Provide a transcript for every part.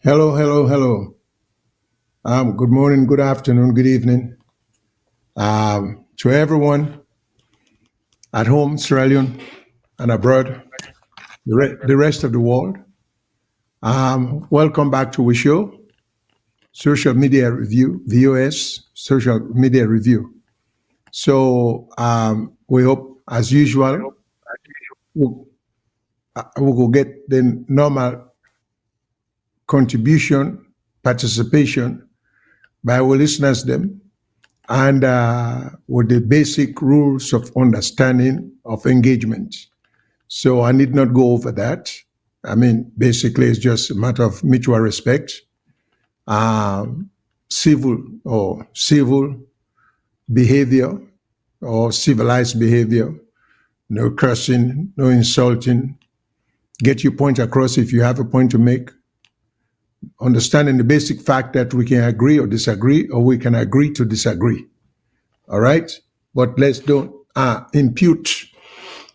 Hello, hello, hello. Good morning, good afternoon, good evening to everyone at home, Sierra Leone, and abroad, the rest of the world. Welcome back to our show, Social Media Review, VOS Social Media Review. So we hope, as usual, we will get the normal contribution, participation by our listeners them, and with the basic rules of understanding of engagement. So I need not go over that. I mean, basically, it's just a matter of mutual respect, civil behavior or civilized behavior, no cursing, no insulting. Get your point across if you have a point to make. Understanding the basic fact that we can agree or disagree, or we can agree to disagree. All right? But let's don't impute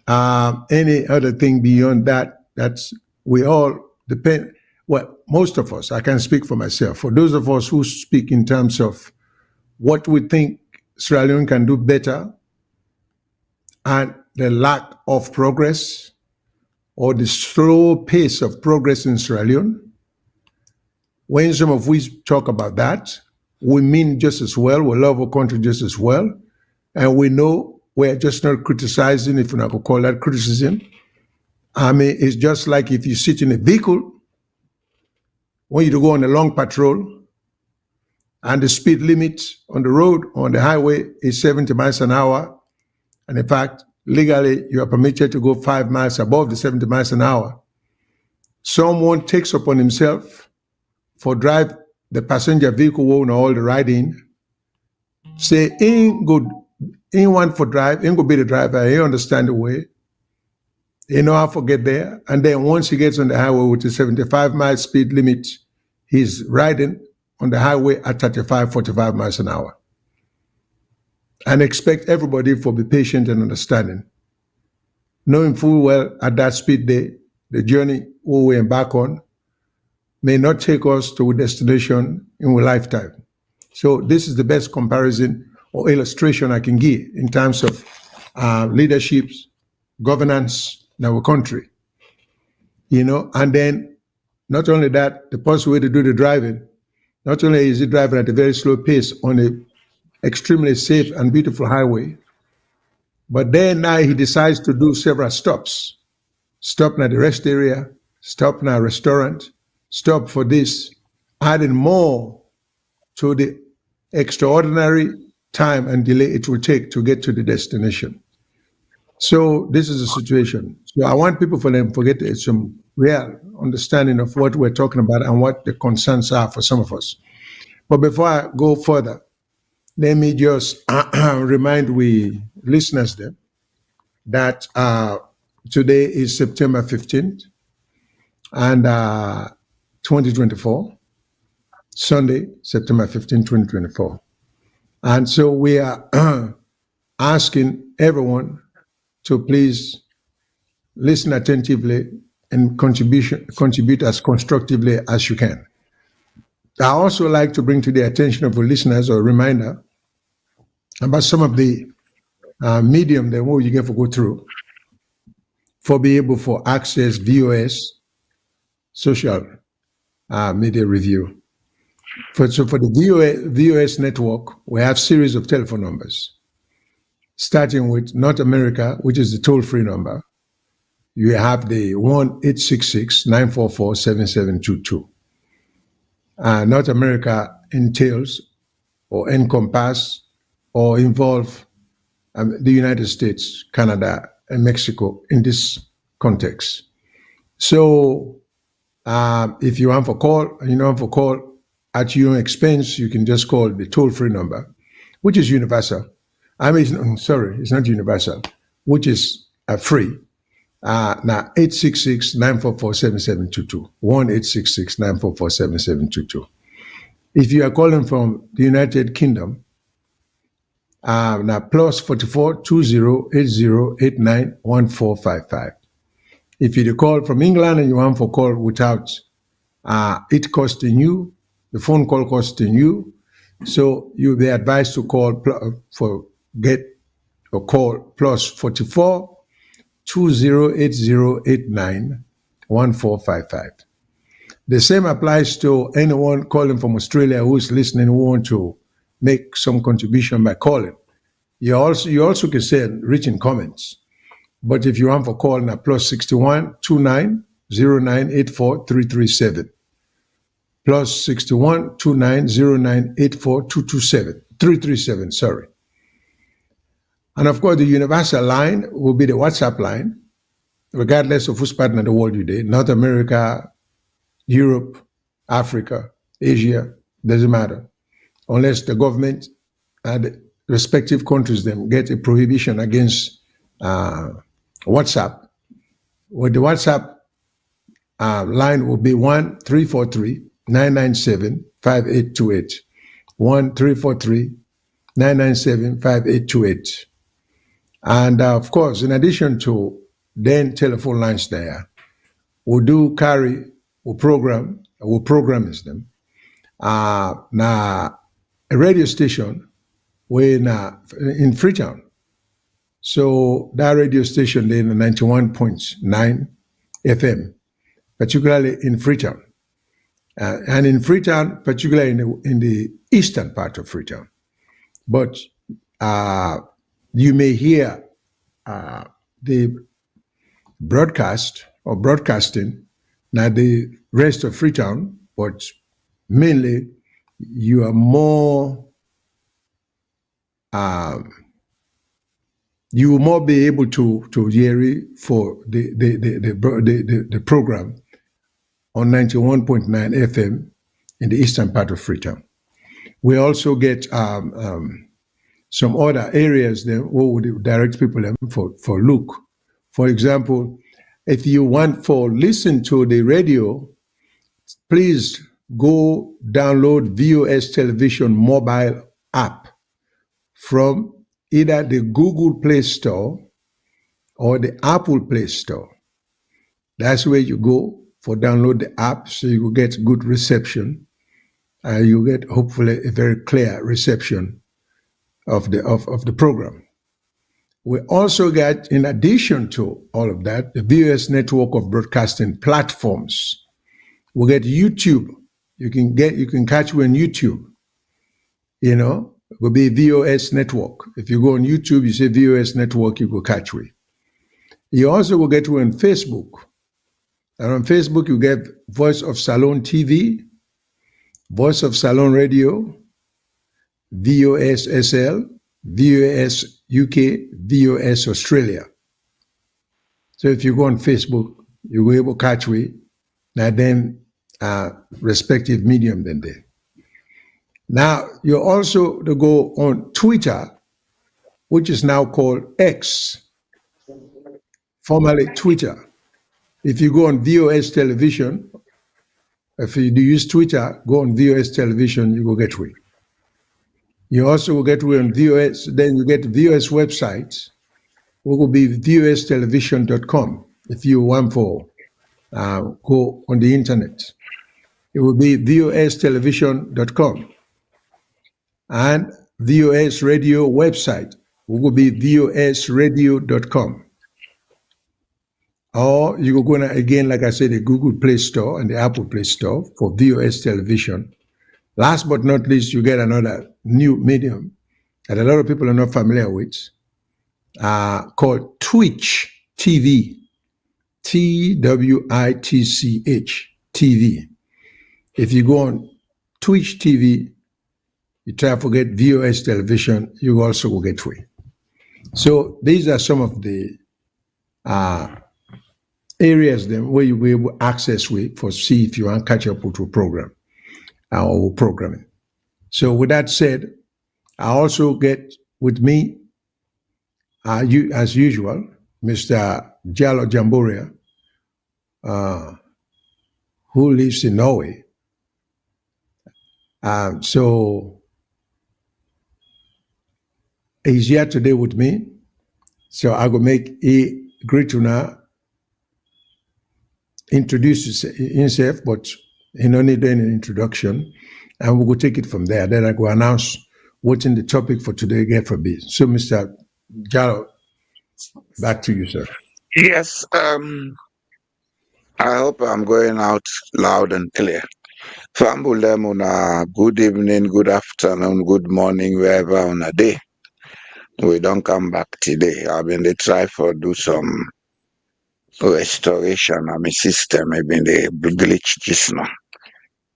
any other thing beyond that. That's we all depend. Well, most of us, I can speak for myself. For those of us who speak in terms of what we think Sierra Leone can do better and the lack of progress or the slow pace of progress in Sierra Leone, when some of we talk about that, we mean just as well, we love our country just as well, and we know we're just not criticizing, if we're not going to call that criticism. I mean, it's just like if you sit in a vehicle, when you go on a long patrol, and the speed limit on the road, on the highway, is 70 miles an hour, and in fact, legally, you are permitted to go 5 miles above the 70 miles an hour. Someone takes upon himself for drive the passenger vehicle won't all the riding, say ain't one for drive, ain't go be the driver, he understand the way, he know how to get there, and then once he gets on the highway with a 75-mile speed limit, he's riding on the highway at 35, 45 miles an hour. And expect everybody to be patient and understanding. Knowing full well at that speed the journey we embark on may not take us to a destination in a lifetime. So this is the best comparison or illustration I can give in terms of leadership, governance in our country. And then not only that, the possible way to do the driving, not only is he driving at a very slow pace on an extremely safe and beautiful highway, but then now he decides to do several stops. Stop at the rest area, stop in a restaurant, stop for this, adding more to the extraordinary time and delay it will take to get to the destination. So this is the situation. So I want people for them to get some real understanding of what we're talking about and what the concerns are for some of us. But before I go further, let me just remind we listeners then that today is September 15th and 2024, Sunday, September 15, 2024. And so we are asking everyone to please listen attentively and contribute as constructively as you can. I also like to bring to the attention of the listeners a reminder about some of the medium that you get to go through for be able to access VOS Social Media Review. For the VOS Network, we have series of telephone numbers, starting with North America, which is the toll-free number. You have the 1-866-944-7722. North America entails or encompass or involve the United States, Canada, and Mexico in this context. So if you want to call, and you want to call at your own expense, you can just call the toll-free number, which is universal. It's not universal, which is free. Now, 866-944-7722, 1-866-944-7722. If you are calling from the United Kingdom, now plus 44-20-80-89-1455. If you call from England and you want to call without it costing you, the phone call costing you. So you'll be advised to call call plus 44 208089 1455. The same applies to anyone calling from Australia who's listening who want to make some contribution by calling. You also can send written comments. But if you want for call now, plus 61 29 09 84 337. Plus 61 29 09 84 227. 337, sorry. And of course, the universal line will be the WhatsApp line, regardless of which part of the world you're in, North America, Europe, Africa, Asia, doesn't matter. Unless the government and the respective countries them get a prohibition against WhatsApp. Well, the WhatsApp line will be 1-343-997-5828. 1-343-997-5828. And of course, in addition to then telephone lines there, we do carry, we program them. Now, a radio station in Freetown. So that radio station then 91.9 FM, particularly in Freetown. And in Freetown, particularly in the eastern part of Freetown. But you may hear the broadcast or broadcasting, now the rest of Freetown, but mainly you are more, you will more be able to hear it for the program on 91.9 FM in the eastern part of Freetown. We also get some other areas there where we direct people for look. For example, if you want for listen to the radio, please go download VOS Television mobile app from either the Google Play Store or the Apple Play Store. That's where you go for download the app so you will get good reception. You get hopefully a very clear reception of the program. We also get, in addition to all of that, the VOS network of broadcasting platforms. We get YouTube. You can catch me on YouTube. You know, it will be VOS network. If you go on YouTube, you say VOS network, you will catch me. You also will get me on Facebook. And on Facebook, you get Voice of Salon TV, Voice of Salon Radio, VOS SL, VOS UK, VOS Australia. So if you go on Facebook, you will be able to catch me, and then respective medium then there. Now, you also to go on Twitter, which is now called X, formerly Twitter. If you go on VOS Television, if you use Twitter, go on VOS Television, you will get me. You also will get me on VOS, then you get VOS websites, which will be vostelevision.com. If you want for go on the internet, it will be vostelevision.com. And VOS radio website, which will be vosradio.com. Or you go again, like I said, the Google Play Store and the Apple Play Store for VOS Television. Last but not least, you get another new medium that a lot of people are not familiar with, called Twitch TV, TWITCH TV. If you go on Twitch TV, you try to forget VOS Television, you also will get free. So these are some of the areas then where you will be able to access with for see if you want to catch up with your program or programming. So with that said, I also get with me, as usual, Mr. Jallo Jamboria, who lives in Norway. So he's here today with me. So I will make a great to now introduce himself, but You don't need any introduction. And we will take it from there. Then I go announce what's in the topic for today, get for be. So, Mr. Jallo, back to you, sir. Yes, I hope I'm going out loud and clear. Fambulemuna, good evening, good afternoon, good morning, wherever on a day. We don't come back today. I mean, they try for do some restoration of my system. Maybe they glitch just now.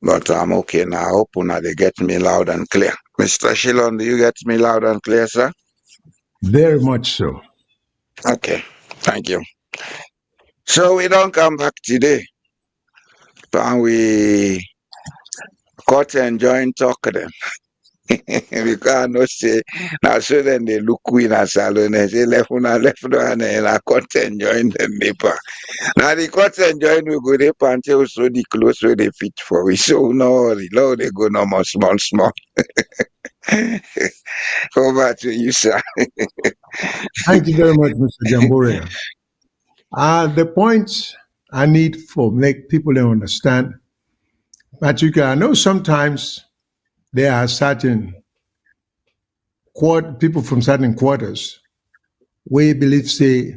But I'm okay now. I hope una they get me loud and clear. Mr. Shyllon, do you get me loud and clear, sir? Very much so. Okay, thank you. So we don't come back today. And we cut and join talk them. Because I know say now so then they look queen as salon and say left one and I cut and join them neighbor. Now the cut and join we go they until so the close where they fit for we so no low they go no more small. Over to you, sir. Thank you very much, Mr. Jamboria. The point I need for make people to understand, particularly, I know sometimes there are certain people from certain quarters we believe say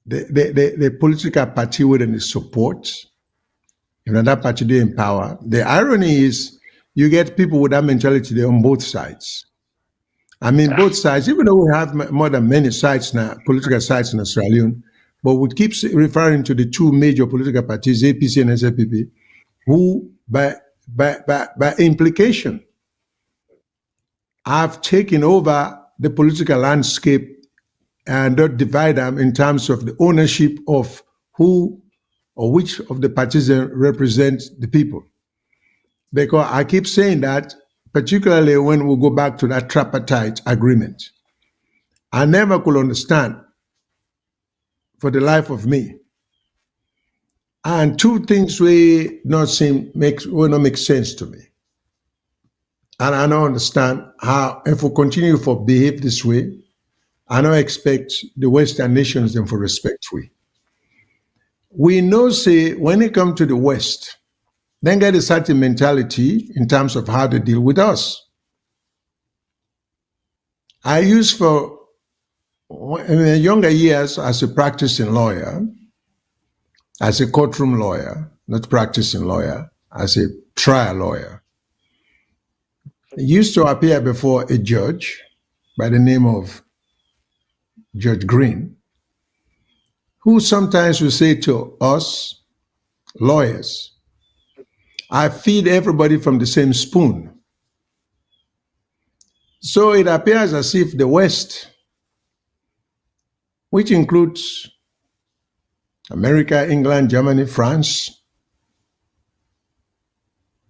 the political party within the support, you know, that party they in power. The irony is you get people with that mentality there on both sides. I mean, both sides, even though we have more than many sides now, political sides in Australia, but we keep referring to the two major political parties, APC and SLPP, who, by implication, have taken over the political landscape and don't divide them in terms of the ownership of who or which of the parties represent the people. Because I keep saying that, particularly when we go back to that tripartite agreement, I never could understand for the life of me. And two things will not make sense to me. And I don't understand how, if we continue to behave this way, I don't expect the Western nations them for respect we know, say, when it comes to the West, then get a certain mentality in terms of how they deal with us. I used for in my younger years as a practicing lawyer, as a courtroom lawyer, not practicing lawyer, as a trial lawyer. I used to appear before a judge by the name of Judge Green, who sometimes will say to us, lawyers, I feed everybody from the same spoon. So it appears as if the West, which includes America, England, Germany, France,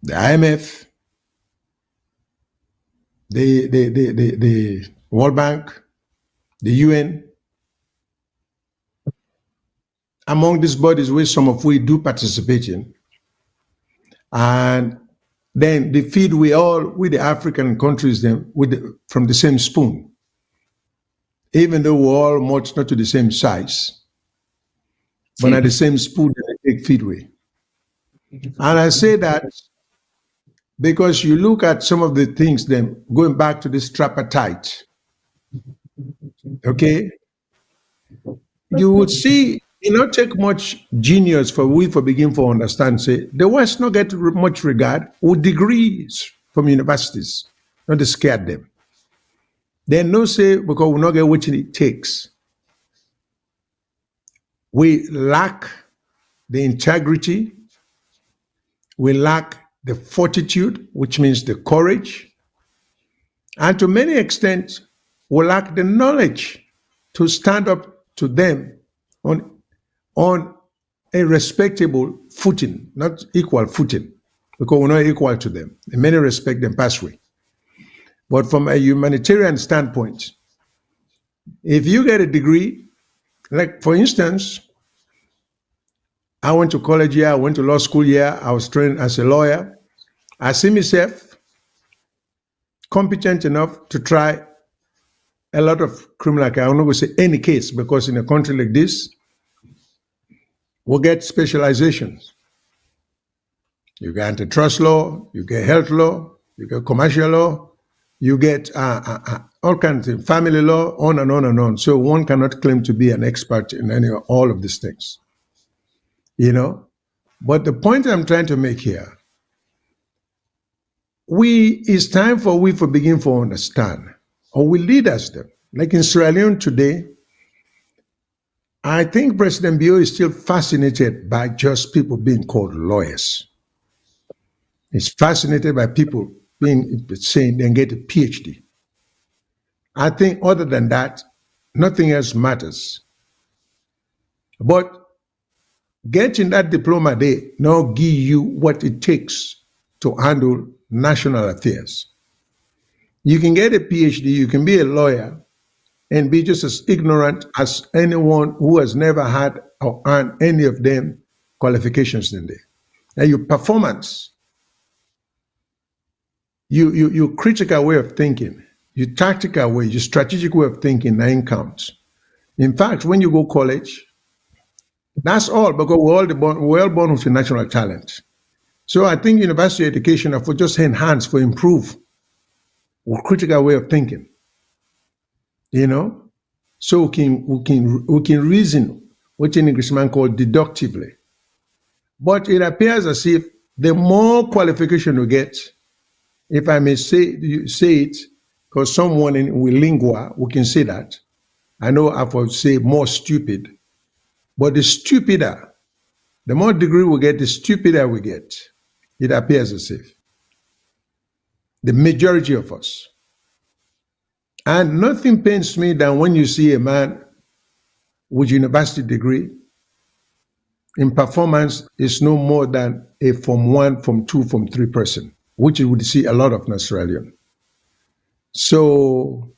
the IMF, the World Bank, the UN, among these bodies which some of we do participate in. And then they feed with the African countries them from the same spoon, even though we're all much not to the same size, but at the same spoon that they take feed with. And I say that because you look at some of the things then going back to this tripartite, okay, you would see it not take much genius for we for begin to understand, say, the West not get much regard with degrees from universities, not to scare them. They no say because we not get what it takes. We lack the integrity, we lack the fortitude, which means the courage, and to many extents, we lack the knowledge to stand up to them on a respectable footing, not equal footing, because we're not equal to them. In many respects, them pathway. But from a humanitarian standpoint, if you get a degree, like for instance, I went to college here, I went to law school here, I was trained as a lawyer. I see myself competent enough to try a lot of criminal case. I'm not going to say any case because in a country like this, we'll get specializations. You get antitrust law, you get health law, you get commercial law, you get all kinds of family law, on and on and on. So one cannot claim to be an expert in all of these things, you know. But the point I'm trying to make here, it's time for we to begin to understand, or we leaders them. Like in Sierra Leone today, I think President Boye is still fascinated by just people being called lawyers. He's fascinated by people being saying they get a PhD. I think other than that, nothing else matters. But getting that diploma there now give you what it takes to handle national affairs. You can get a PhD, you can be a lawyer, and be just as ignorant as anyone who has never had or earned any of them qualifications in there. And your performance, your critical way of thinking, your tactical way, your strategic way of thinking, nine counts. In fact, when you go college, that's all, because we're all born with a natural talent. So I think university education are for just enhance, for improve our critical way of thinking. You know, so we can reason what an Englishman called deductively. But it appears as if the more qualification we get, if I may say it, because someone with lingua, we can say that. I know I would say more stupid, but the stupider, the more degree we get, the stupider we get. It appears as if the majority of us. And nothing pains me than when you see a man with university degree in performance is no more than a Form 1, Form 2, Form 3 person, which you would see a lot of in Australia. So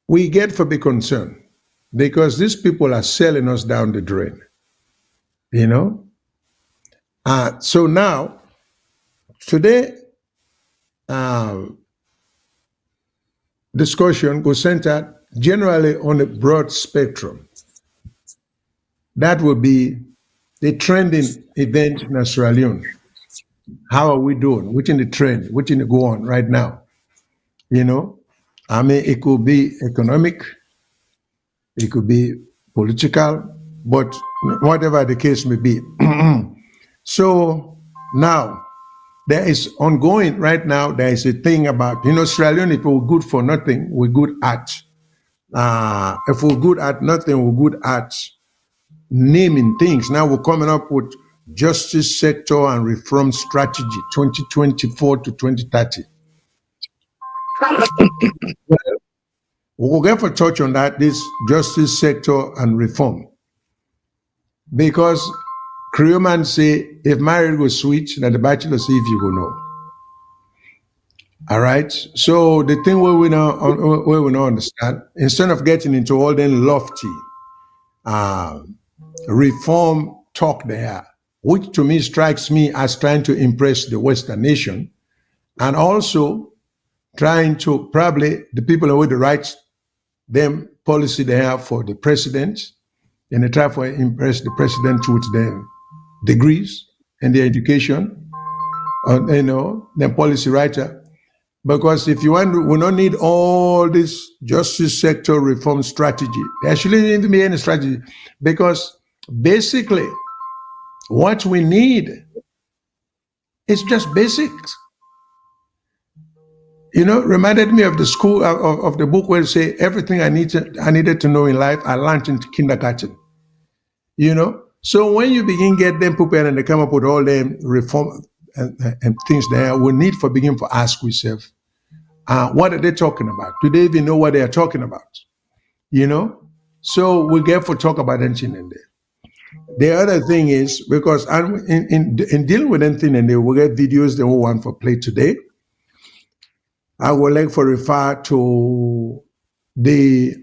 we get for be concerned because these people are selling us down the drain, you know. So now, today, discussion goes centered generally on a broad spectrum. That would be the trending event in Sierra Leone. How are we doing? What's in the trend? What's in the go on right now? You know, I mean, it could be economic, it could be political, but whatever the case may be. So now, there is ongoing right now, there is a thing about, Sierra Leone, if we're good for nothing, we're good at. If we're good at nothing, we're good at naming things. Now we're coming up with justice sector and reform strategy 2024 to 2030. Well, we'll get for touch on that, this justice sector and reform. Because Creole man say, if married was sweet, then the bachelor see if you go know. All right. So the thing where we now understand, instead of getting into all the lofty reform talk there, which to me strikes me as trying to impress the Western nation, and also trying to probably the people who the rights them policy they have for the president, and they try to impress the president with their degrees and their education, their policy writer. Because if you want, we don't need all this justice sector reform strategy. There shouldn't even be any strategy, because basically what we need is just basics. Reminded me of the school of the book where it say everything I needed to know in life I learned in kindergarten. So when you begin get them prepared and they come up with all them reform and things there, we need for begin to ask ourselves, what are they talking about? Do they even know what they are talking about? So we get for talk about anything in there. The other thing is, because in dealing with anything in there, we get videos that we want for play today. I would like to refer to the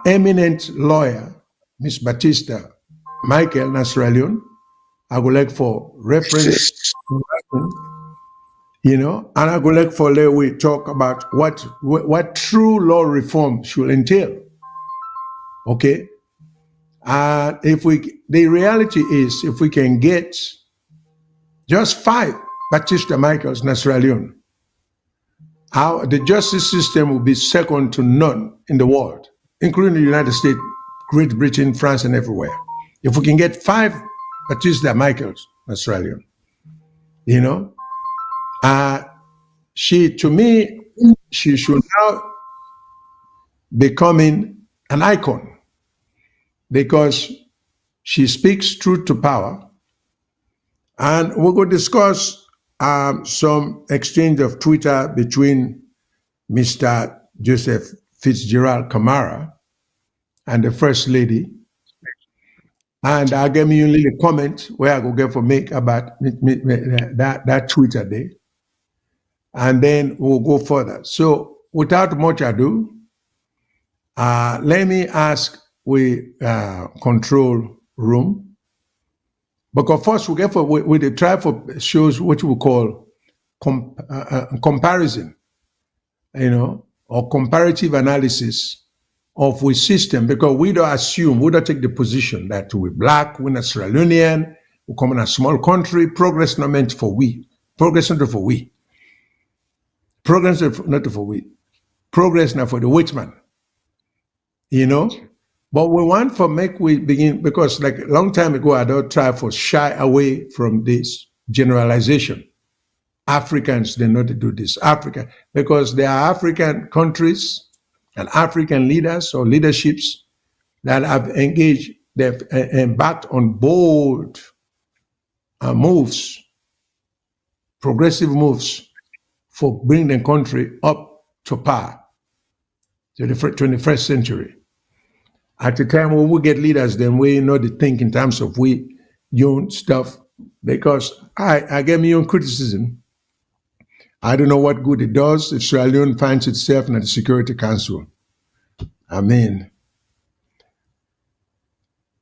eminent lawyer, Miss Batista Michael Nasrallion. I would like for reference, and I would like for we talk about what true law reform should entail. Okay, The reality is, if we can get just 5 Baptiste Michaels in Sierra Leone, the justice system will be second to none in the world, including the United States, Great Britain, France, and everywhere. If we can get 5 Baptiste Michaels in Sierra Leone, you know, to me, she should now becoming an icon because she speaks truth to power. And we're going to discuss some exchange of Twitter between Mr. Joseph Fitzgerald Kamara and the First Lady. And I'll give you a little comment where I go get for make about that Twitter day. And then we'll go further. So without much ado, let me ask we control room. Because first we try for shows what we call comparison, or comparative analysis of we system, because we don't take the position that we're black, we're not Sierra Leonean, we come in a small country, progress not meant for we. Progress not for we. Progress not for we. Progress not for the white man. But we want we begin, because like a long time ago, I don't try for shy away from this generalization. Africans, they know to do this. Africa, because there are African countries and African leaders or leaderships that have engaged, they've embarked on bold moves, progressive moves for bringing the country up to par to the 21st century. At the time when we get leaders, then we know the think in terms of we own stuff, because I get my own criticism. I don't know what good it does if Sierra Leone finds itself in the Security Council. I mean,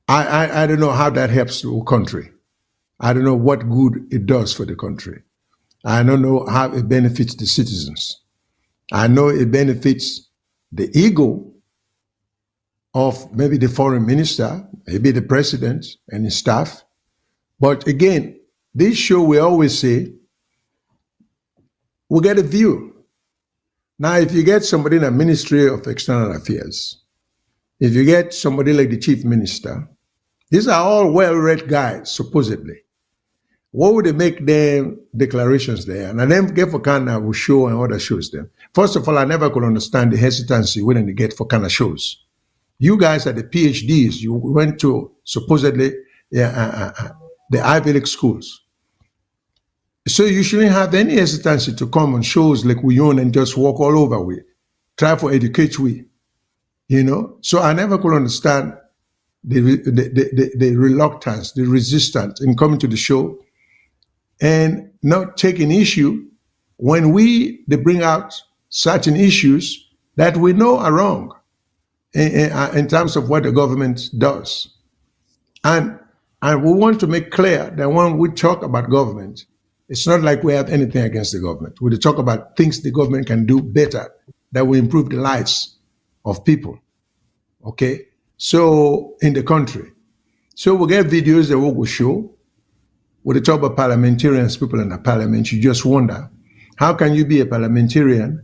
I don't know how that helps the country. I don't know what good it does for the country. I don't know how it benefits the citizens. I know it benefits the ego of maybe the foreign minister, maybe the president and his staff. But again, this show, we always say, we get a view. Now, if you get somebody in the Ministry of External Affairs, if you get somebody like the chief minister, these are all well-read guys, supposedly. What would they make them declarations there? And I then get for kind of show and other shows them. First of all, I never could understand the hesitancy when they get for kind of shows. You guys are the PhDs. You went to supposedly the Ivy League schools. So you shouldn't have any hesitancy to come on shows like we own and just walk all over with. Try for educate we. So I never could understand the reluctance, the resistance in coming to the show and not taking issue when they bring out certain issues that we know are wrong in terms of what the government does. And we want to make clear that when we talk about government, it's not like we have anything against the government. We talk about things the government can do better that will improve the lives of people, okay? So, in the country. So we get videos that we will show. When they talk about parliamentarians, people in the parliament, you just wonder, how can you be a parliamentarian?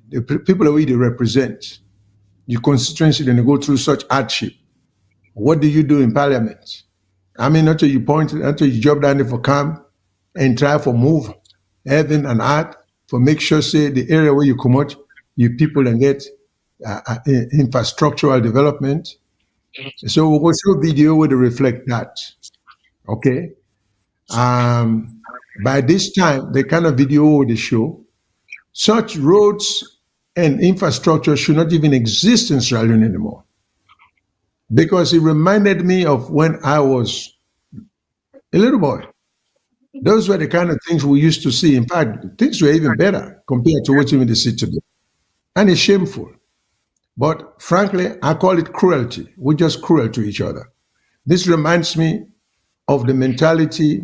The people that we represent, your constituency, then you go through such hardship. What do you do in parliament? I mean, until you jump down there for camp and try for move heaven and earth for make sure, say, the area where you come out, you people and get infrastructural development. So we'll go through a video where they reflect that. Okay. By this time, the kind of video they show, such roads and infrastructure should not even exist in Sierra Leone anymore. Because it reminded me of when I was a little boy. Those were the kind of things we used to see. In fact, things were even better compared to what we see today. And it's shameful. But frankly, I call it cruelty. We're just cruel to each other. This reminds me of the mentality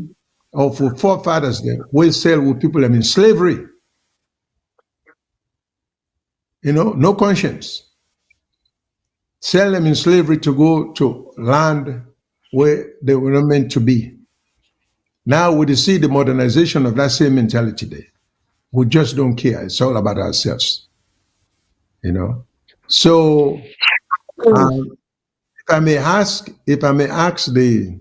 of our forefathers there. We sell with people in slavery. No conscience. sell them in slavery to go to land where they were not meant to be. Now we see the modernization of that same mentality there. We just don't care. It's all about ourselves, you know. So if I may ask the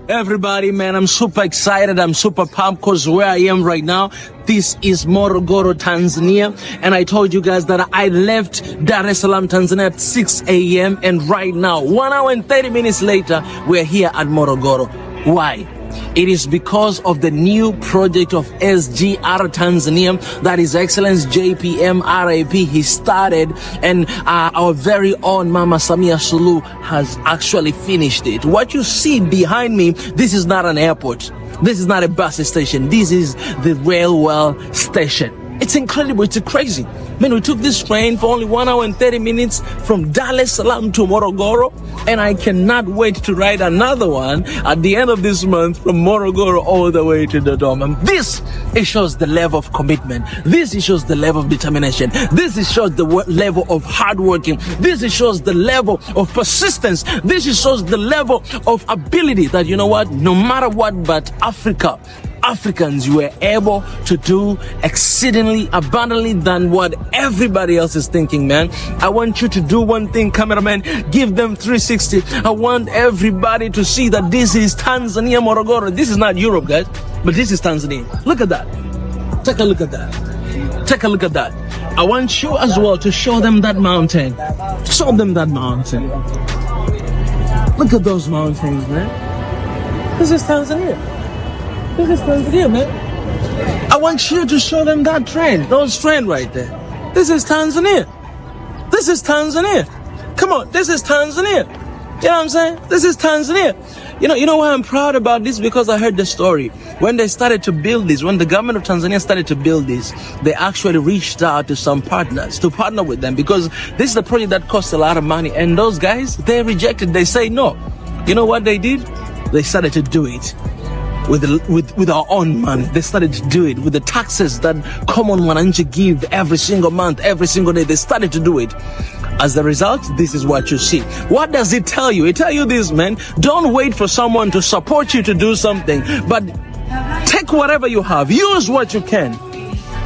everybody, man, I'm super excited. I'm super pumped because where I am right now, this is Morogoro, Tanzania. And I told you guys that I left Dar es Salaam, Tanzania at 6 a.m. And right now, 1 hour and 30 minutes later, we're here at Morogoro. Why? It is because of the new project of SGR Tanzania, that His Excellence JPM RAP, he started, and our very own Mama Samia Suluhu has actually finished it. What you see behind me, this is not an airport. This is not a bus station. This is the railway station. It's incredible. It's crazy. Man, we took this train for only 1 hour and 30 minutes from Dar es Salaam to Morogoro, and I cannot wait to ride another one at the end of this month from Morogoro all the way to Dodoma. And this, it shows the level of commitment. This, it shows the level of determination. This, it shows the level of hard working. This, it shows the level of persistence. This, it shows the level of ability that, you know what, no matter what, but Africans were able to do exceedingly abundantly than what everybody else is thinking, man. I want you to do one thing, cameraman. Give them 360. I want everybody to see that this is Tanzania, Morogoro. This is not Europe, guys, but this is Tanzania. Look at that. Take a look at that. Take a look at that. I want you as well to show them that mountain. Show them that mountain. Look at those mountains, man. This is Tanzania. This is Tanzania, man. I want you to show them that train, those train right there. This is Tanzania. This is Tanzania. Come on, this is Tanzania. You know what I'm saying? This is Tanzania. You know why I'm proud about this? Because I heard the story. When they started to build this, when the government of Tanzania started to build this, they actually reached out to some partners to partner with them, because this is a project that costs a lot of money. And those guys, they rejected. They say no. You know what they did? They started to do it with our own money. They started to do it with the taxes that common Wananchi give every single month, every single day. They started to do it. As a result, this is what you see. What does it tell you? It tells you this, man. Don't wait for someone to support you to do something, but take whatever you have. Use what you can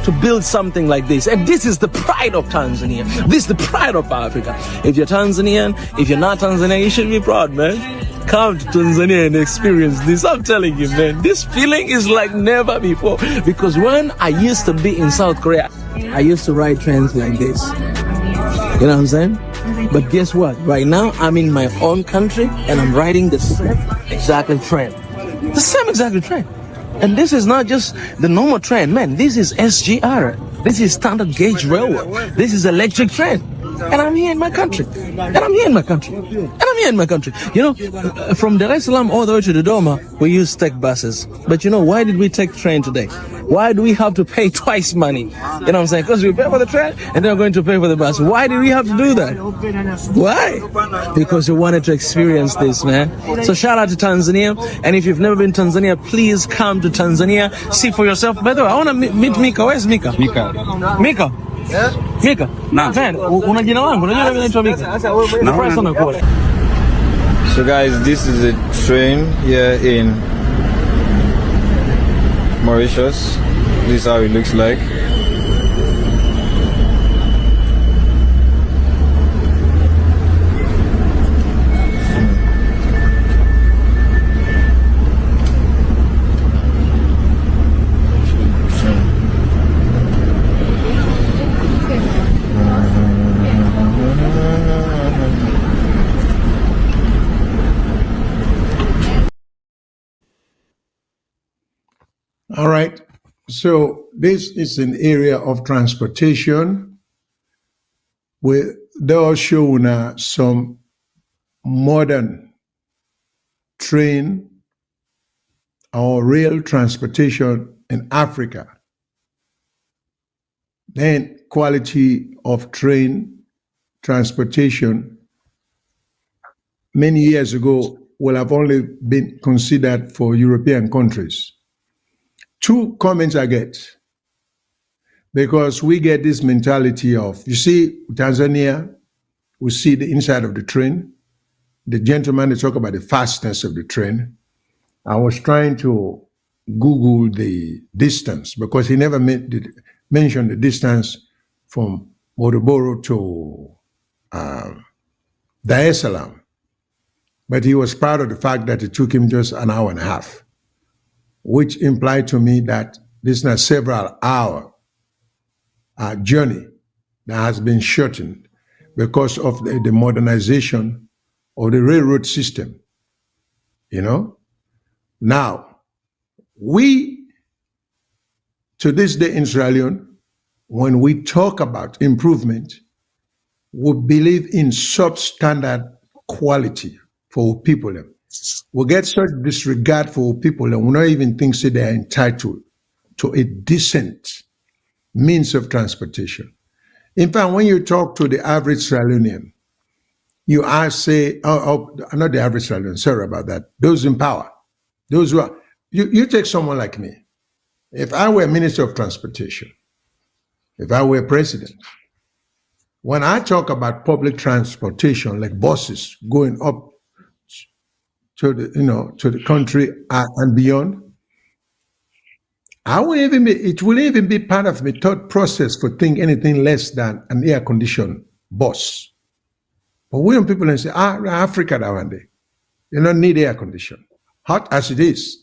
to build something like this. And this is the pride of Tanzania. This is the pride of Africa. If you're Tanzanian, if you're not Tanzanian, you should be proud, man. Come to Tanzania and experience this. I'm telling you, man, this feeling is like never before. Because when I used to be in South Korea, I used to ride trains like this. You know what I'm saying? But guess what? Right now, I'm in my own country and I'm riding the same exact train. The same exact train. And this is not just the normal train, man. This is SGR. This is standard gauge railway. This is electric train. And I'm here in my country. And I'm here in my country. And I'm here in my country. You know, from Dar es Salaam all the way to Dodoma, we use tech buses. But you know, why did we take train today? Why do we have to pay twice money? You know what I'm saying? Because we pay for the train and then we're going to pay for the bus. Why did we have to do that? Why? Because we wanted to experience this, man. So shout out to Tanzania. And if you've never been to Tanzania, please come to Tanzania. See for yourself. By the way, I want to meet Mika. Where's Mika? Mika. Mika. Man, una jina wangu. Unajua mimi naitwa Mika. So guys, this is a train here in Mauritius. This is how it looks like. All right. So this is an area of transportation where they are showing some modern train or rail transportation in Africa. Then quality of train transportation many years ago will have only been considered for European countries. Two comments I get, because we get this mentality of, you see, Tanzania, we see the inside of the train. The gentleman, they talk about the fastness of the train. I was trying to Google the distance because he never mentioned the distance from Moroboro to Dar es Salaam. But he was proud of the fact that it took him just an hour and a half, which implied to me that this is a several hour journey that has been shortened because of the modernization of the railroad system, you know? Now, we, to this day in Sierra Leone, when we talk about improvement, we believe in substandard quality for people. We get such disregard for people and we not even think say they are entitled to a decent means of transportation. In fact, when you talk to the average Sierra Leonean, you ask, say, not the average Sierra Leonean, sorry about that, those in power, those who are, you take someone like me. If I were Minister of Transportation, if I were President, when I talk about public transportation, like buses going up to the country and beyond, it will even be part of my thought process for think anything less than an air-conditioned bus. But we young people say, Africa that one day, you don't need air condition, hot as it is.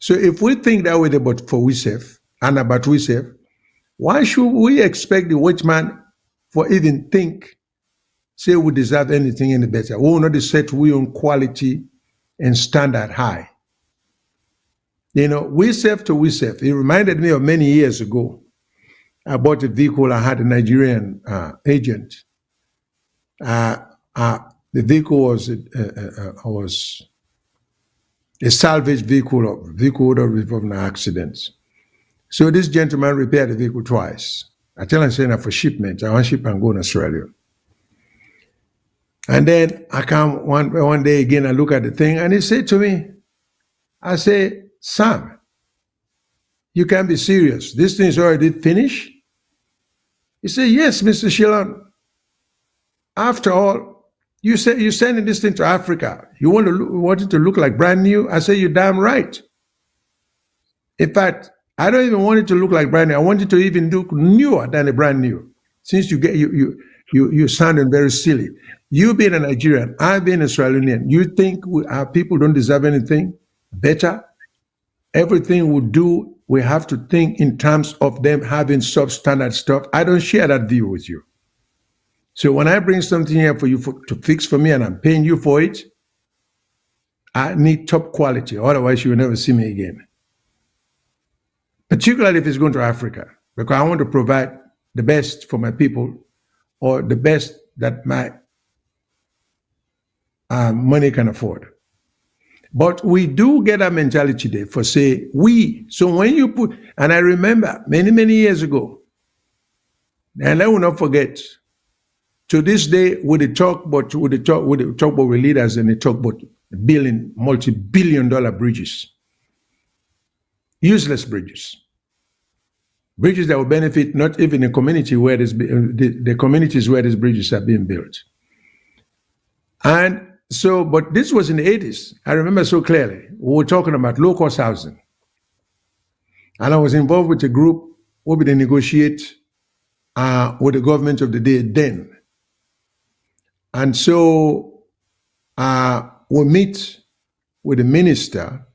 So if we think that way about for we save and about we save, why should we expect the watchman for even think, say we deserve anything any better? We will not set we own quality and standard high. You know, we save to we save. It reminded me of many years ago. I bought a vehicle. I had a Nigerian agent. The vehicle was a salvage vehicle would have involved in accidents. So this gentleman repaired the vehicle twice. I tell him, saying for shipment, I want ship and go to Australia. And then I come one day again, I look at the thing, and he said to me, I say, Sam, you can't be serious. This thing is already finished? He said, yes, Mr. Shyllon. After all, you say you're sending this thing to Africa. You want it to look like brand new? I say, you're damn right. In fact, I don't even want it to look like brand new. I want it to even look newer than a brand new. Since you're sounding very silly. You being a Nigerian, I being a Sierra Leonean, you think our people don't deserve anything better? Everything we do, we have to think in terms of them having substandard stuff. I don't share that view with you. So when I bring something here for you to fix for me and I'm paying you for it, I need top quality. Otherwise, you will never see me again. Particularly if it's going to Africa, because I want to provide the best for my people or the best that my money can afford. But we do get a mentality there for say we. So when you put, and I remember many, many years ago, and I will not forget, to this day, with the talk about with leaders and they talk about multi-billion-dollar bridges, useless bridges that will benefit not even the community where the communities where these bridges are being built. And so, but this was in the 80s. I remember so clearly. We were talking about low-cost housing, and I was involved with a group where we negotiate with the government of the day then. And so we meet with the minister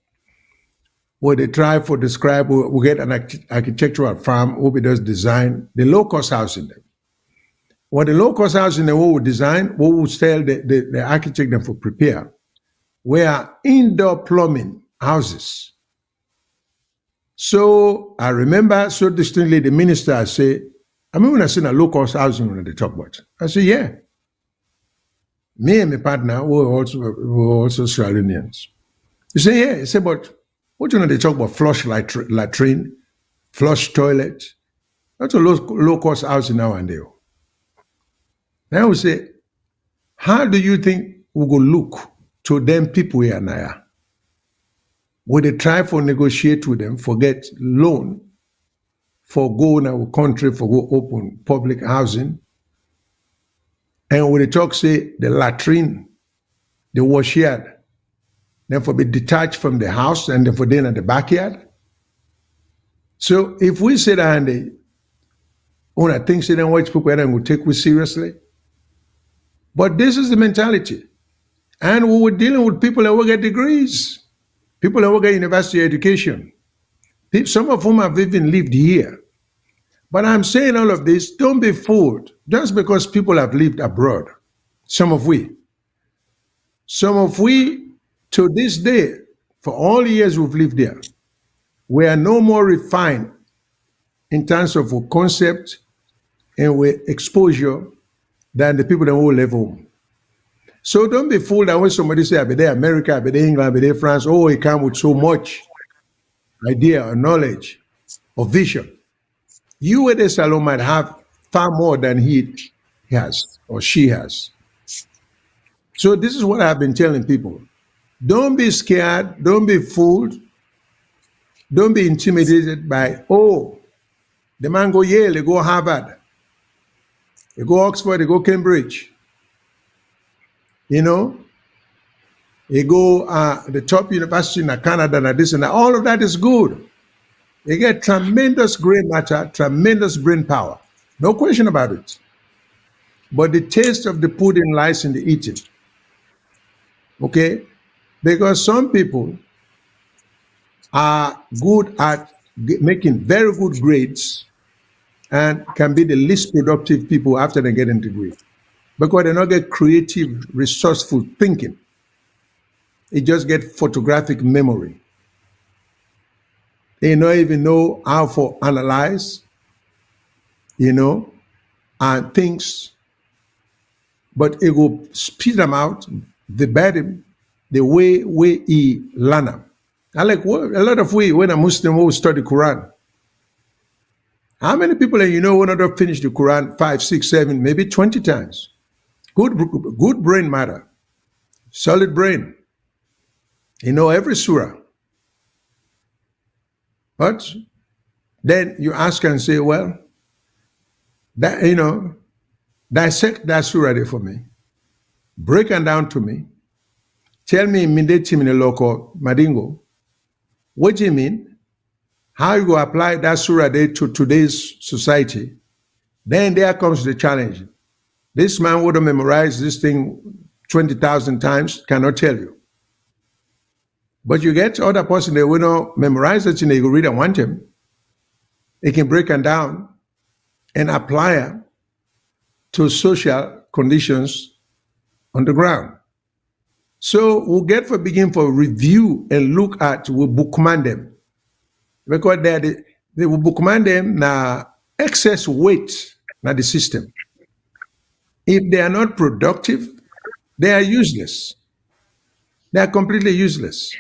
where they try for describe, we get an architectural firm who does design the low-cost housing. What the low-cost housing we will design, we will tell the architect them for prepare, were indoor plumbing houses. So I remember so distinctly the minister say, when I say a low-cost housing when they talk about, I say, yeah. Me and my partner were also Sierra Leoneans. You say, yeah. He said, but what you know they talk about flush latrine, flush toilet. That's a low-cost housing now and there. Now we say, how do you think we go look to them people here now? Would they try for negotiate with them, for get loan, for go in our country, for go open public housing, And when they talk, say, the latrine, the wash yard, then for be detached from the house and then for then at the backyard. So if we sit down and they own things they don't watch people and will take we seriously. But this is the mentality. And we were dealing with people that will get degrees, people that will get university education, some of whom have even lived here. But I'm saying all of this, don't be fooled just because people have lived abroad. Some of we to this day, for all the years we've lived there, we are no more refined in terms of concept and with exposure than the people that will live home. So don't be fooled that when somebody say, I'll be there America, I'll be there England, I'll be there France, oh, he come with so much idea or knowledge or vision. You at the salon might have far more than he has or she has. So this is what I've been telling people. Don't be scared, don't be fooled, don't be intimidated by, oh, the man go Yale, they go Harvard, they go Oxford, they go Cambridge. You know, they go the top university in Canada and this and that. All of that is good. They get tremendous gray matter, tremendous brain power. No question about it. But the taste of the pudding lies in the eating. Okay? Because some people are good at making very good grades and can be the least productive people after they get a degree. Because they don't get creative, resourceful thinking. They just get photographic memory. They don't even know how to analyze, and things. But it will spit them out, verbatim, the way he learn them. I like a lot of when a Muslim will study Quran. How many people you know will not finish the Quran 5, 6, 7, maybe 20 times? Good brain matter, solid brain. Every surah. But then you ask and say, well, that dissect that surah there for me. Break it down to me. Tell me immediately in the local Madingo. What do you mean? How you go apply that surah there to today's society? Then there comes the challenge. This man would have memorized this thing 20,000 times, cannot tell you. But you get other person, they will not memorize it and they will read and want him. They can break it down and apply it to social conditions on the ground. So we'll begin for review and look at, we'll bookmark them. Because they will bookmark them now excess weight na the system. If they are not productive, they are useless. They are completely useless.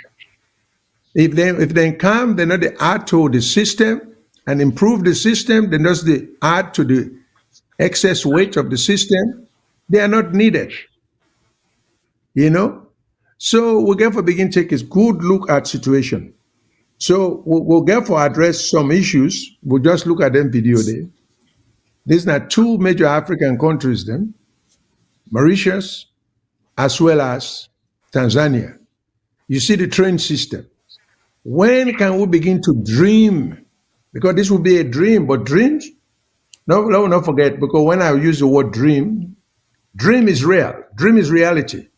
If they come, they not they add to the system and improve the system, then just they add to the excess weight of the system, they are not needed. So we'll therefore begin to take a good look at situation. So we'll therefore address some issues. We'll just look at them video there. These are two major African countries then, Mauritius as well as Tanzania. You see the train system. When can we begin to dream? Because this will be a dream, but dreams, no, forget, because when I use the word dream is real. Dream is reality.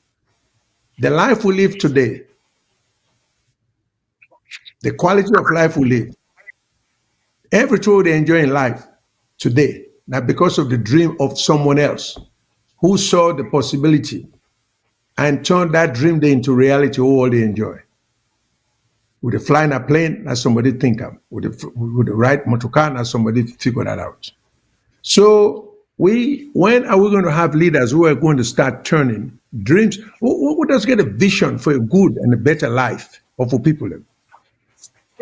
The life we live today, the quality of life we live, everything they enjoy in life today, not because of the dream of someone else who saw the possibility and turned that dream day into reality, all they enjoy. With the flying a plane, that's somebody think of. With the right motor car, that's somebody figure that out. So when are we going to have leaders who are going to start turning dreams? Who does get a vision for a good and a better life or for people?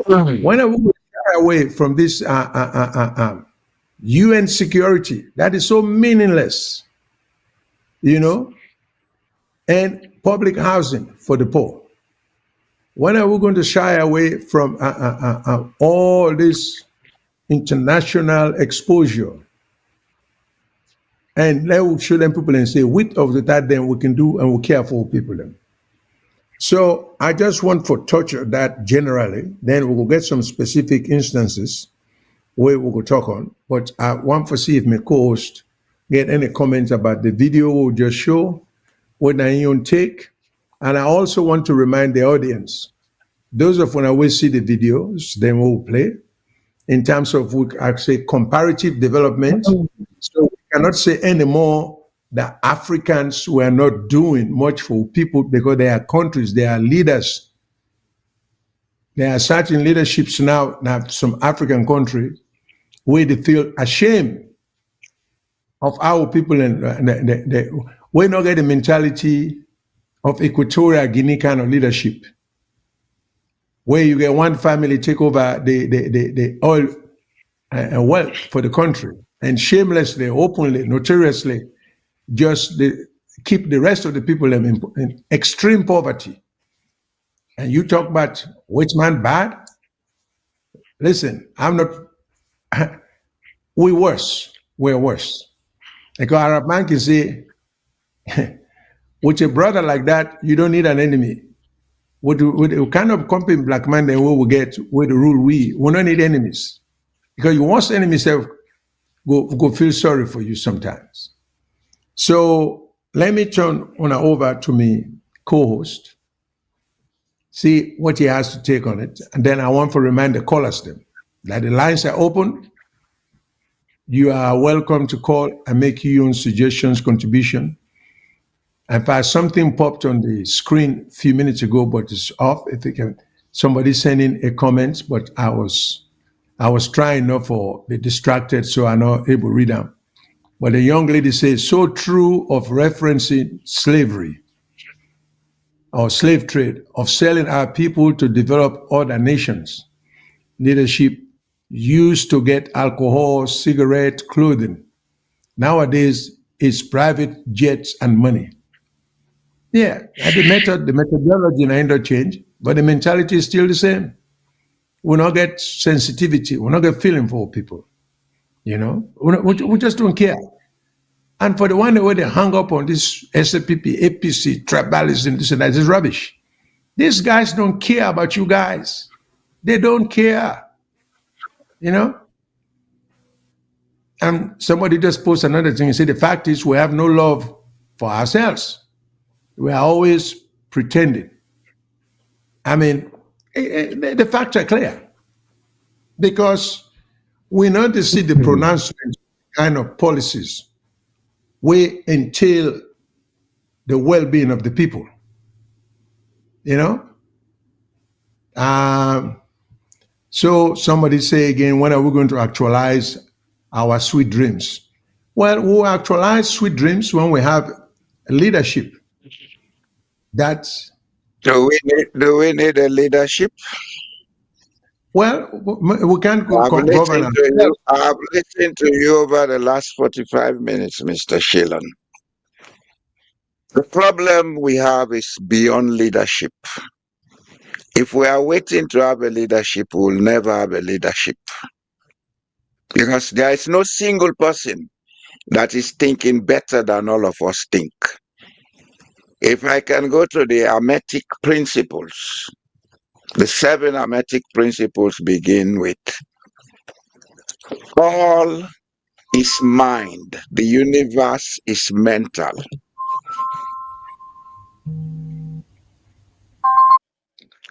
When are we going to shy away from this UN security that is so meaningless, and public housing for the poor? When are we going to shy away from all this international exposure And let us show them people and say, with of that, then we can do and we care for people. Then. So I just want to touch that generally. Then we will get some specific instances where we will talk on. But I want to see if my co-host get any comments about the video we just show, what I own take. And I also want to remind the audience, those of when I will see the videos, then we'll play in terms of what I say comparative development. So we cannot say anymore that Africans were not doing much for people because they are countries, they are leaders. There are certain leaderships now some African countries where they feel ashamed of our people and we not get the mentality of Equatorial Guinea kind of leadership, where you get one family take over the oil and wealth for the country and shamelessly, openly, notoriously just keep the rest of the people in extreme poverty. And you talk about which man bad? Listen, I'm not, we're worse. Because Arab man can say, with a brother like that, you don't need an enemy. With the kind of company black man that we will get with the rule we don't need enemies. Because you want enemies go feel sorry for you sometimes. So let me turn over to me co-host, see what he has to take on it. And then I want to remind the callers them that the lines are open. You are welcome to call and make your own suggestions, contribution. In fact, something popped on the screen a few minutes ago, but it's off. If you can, somebody send in a comment, but I was trying not to be distracted, so I'm not able to read them. But the young lady says, so true of referencing slavery or slave trade, of selling our people to develop other nations. Leadership used to get alcohol, cigarette, clothing. Nowadays, it's private jets and money. Yeah, and the methodology ain't change, but the mentality is still the same. We not get sensitivity, we not get feeling for people. You know, we just don't care. And for the one where they hung up on this SAPP, APC, tribalism, this and that, is rubbish. These guys don't care about you guys. They don't care. You know? And somebody just posted another thing and said, the fact is we have no love for ourselves. We are always pretending. I mean, the facts are clear. Because we know to see the pronouncement kind of policies we entail the well-being of the people. You know? So somebody say again, when are we going to actualize our sweet dreams? Well, we'll actualize sweet dreams when we have leadership. That's Do we need a leadership? well, we can't I've govern listened to you over the last 45 minutes, Mr. Shyllon. The problem we have is beyond leadership. If we are waiting to have a leadership, we'll never have a leadership. Because there is no single person that is thinking better than all of us think. If I can go to the Hermetic principles, the 7 Hermetic principles begin with all is mind, the universe is mental.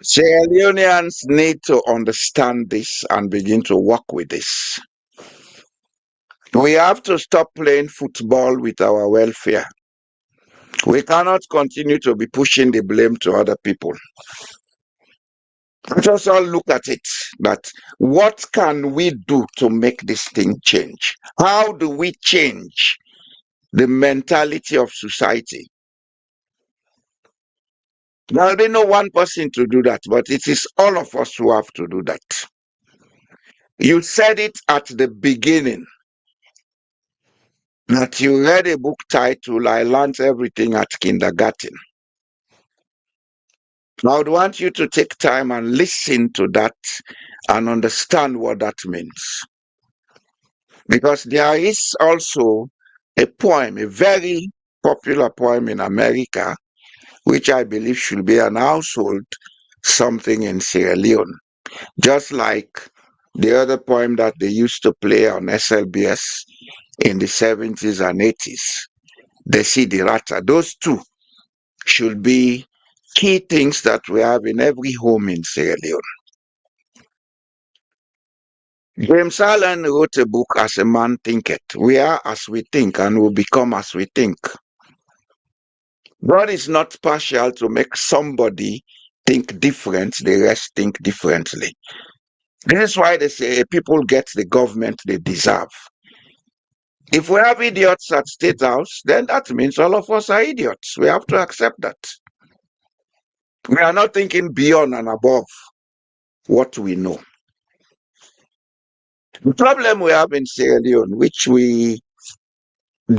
Sierra Leoneans need to understand this and begin to work with this. We have to stop playing football with our welfare. We cannot continue to be pushing the blame to other people. Let us all look at it, that what can we do to make this thing change? How do we change the mentality of society? There will be no one person to do that, but it is all of us who have to do that. You said it at the beginning, that you read a book titled, I Learned Everything at Kindergarten. I would want you to take time and listen to that and understand what that means. Because there is also a poem, a very popular poem in America, which I believe should be an household something in Sierra Leone. Just like the other poem that they used to play on SLBS in the 70s and 80s, Desiderata. Those two should be key things that we have in every home in Sierra Leone. James Allen wrote a book, As a Man Thinketh. We are as we think and will become as we think. God is not partial to make somebody think different, the rest think differently. This is why they say people get the government they deserve. If we have idiots at State House, then that means all of us are idiots. We have to accept that. We are not thinking beyond and above what we know. The problem we have in Sierra Leone, which we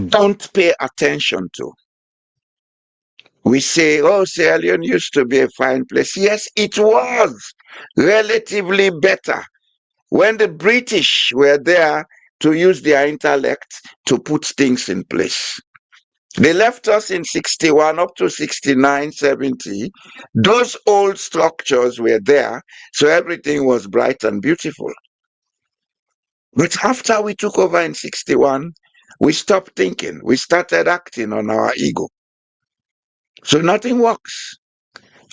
don't pay attention to, we say, oh, Sierra Leone used to be a fine place. Yes, it was relatively better when the British were there to use their intellect to put things in place. They left us in 61 up to 69, 70. Those old structures were there, so everything was bright and beautiful. But after we took over in 61, we stopped thinking. We started acting on our ego. So nothing works.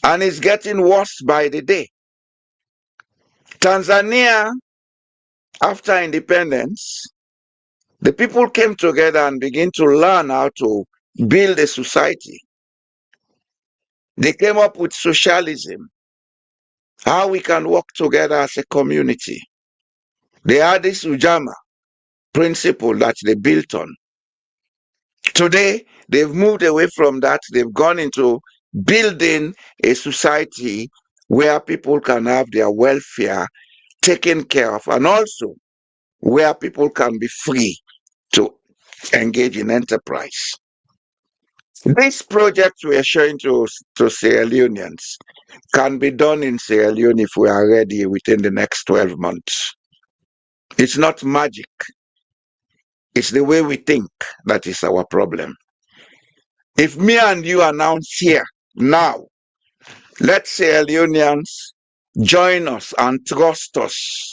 And it's getting worse by the day. Tanzania, after independence, the people came together and began to learn how to build a society. They came up with socialism, how we can work together as a community. They had this Ujama principle that they built on. Today, they've moved away from that. They've gone into building a society where people can have their welfare taken care of, and also where people can be free to engage in enterprise. This project we are showing to Sierra Leoneans can be done in Sierra Leone if we are ready within the next 12 months. It's not magic. It's the way we think that is our problem. If me and you announce here now, let Sierra Leoneans join us and trust us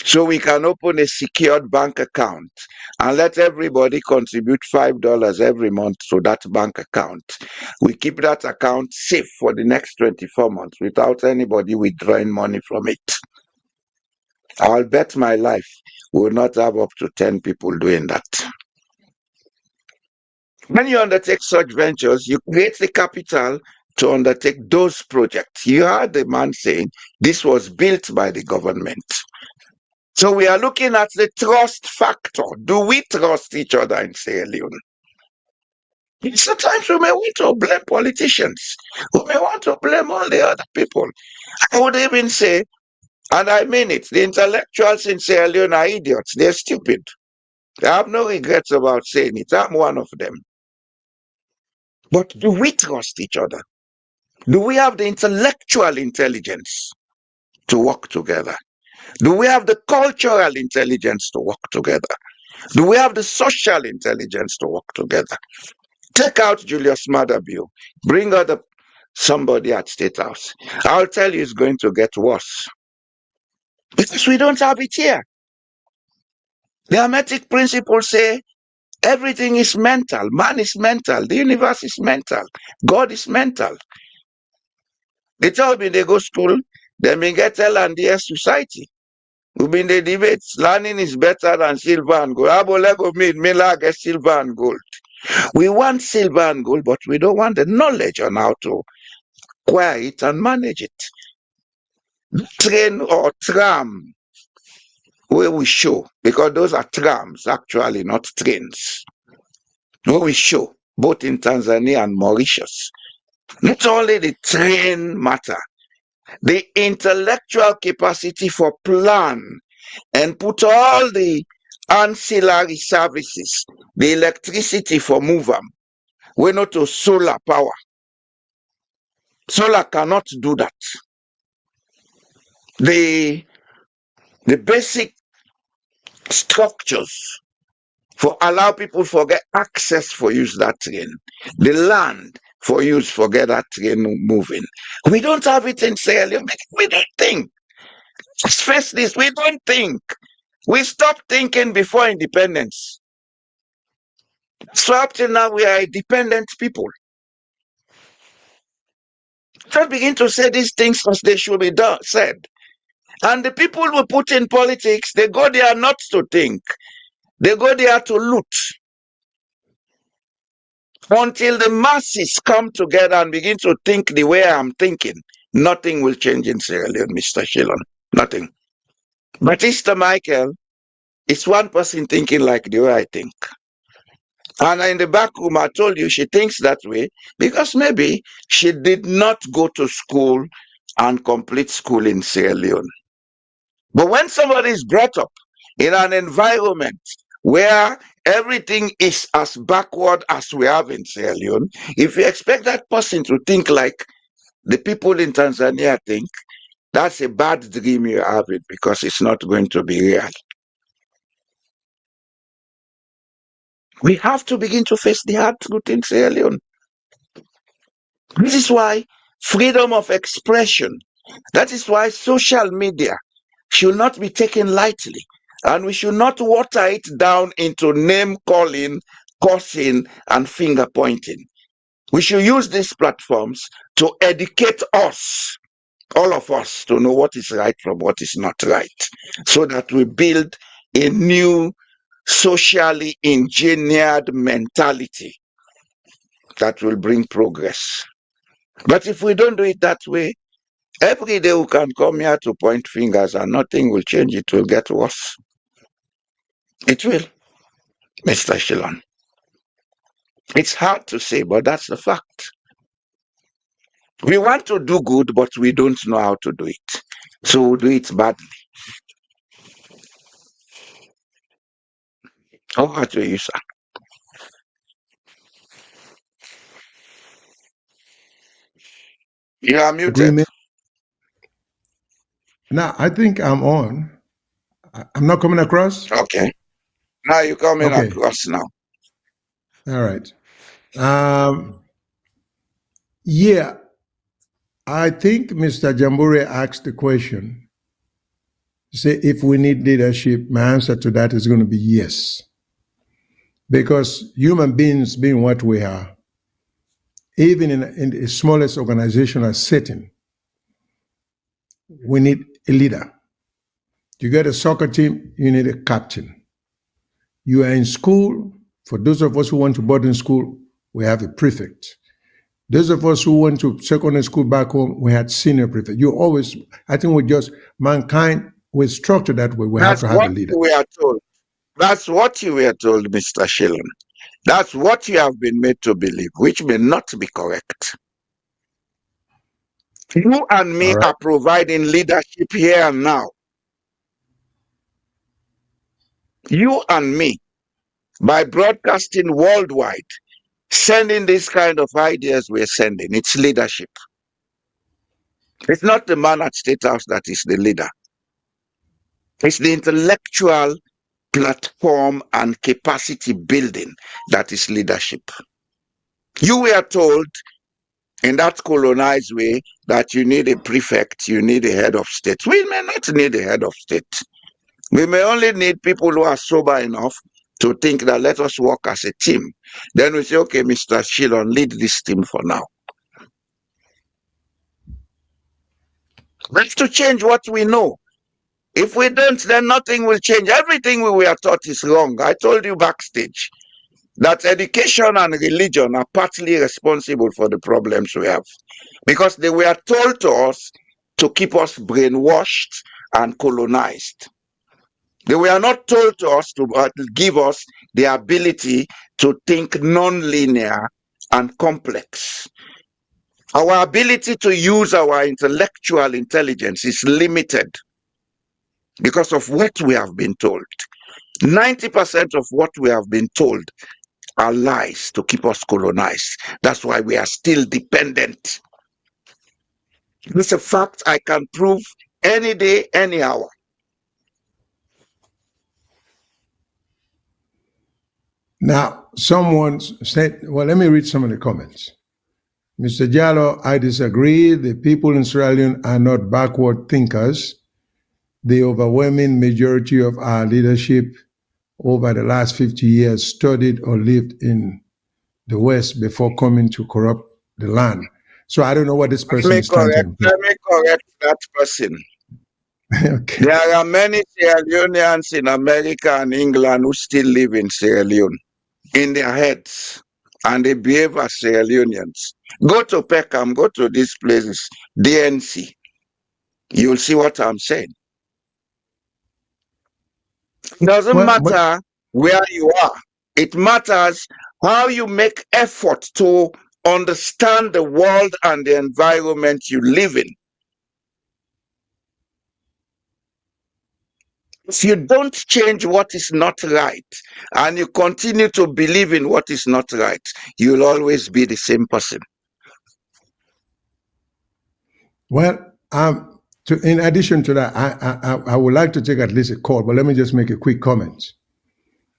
so we can open a secured bank account and let everybody contribute $5 every month to that bank account. We keep that account safe for the next 24 months without anybody withdrawing money from it. I'll bet my life we'll not have up to 10 people doing that. When you undertake such ventures, you create the capital to undertake those projects. You heard the man saying this was built by the government. So we are looking at the trust factor. Do we trust each other in Sierra Leone? Sometimes we may want to blame politicians. We may want to blame all the other people. I would even say, and I mean it, the intellectuals in Sierra Leone are idiots. They're stupid. I have no regrets about saying it. I'm one of them. But do we trust each other? Do we have the intellectual intelligence to work together? Do we have the cultural intelligence to work together? Do we have the social intelligence to work together? Take out Julius Maderville, bring out somebody at State House. I'll tell you it's going to get worse. Because we don't have it here. The Hermetic principles say everything is mental. Man is mental. The universe is mental. God is mental. They told me they go school, they may get L&DS society. We've been the debates. Learning is better than silver and gold. Abolego me like silver and gold. We want silver and gold, but we don't want the knowledge on how to acquire it and manage it. Train or tram, where we show, because those are trams, actually, not trains. Where we show, both in Tanzania and Mauritius. Not only the train matter, the intellectual capacity for plan and put all the ancillary services, the electricity for move them, we not to solar power. Solar cannot do that. The basic structures for allow people for get access for use that train. The land for use for get that train moving. We don't have it in Sierra Leone. We don't think. Let's face this, we don't think. We stopped thinking before independence. So up till now, we are a dependent people. Just begin to say these things as they should be said. And the people who put in politics, they go there not to think. They go there to loot. Until the masses come together and begin to think the way I'm thinking, nothing will change in Sierra Leone, Mr. Shyllon. Nothing. But Mr. Michael, it's one person thinking like the way I think. And in the back room, I told you she thinks that way because maybe she did not go to school and complete school in Sierra Leone. But when somebody is brought up in an environment where everything is as backward as we have in Sierra Leone, if you expect that person to think like the people in Tanzania think, that's a bad dream you're having because it's not going to be real. We have to begin to face the hard truth in Sierra Leone. This is why freedom of expression, that is why social media should not be taken lightly. And we should not water it down into name calling, cursing, and finger pointing. We should use these platforms to educate us, all of us, to know what is right from what is not right, so that we build a new socially engineered mentality that will bring progress. But if we don't do it that way, every day we can come here to point fingers and nothing will change. It will get worse. It will, Mr. Shyllon. It's hard to say, but that's the fact. We want to do good, but we don't know how to do it. So we do it badly. Over to you, sir. You are muted. Agreement. Now, I think I'm on. I'm not coming across? Okay. Now you're coming Okay. across now. All right. Yeah, I think Mr. Jamboria asked the question. Say, if we need leadership, my answer to that is going to be yes. Because human beings being what we are, even in the smallest organizational setting, we need a leader. You get a soccer team, you need a captain. You are in school, for those of us who went to boarding school, we have a prefect. Those of us who went to secondary school back home, we had senior prefect. You always, I think we just, mankind, we're structured that way. We have to have a leader. We are told. That's what you were told, Mr. Shyllon. That's what you have been made to believe, which may not be correct. You and me are providing leadership here and now. You and me, by broadcasting worldwide, sending this kind of ideas we're sending, it's leadership. It's not the man at State House that is the leader. It's the intellectual platform and capacity building that is leadership. You were told in that colonized way that you need a prefect, you need a head of state. We may not need a head of state. We may only need people who are sober enough to think that let us work as a team. Then we say, okay, Mr. Shyllon, lead this team for now. We have to change what we know. If we don't, then nothing will change. Everything we were taught is wrong. I told you backstage that education and religion are partly responsible for the problems we have. Because they were told to us to keep us brainwashed and colonized. They were not told to us to give us the ability to think non-linear and complex. Our ability to use our intellectual intelligence is limited because of what we have been told. 90% of what we have been told are lies to keep us colonized. That's why we are still dependent. It's a fact I can prove any day, any hour. Now, someone said, well, let me read some of the comments. Mr. Jallo, I disagree. The people in Sierra Leone are not backward thinkers. The overwhelming majority of our leadership over the last 50 years studied or lived in the West before coming to corrupt the land. So I don't know what this person is trying to imply. Let me correct that person. Okay. There are many Sierra Leoneans in America and England who still live in Sierra Leone, in their heads, and they behave as Sierra Leoneans. Go to Peckham, go to these places, DNC. You'll see what I'm saying. It doesn't Well, but matter where you are. It matters how you make effort to understand the world and the environment you live in. If you don't change what is not right and you continue to believe in what is not right, you'll always be the same person. well, in addition to that, I would like to take at least a call, but let me just make a quick comment.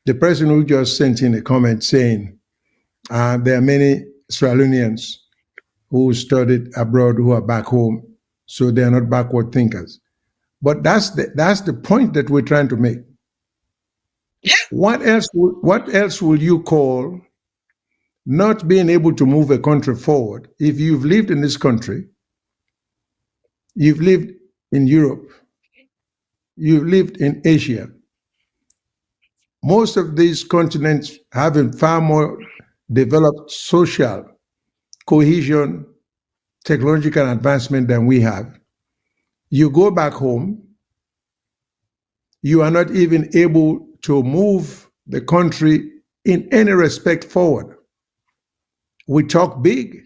The person who just sent in a comment saying there are many Sierra Leoneans who studied abroad who are back home, so they are not backward thinkers. But that's the point that we're trying to make. Yeah. What else will you call not being able to move a country forward if you've lived in this country, you've lived in Europe, you've lived in Asia? Most of these continents have a far more developed social cohesion, technological advancement than we have. You go back home, you are not even able to move the country in any respect forward. We talk big,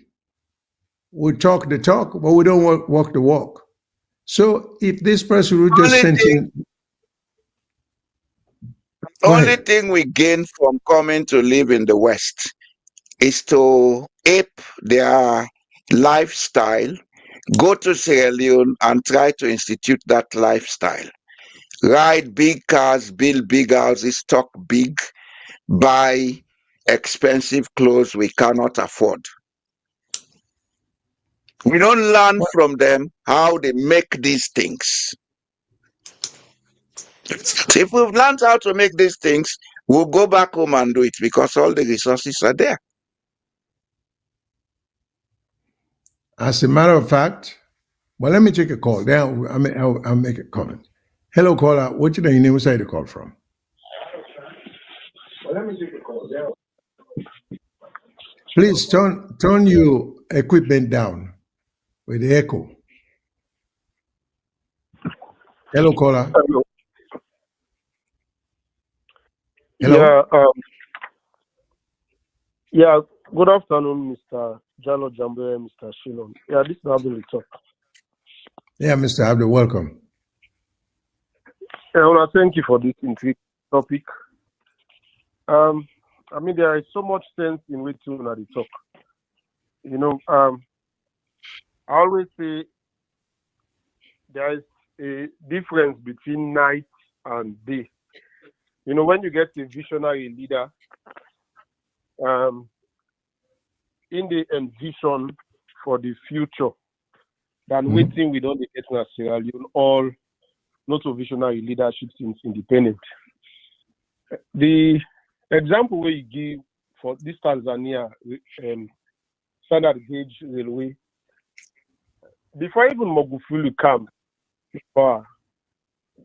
we talk the talk, but we don't walk the walk. So if this person who just sent in, go Only ahead. thing we gain from coming to live in the West is to ape their lifestyle, go to Sierra Leone and try to institute that lifestyle. Ride big cars, build big houses, talk big, buy expensive clothes we cannot afford. We don't learn from them how they make these things. If we've learned how to make these things, we'll go back home and do it because all the resources are there. As a matter of fact, well, let me take a call. Then I'll make a comment. Hello, caller. What's your name? Where you call from? Well, let me take a call. Please turn your equipment down with the echo. Hello, caller. Hello. Hello. Yeah, good afternoon, Mr. Jallo Jamboria, Mr. Shyllon. Yeah, this is Abdul Talk. Yeah, Mr. Abdul, welcome. I want to thank you for this intriguing topic. I mean, there is so much sense in which you want to talk. You know, I always say there is a difference between night and day. You know, when you get a visionary leader, in the envision for the future than waiting we don't get in Sierra Leone, all not a visionary leadership since independent. The example we give for this Tanzania standard gauge railway, before even Magufuli come,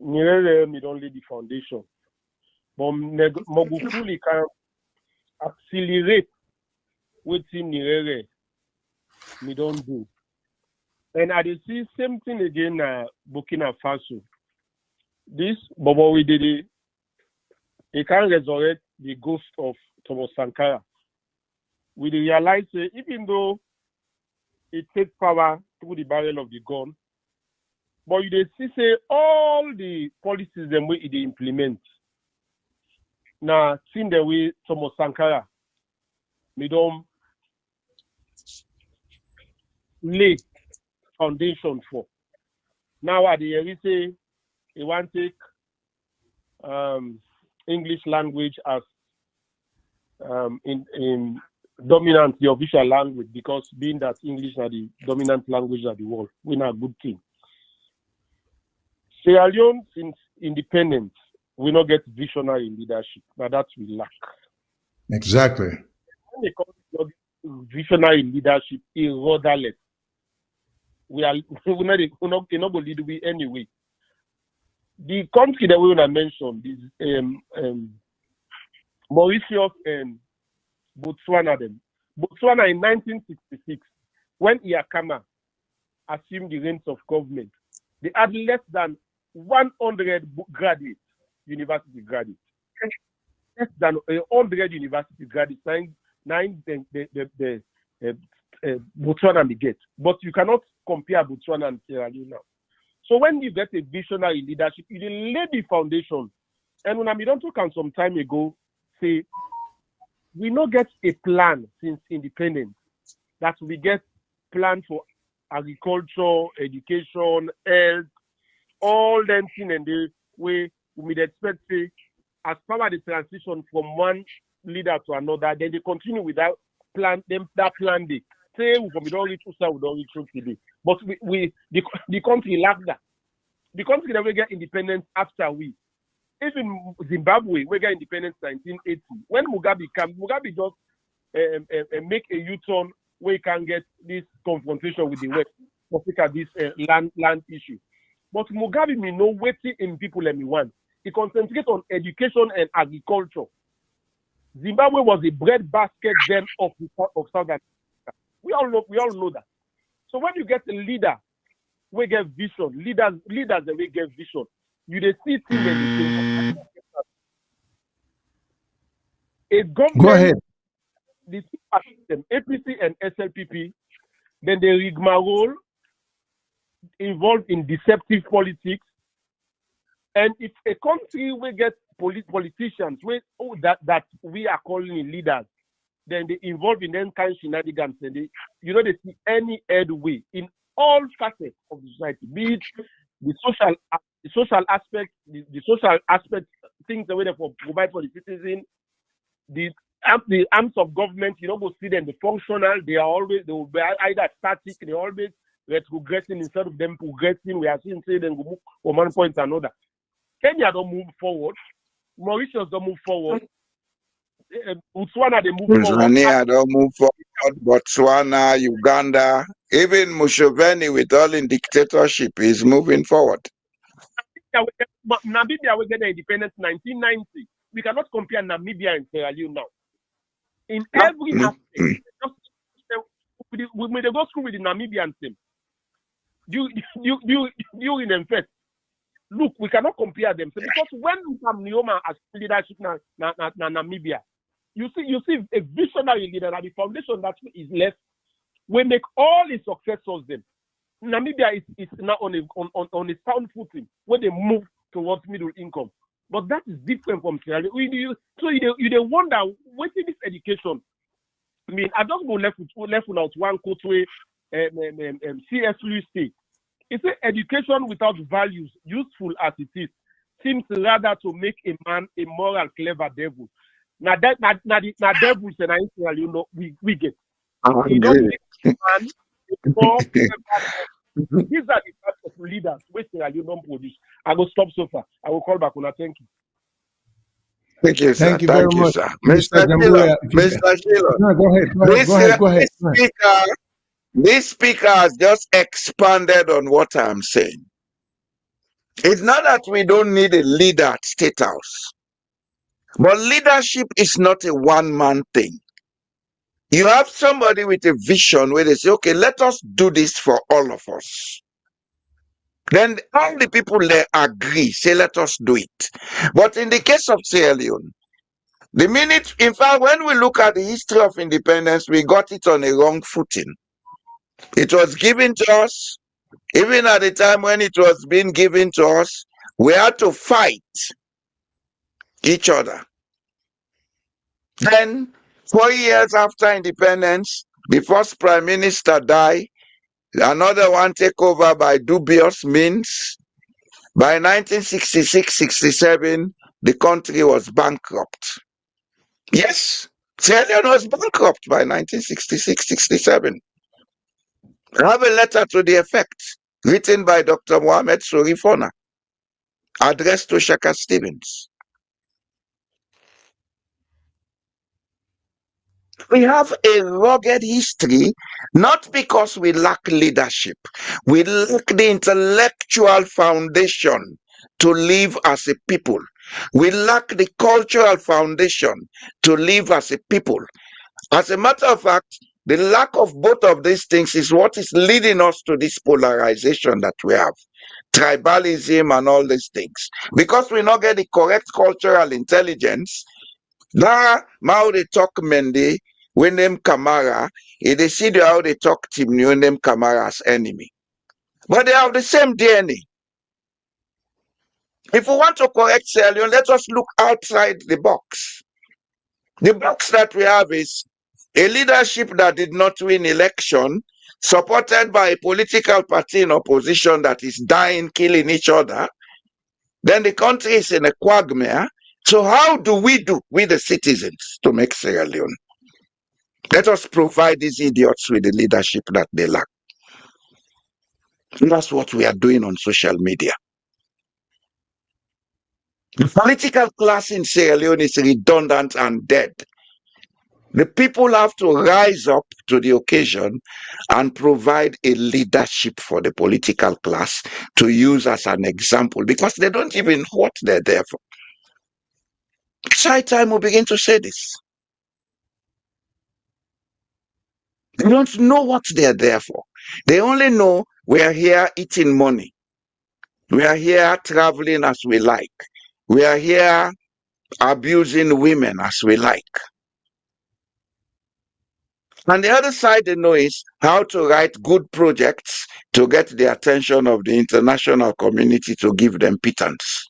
Nyerere don't lay the foundation, but Magufuli can accelerate what Nyerere me don't do. And I see same thing again Burkina Faso. This Bobo we did it. He can resurrect the ghost of Thomas Sankara. We realize even though it takes power through the barrel of the gun, but you see say all the policies them way they implement. Now, seeing the way Thomas Sankara me don't lay foundation for. Now at the end, say he want to take English language as in dominant the official language, because being that English are the dominant language of the world, we're not a good thing. Sierra Leone, since independence, we not get visionary leadership. Now that we lack. Exactly. When it comes to visionary leadership, is rudderless. We're not going to lead we anyway. The country that we want to mention is Mauritius and Botswana. Botswana in 1966, when Iyakama assumed the reins of government, they had less than 100 graduates, university graduates. Less than 100 university graduates. Botswana they get. But you cannot compare Botswana and Sierra Leone now. So when you get a visionary leadership, you lay the foundation. And when I don't talk some time ago, say, we not get a plan since independence that we get plan for agriculture, education, health, all them things, and the way we expect say, as part of the transition from one leader to another, then they continue with that plan. That plan they say we don't reach we don't reach today. But the country lack that. The country that we get independence after we. Even Zimbabwe, we get independence 1980. When Mugabe came, Mugabe just make a U-turn where he can get this confrontation with the West, Africa, this land issue. But Mugabe may know waiting in people and me want. He concentrates on education and agriculture. Zimbabwe was a bread basket then of South Africa. We all know that. So when you get a leader, we get vision. Leaders that we get vision. You they see things and a government. Go ahead. The system, APC and SLPP, then the rigmarole involved in deceptive politics. And if a country will get politicians that we are calling leaders, then they involve in them kind of shenanigans, and they see any headway in all facets of the society, be it the social aspect, things the way they provide for the citizen, the arms of government, go see them, the functional, they will be either static, they always retrogressing instead of them progressing. We are seeing say them go move from one point to another. Kenya don't move forward. Mauritius don't move forward. Botswana they move forward. Tanzania don't move forward. Botswana, Uganda, even Museveni with all in dictatorship is moving forward. Namibia will get their independence 1990. We cannot compare Namibia and Sierra Leone now. In every aspect, we may go through with the Namibian team. You in them first. Look, we cannot compare them. So because when Sam Neoma as leadership na Namibia, you see a visionary leader at the foundation that is left. We make all his successors them. Namibia is now on a sound footing when they move towards middle income. But that is different from Sierra Leone. So you wonder what is this education? I mean, I just go left without one quote where C.S. Lewis said. It's an education without values, useful as it is, seems rather to make a man a moral, clever devil. Now devils and we get. You don't make a man a more clever devil. These are the types of leaders which you don't produce. I will stop so far. I will call back on that. Thank you. Thank you, sir. Thank you very much, sir. Mr. Jamboria. Mr. Shyllon. No, go ahead. This speaker has just expanded on what I'm saying. It's not that we don't need a leader at State House, but leadership is not a one-man thing. You have somebody with a vision where they say, okay, let us do this for all of us. Then all the people there agree, say, let us do it. But in the case of Sierra Leone, in fact, when we look at the history of independence, we got it on a wrong footing. It was given to us, even at the time when it was being given to us, we had to fight each other. Then, 4 years after independence, the first prime minister died, another one take over by dubious means. By 1966-67, the country was bankrupt. Yes, Sierra Leone was bankrupt by 1966-67. I have a letter to the effect written by Dr. Mohammed Sorifona, addressed to Shaka Stevens. We have a rugged history, not because we lack leadership. We lack the intellectual foundation to live as a people. We lack the cultural foundation to live as a people. As a matter of fact, the lack of both of these things is what is leading us to this polarization that we have. Tribalism and all these things. Because we not get the correct cultural intelligence, now how they talk Mendy, we name Kamara, they see how they talk Tim, you name Kamara as enemy. But they have the same DNA. If we want to correct Sierra Leone, let us look outside the box. The box that we have is a leadership that did not win election, supported by a political party in opposition that is dying, killing each other. Then the country is in a quagmire. So how do, we the citizens, to make Sierra Leone? Let us provide these idiots with the leadership that they lack. And that's what we are doing on social media. The political class in Sierra Leone is redundant and dead. The people have to rise up to the occasion and provide a leadership for the political class to use as an example, because they don't even know what they're there for. It's high time we begin to say this. They don't know what they're there for. They only know we are here eating money. We are here traveling as we like. We are here abusing women as we like. And the other side they know is how to write good projects to get the attention of the international community to give them pittance.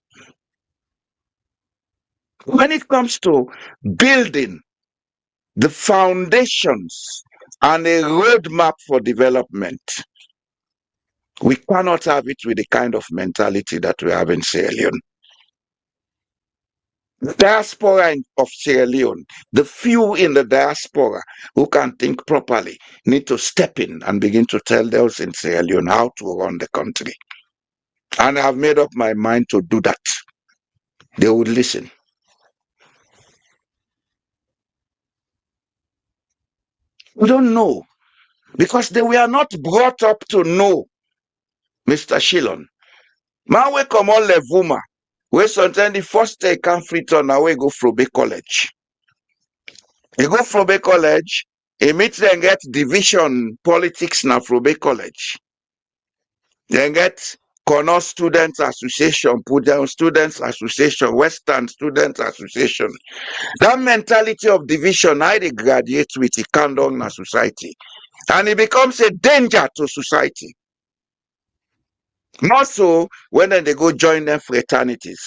When it comes to building the foundations and a roadmap for development, we cannot have it with the kind of mentality that we have in Sierra Leone. The diaspora of Sierra Leone, the few in the diaspora who can think properly, need to step in and begin to tell those in Sierra Leone how to run the country. And I've made up my mind to do that. They would listen. We don't know, because they were not brought up to know, Mr. Shyllon. Man, we come on Levuma. We sometimes the first day can free turn away go from Bay College. You go from Bay College, you meet then get division politics na from Bay College. Then get Cornell Students Association, put down Students Association, Western Students Association. That mentality of division, I they graduate with the candor in society. And it becomes a danger to society. More so when they go join them fraternities.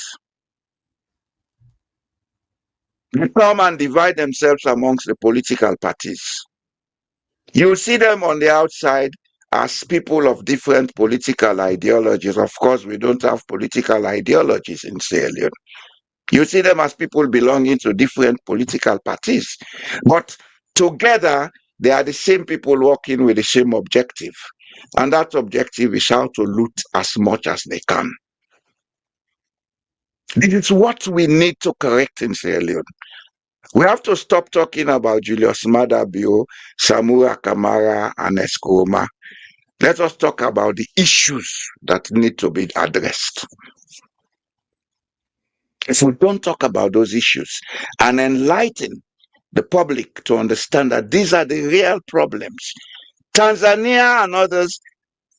They come and divide themselves amongst the political parties. You see them on the outside as people of different political ideologies. Of course, we don't have political ideologies in Sierra Leone. You see them as people belonging to different political parties. But together, they are the same people working with the same objective. And that objective is how to loot as much as they can. This is what we need to correct in Sierra Leone. We have to stop talking about Julius Maada Bio, Samura Kamara, and Eskroma. Let us talk about the issues that need to be addressed. If we don't talk about those issues and enlighten the public to understand that these are the real problems, Tanzania and others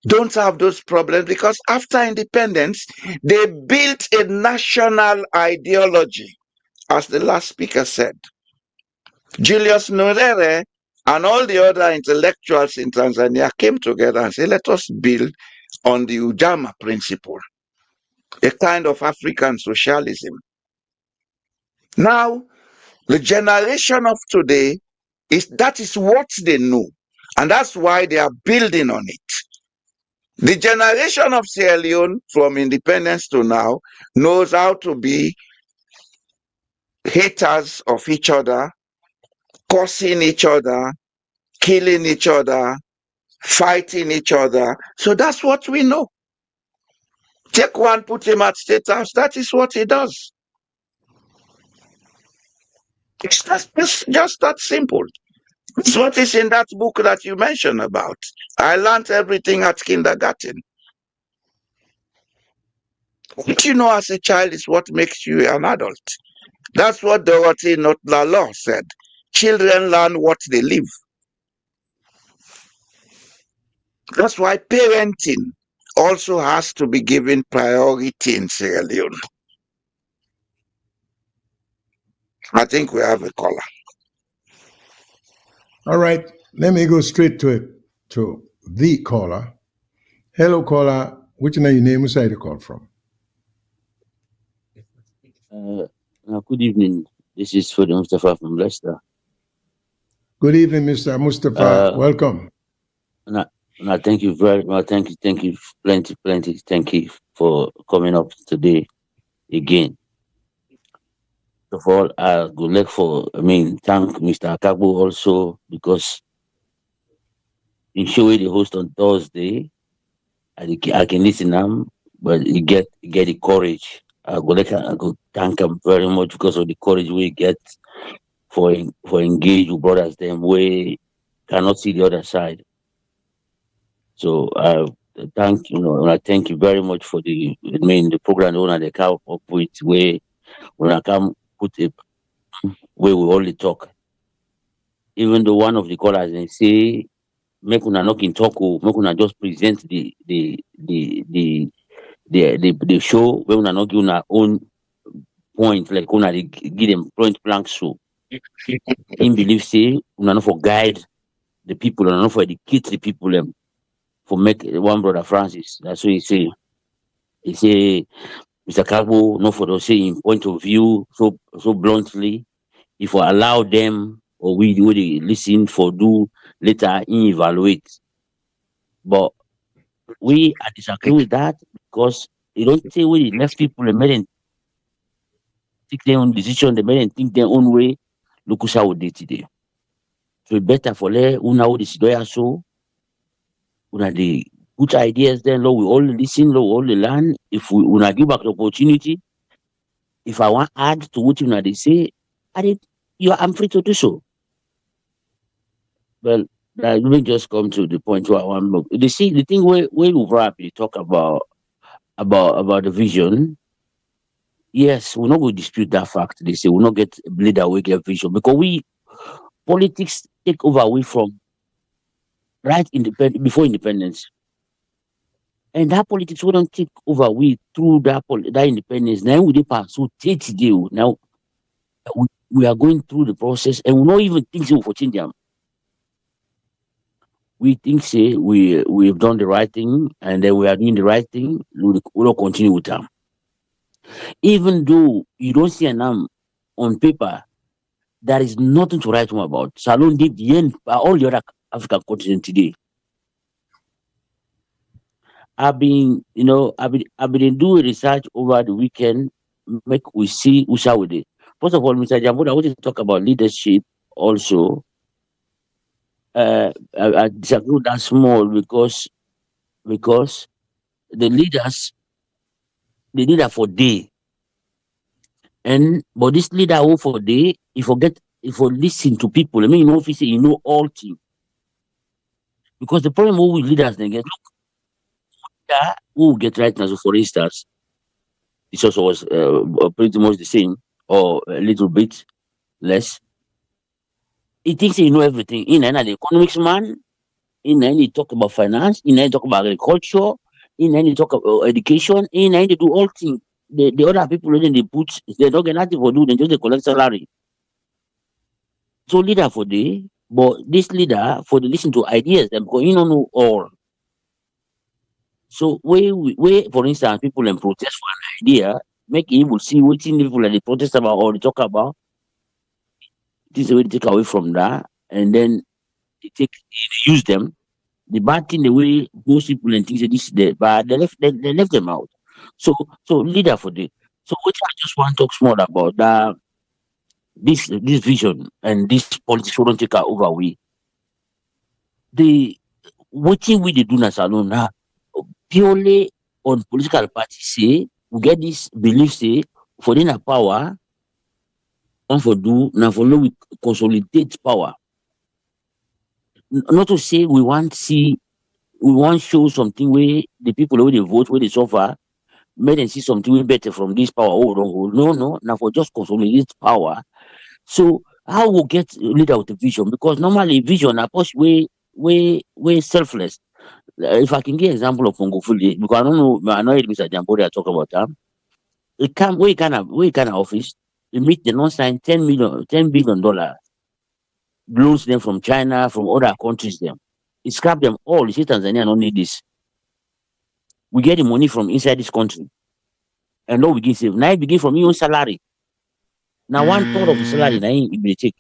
don't have those problems because after independence, they built a national ideology, as the last speaker said. Julius Nyerere and all the other intellectuals in Tanzania came together and said, let us build on the Ujamaa principle, a kind of African socialism. Now, the generation of today, that is what they know, and that's why they are building on it. The generation of Sierra Leone from independence to now knows how to be haters of each other cursing each other, killing each other, fighting each other. So that's what we know. Take one, put him at State House. That is what he does. It's just that simple. It's what is in that book that you mentioned about. I learned everything at kindergarten. What you know as a child is what makes you an adult. That's what Dorothy Law said. Children learn what they live. That's why parenting also has to be given priority in Sierra Leone. I think we have a caller. All right, let me go straight to it, to the caller. Hello, caller. Which name your name? Where side you call from? Good evening. This is Fode Mustafa from Leicester. Good evening, Mr. Mustafa. Welcome. Thank you very much. Thank you, plenty. Thank you for coming up today again. First of all, I would like thank Mr. Akagbo also, because in show the host on Thursday, I can listen now, but you get the courage. I go thank him very much because of the courage we get for engage with brothers them we cannot see the other side. So I thank you very much for the program owner they come up with where when I come put a where we only talk. Even though one of the callers they say make una not in talk, make una just present the show where una not give una own point, like una give them point blank so. In believe say una not for guide the people, una not for educate the people them. For make one brother Francis, that's what he say. He say, Mr. Kagbo, not for the same point of view so bluntly. If we allow them or we do the listen for do later evaluate. But we are disagree with that because you don't say we left people and made them take their own decision, they made them think their own way. Look how we did today. So it's better for le una wo the so. Una the good ideas then, Lord, we all listen, Lord, we all learn. If we una give back the opportunity, if I want to add to what you they say, I'm free to do so. Well, let me just come to the point where I want to look. You see, the thing where we rapidly talk about the vision. Yes, we're not going to dispute that fact. They say we'll not get a leader we get vision because politics take over away from before independence. And that politics we don't take over through that independence. Now we pass so deal. Now we are going through the process and we not even think so for change them. We think say we've done the right thing and then we are doing the right thing, we will continue with them. Even though you don't see an on paper, there is nothing to write home about. Salon did the end by all the other African continent today. I've been doing research over the weekend, make we see who shall we do. First of all, Mr. Jamboria, I want to talk about leadership also. I disagree with that small because the leader for day. But this leader who for day, if listen to people, I mean if you say you know all things. Because the problem with leaders they get who get right now, so for instance, this also was pretty much the same or a little bit less. He thinks he know everything. In the economics man, in he talk about finance, in he talk about agriculture, in he talk about education, in they do all things. The other people when they don't get nothing for do, they just collect salary. So leader for the, but this leader for the listen to ideas, them going on know all. So where for instance people and protest for an idea, make him will see what people that they protest about or they talk about. This is the way they take away from that, and then they use them. The bad thing, the way most people and things this but they left them out. So leader for the. So what I just want to talk more about that this vision and this politics won't take over we. The what we they do alone now purely on political party say we get this belief say for in a power and for do now for no we consolidate power. Not to say we want show something where the people where they vote where they suffer make them see something way better from this power. Oh no, now for just consolidate power. So how we get leader with a vision? Because normally vision are push way selfless. If I can give example of Fungufuli, because I don't know, I know Mr. Jamboria talk about that. It come we kind of office. They meet the non-sign $10 billion loans them from China, from other countries them. It scrap them all. You see Tanzania don't need this. We get the money from inside this country. And now we begin save. Now it begin from your own salary. Now 1/3 of the salary now it will take.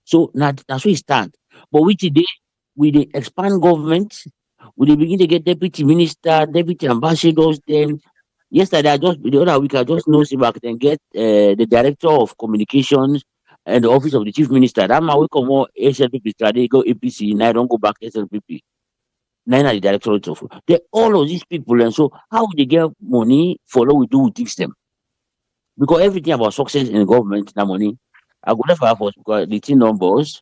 So now that's where it stand. But we today we dey expand government, we dey begin to get deputy minister, deputy ambassadors. Then yesterday the other week I just know Sibak then get the director of communications and the office of the chief minister. That man we come more SLPP, they go APC, now I don't go back SLPP. Now na the directorate of all of these people, and so how they get money for what we do with them? Because everything about success in government, that money. I go left for us because the team numbers.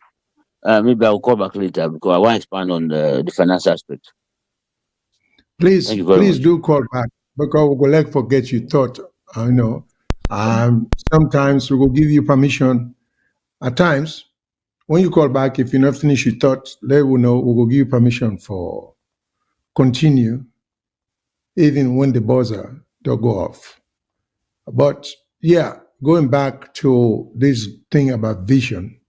Maybe I'll call back later because I want to expand on the finance aspect. Please, Thank you very please much. do call back because we will like forget you thought. I know. Sometimes we will give you permission. At times, when you call back, if you not finish your thought, let we know. We will give you permission for continue, even when the buzzer don't go off. But yeah, going back to this thing about vision,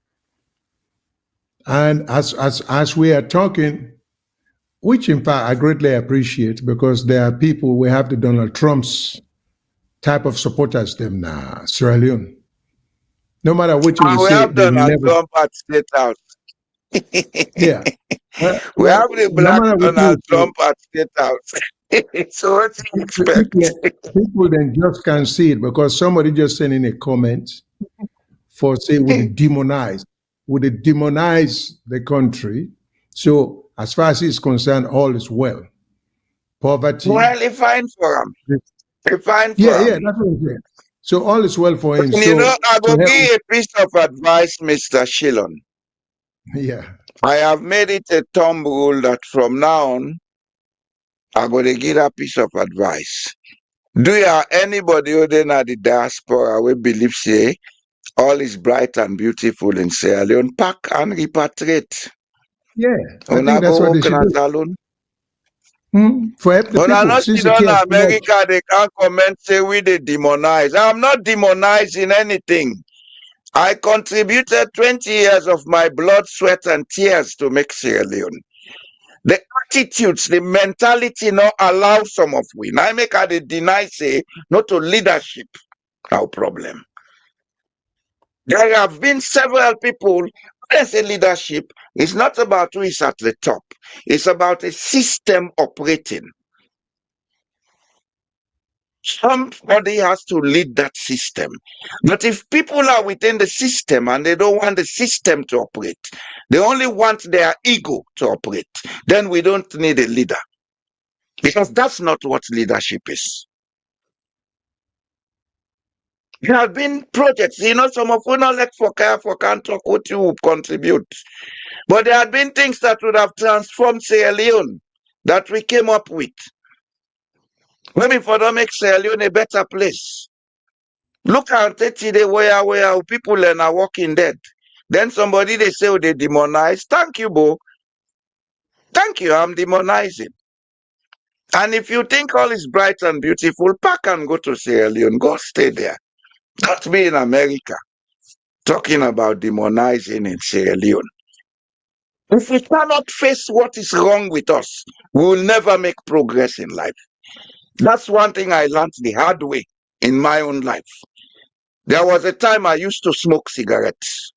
and as we are talking, which in fact I greatly appreciate because there are people we have the Donald Trump's type of supporters them now, Sierra Leone. No matter what you And will we say, have they Donald never. Trump at State House. Yeah. We have the No black matter what you Donald will Trump at State House. So what do you say, expect? people then just can't see it because somebody just sent in a comment for say would they demonize the country. So as far as he's concerned, all is well. Poverty. Well, it's fine for him. It's fine Yeah, for yeah, him. that's what I'm saying. So all is well for him. And you know, So I to will help, give you a piece of advice, Mr. Shyllon. yeah. I have made it a thumb rule that from now on, I'm going to give a piece of advice. Do you have anybody other than the diaspora we believe say all is bright and beautiful in Sierra Leone, pack and repatriate? Yeah, I Una think that's go what they work in should a do. salon. For help the Una people, not since sit they down care in too much. America, they can't comment, say we they demonize. I'm not demonizing anything. I contributed 20 years of my blood, sweat, and tears to make Sierra Leone. The attitudes, the mentality not allow some of we. Now I make her they deny say not to leadership. No problem. There have been several people, when I say leadership, it's not about who is at the top. It's about a system operating. Somebody has to lead that system. But if people are within the system and they don't want the system to operate, they only want their ego to operate, then we don't need a leader. Because that's not what leadership is. There have been projects, some of you not like for can't talk what you would contribute. But there have been things that would have transformed Sierra Leone that we came up with. Maybe for them make Sierra Leone a better place. Look at it today where people are walking dead. Then somebody they say they demonize. Thank you, Bo. Thank you, I'm demonizing. And if you think all is bright and beautiful, pack and go to Sierra Leone. Go stay there. Not be in America talking about demonizing in Sierra Leone. If we cannot face what is wrong with us, we will never make progress in life. That's one thing I learned the hard way in my own life. There was a time I used to smoke cigarettes.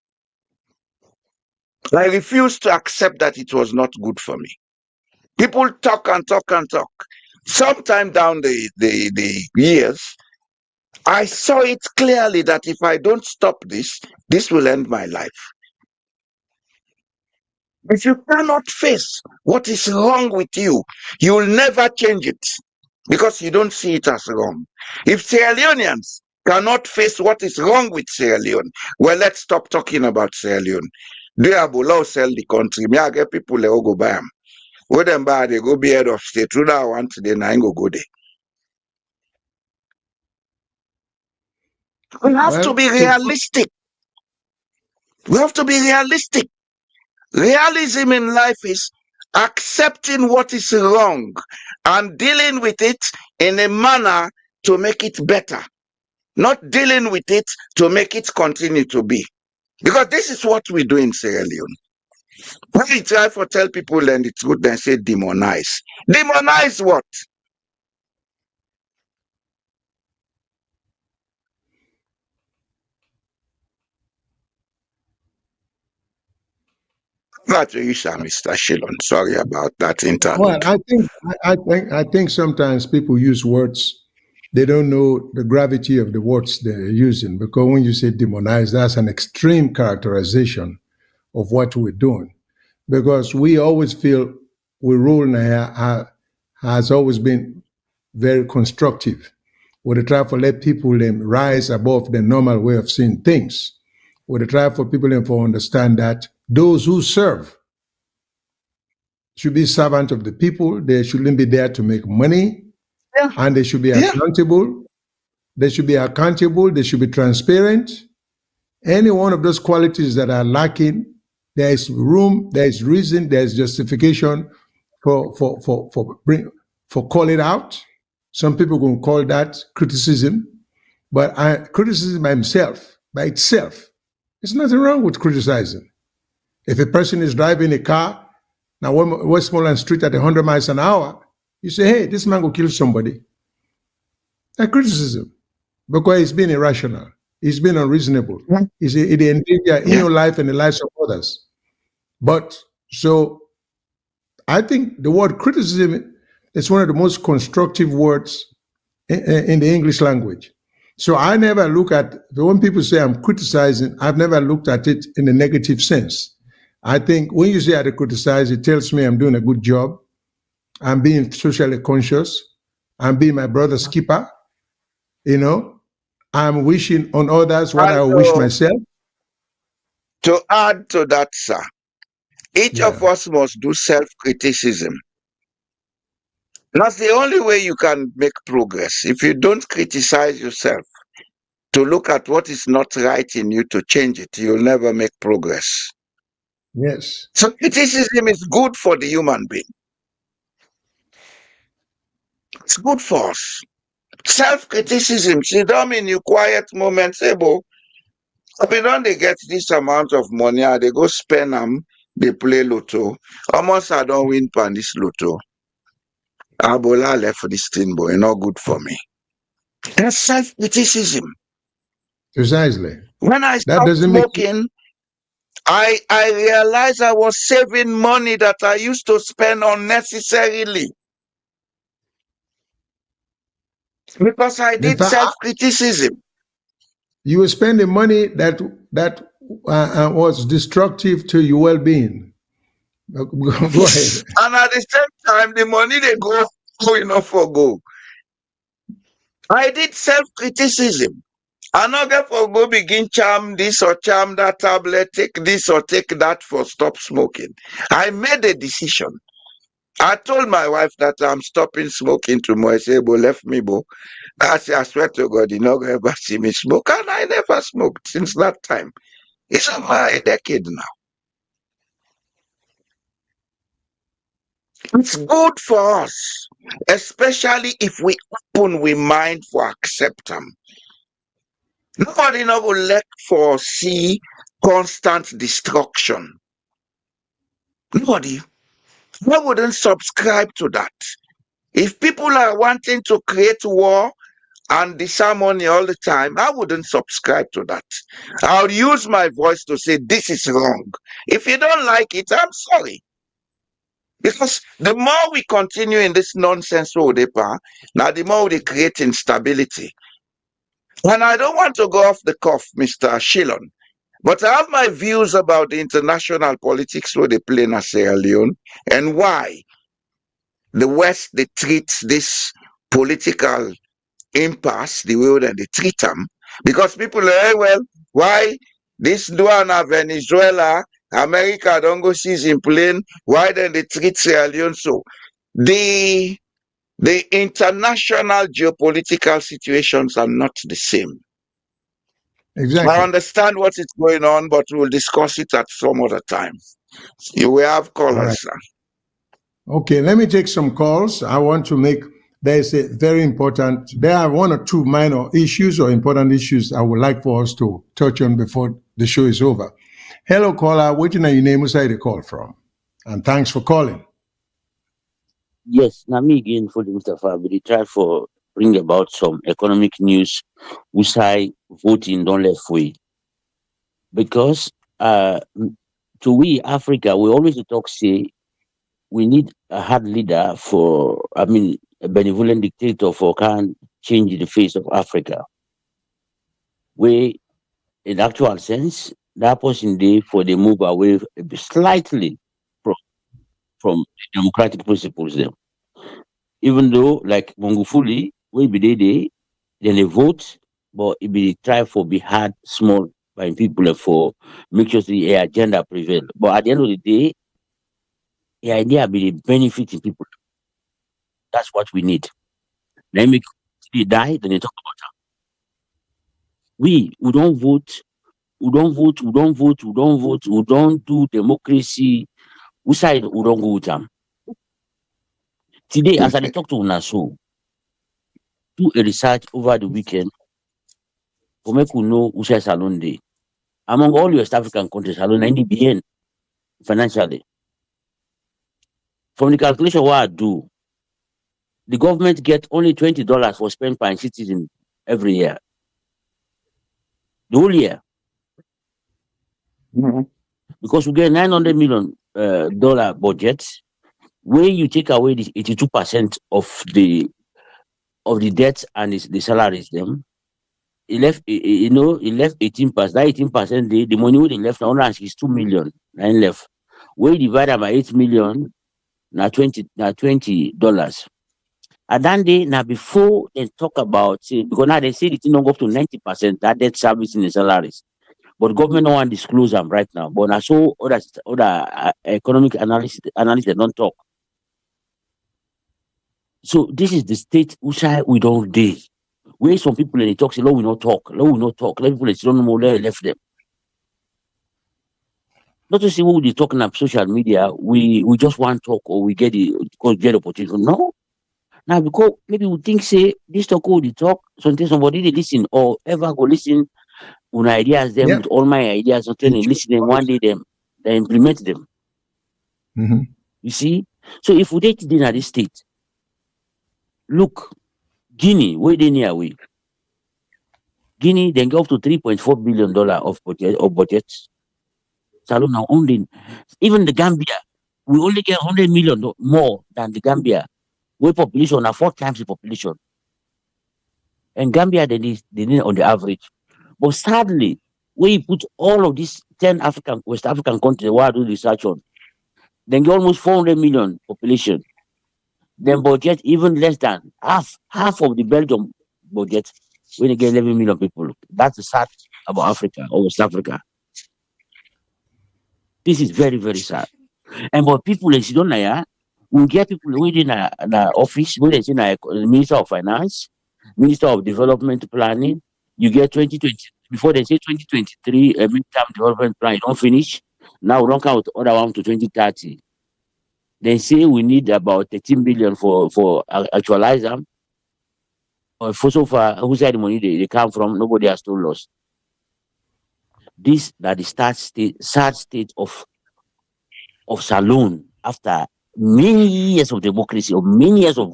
I refused to accept that it was not good for me. People talk and talk and talk. Sometime down the years, I saw it clearly that if I don't stop this, this will end my life. If you cannot face what is wrong with you, you will never change it because you don't see it as wrong. If Sierra Leoneans cannot face what is wrong with Sierra Leone, well, let's stop talking about Sierra Leone. They are below sell the country. Me, I get people they go buy them. When them buy, they go be head of state. Through that one today, now go there. We have to Well, be realistic. We have to be realistic. Realism in life is accepting what is wrong and dealing with it in a manner to make it better, not dealing with it to make it continue to be. Because this is what we do in Sierra Leone. When we try to tell people and it's good, they say demonize. Demonize what? Not you, Mr. Shyllon. Sorry about that well, interlude. I think sometimes people use words, they don't know the gravity of the words they're using, because when you say demonize, that's an extreme characterization of what we're doing. Because we always feel we rule has always been very constructive. We try to let people rise above the normal way of seeing things. We try for people to understand that those who serve should be servant of the people. They shouldn't be there to make money, Yeah. and they should be Yeah. accountable. They should be accountable. They should be transparent. Any one of those qualities that are lacking, there is room, there is reason, there is justification for call it out. Some people can call that criticism, but criticism by itself, there's nothing wrong with criticizing. If a person is driving a car now Westmoreland Street at 100 miles an hour, you say, hey, this man will kill somebody. That criticism, because he's been irrational, he's been unreasonable, he's in danger in your life and the lives of others. But so I think the word criticism is one of the most constructive words in the English language. So I never look at, when people say I'm criticizing, I've never looked at it in a negative sense. I think when you say I criticize, it tells me I'm doing a good job. I'm being socially conscious. I'm being my brother's keeper. I'm wishing on others what I wish myself. To add to that, sir, each of Yeah. us must do self-criticism. That's the only way you can make progress. If you don't criticize yourself, to look at what is not right in you to change it, you'll never make progress. Yes. So criticism is good for the human being. It's good for us. Self-criticism, sit down in your quiet moments, say, "Bo, I don't they get this amount of money, and they go spend them, they play lotto. Almost I don't win pan this lotto. Abola left for this thing, boy, not good for me." That's self-criticism. Precisely. When I That stopped doesn't make smoking, I realized I was saving money that I used to spend unnecessarily because I in did fact self-criticism. you were spending money that was destructive to your well-being. Go ahead. And at the same time, the money they go enough for go. I did self-criticism. I not get for go begin charm this or charm that tablet, take this or take that for stop smoking. I made a decision. I told my wife that I'm stopping smoking tomorrow. I say, "Bo, left me, Bo." I say, "I swear to God, you not gonna ever see me smoke." And I never smoked since that time. It's over a decade now. It's good for us, especially if we open we mind for acceptance. Nobody no go let for see constant destruction. Nobody. I wouldn't subscribe to that. If people are wanting to create war and disharmony all the time, I wouldn't subscribe to that. I'll use my voice to say this is wrong. If you don't like it, I'm sorry. Because the more we continue in this nonsense, now the more we create instability. And I don't want to go off the cuff, Mr. Shyllon, but I have my views about the international politics where they play in Sierra Leone and why the West they treat this political impasse the way that they treat them. Because people are, well, why this one of Venezuela, America don't go seize in plane, why then they treat Sierra Leone so? The international geopolitical situations are not the same. I Exactly. understand what is going on, but we'll discuss it at some other time. You will have All right. callers, sir. Okay, let me take some calls. I want to make, there's a very important, there are one or two minor issues or important issues I would like for us to touch on before the show is over. Hello, caller. What are your name? Who's the call from? And thanks for calling. Yes, now me again for the Mustafa, but they try for bring about some economic news which I voting don't left way. Because to we Africa, we always talk say we need a hard leader for a benevolent dictator for can change the face of Africa. We in actual sense that person day for the move away slightly from democratic principles them. Even though like Mongufuli, we be there, then they vote, but it be try for be hard, small by people for make sure the agenda prevail. But at the end of the day, the idea be the benefiting people. That's what we need. Let me they die, then they talk about that. We don't vote, we don't vote, we don't vote, we don't vote, we don't do democracy. We side we don't go with them. Today, as I talk to Unaso, do a research over the weekend for make we know who says Salon Day. Among all West African countries, Salon 90 billion financially. From the calculation what I do, the government get only $20 for spent per citizen every year. The whole year. Because we get $900 million dollar budget, where you take away the 82% of the debt and the salaries them, he left he left 18%. That 18% the money we left now is 2 million. Nine left. Where you divide by 8 million, now $20. And then they now before they talk about because now they say it don't go up to 90% that debt service in the salaries. But government don't want to disclose them right now. But I saw other economic analysts they don't talk. So this is the state which we don't do. Where some people in the talk say, "No, we not talk. No, we not talk." Let people say, "Don't know more." Left them. Not to say what we talking on social media. We just want to talk or we get the opportunity. No. Now because maybe we think say this talk or the talk. Sometimes somebody they listen or ever go listen on ideas them Yeah. with all my ideas. Sometimes they listen and one day they implement them. Mm-hmm. You see. So if we take dinner this state, look, Guinea, where they near we. Guinea then go up to $3.4 billion of budget. Salon now only even the Gambia, we only get 100 million more than the Gambia. Where population are 4 times the population. And Gambia they need on the average. But sadly, where you put all of these 10 West African countries where I do research on, then get almost 400 million population. Then budget even less than half of the Belgium budget when you get 11 million people. That's the sad about Africa or West Africa. This is very, very sad. And but people in Sidonia, we get people within the office, whether it's in the Minister of Finance, Minister of Development Planning, you get 2020, before they say 2023 midterm development plan, you don't finish. Now we don't count the other one to 2030. They say we need about 13 billion for actualize them. For so far, who said the money they come from? Nobody has told us. This that the sad state of Salon after many years of democracy or many years of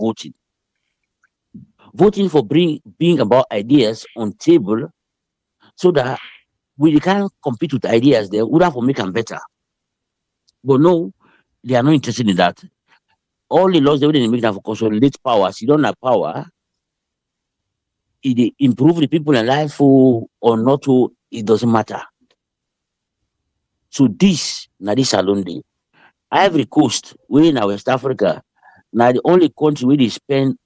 voting for being about ideas on table, so that we can compete with ideas. They would have to make them better. But no, they are not interested in that. All the laws they wouldn't make them for consolidate powers. You don't have power. it improve the people in life or not, it doesn't matter. So this alone day. Ivory Coast, we in West Africa, now the only country where they spend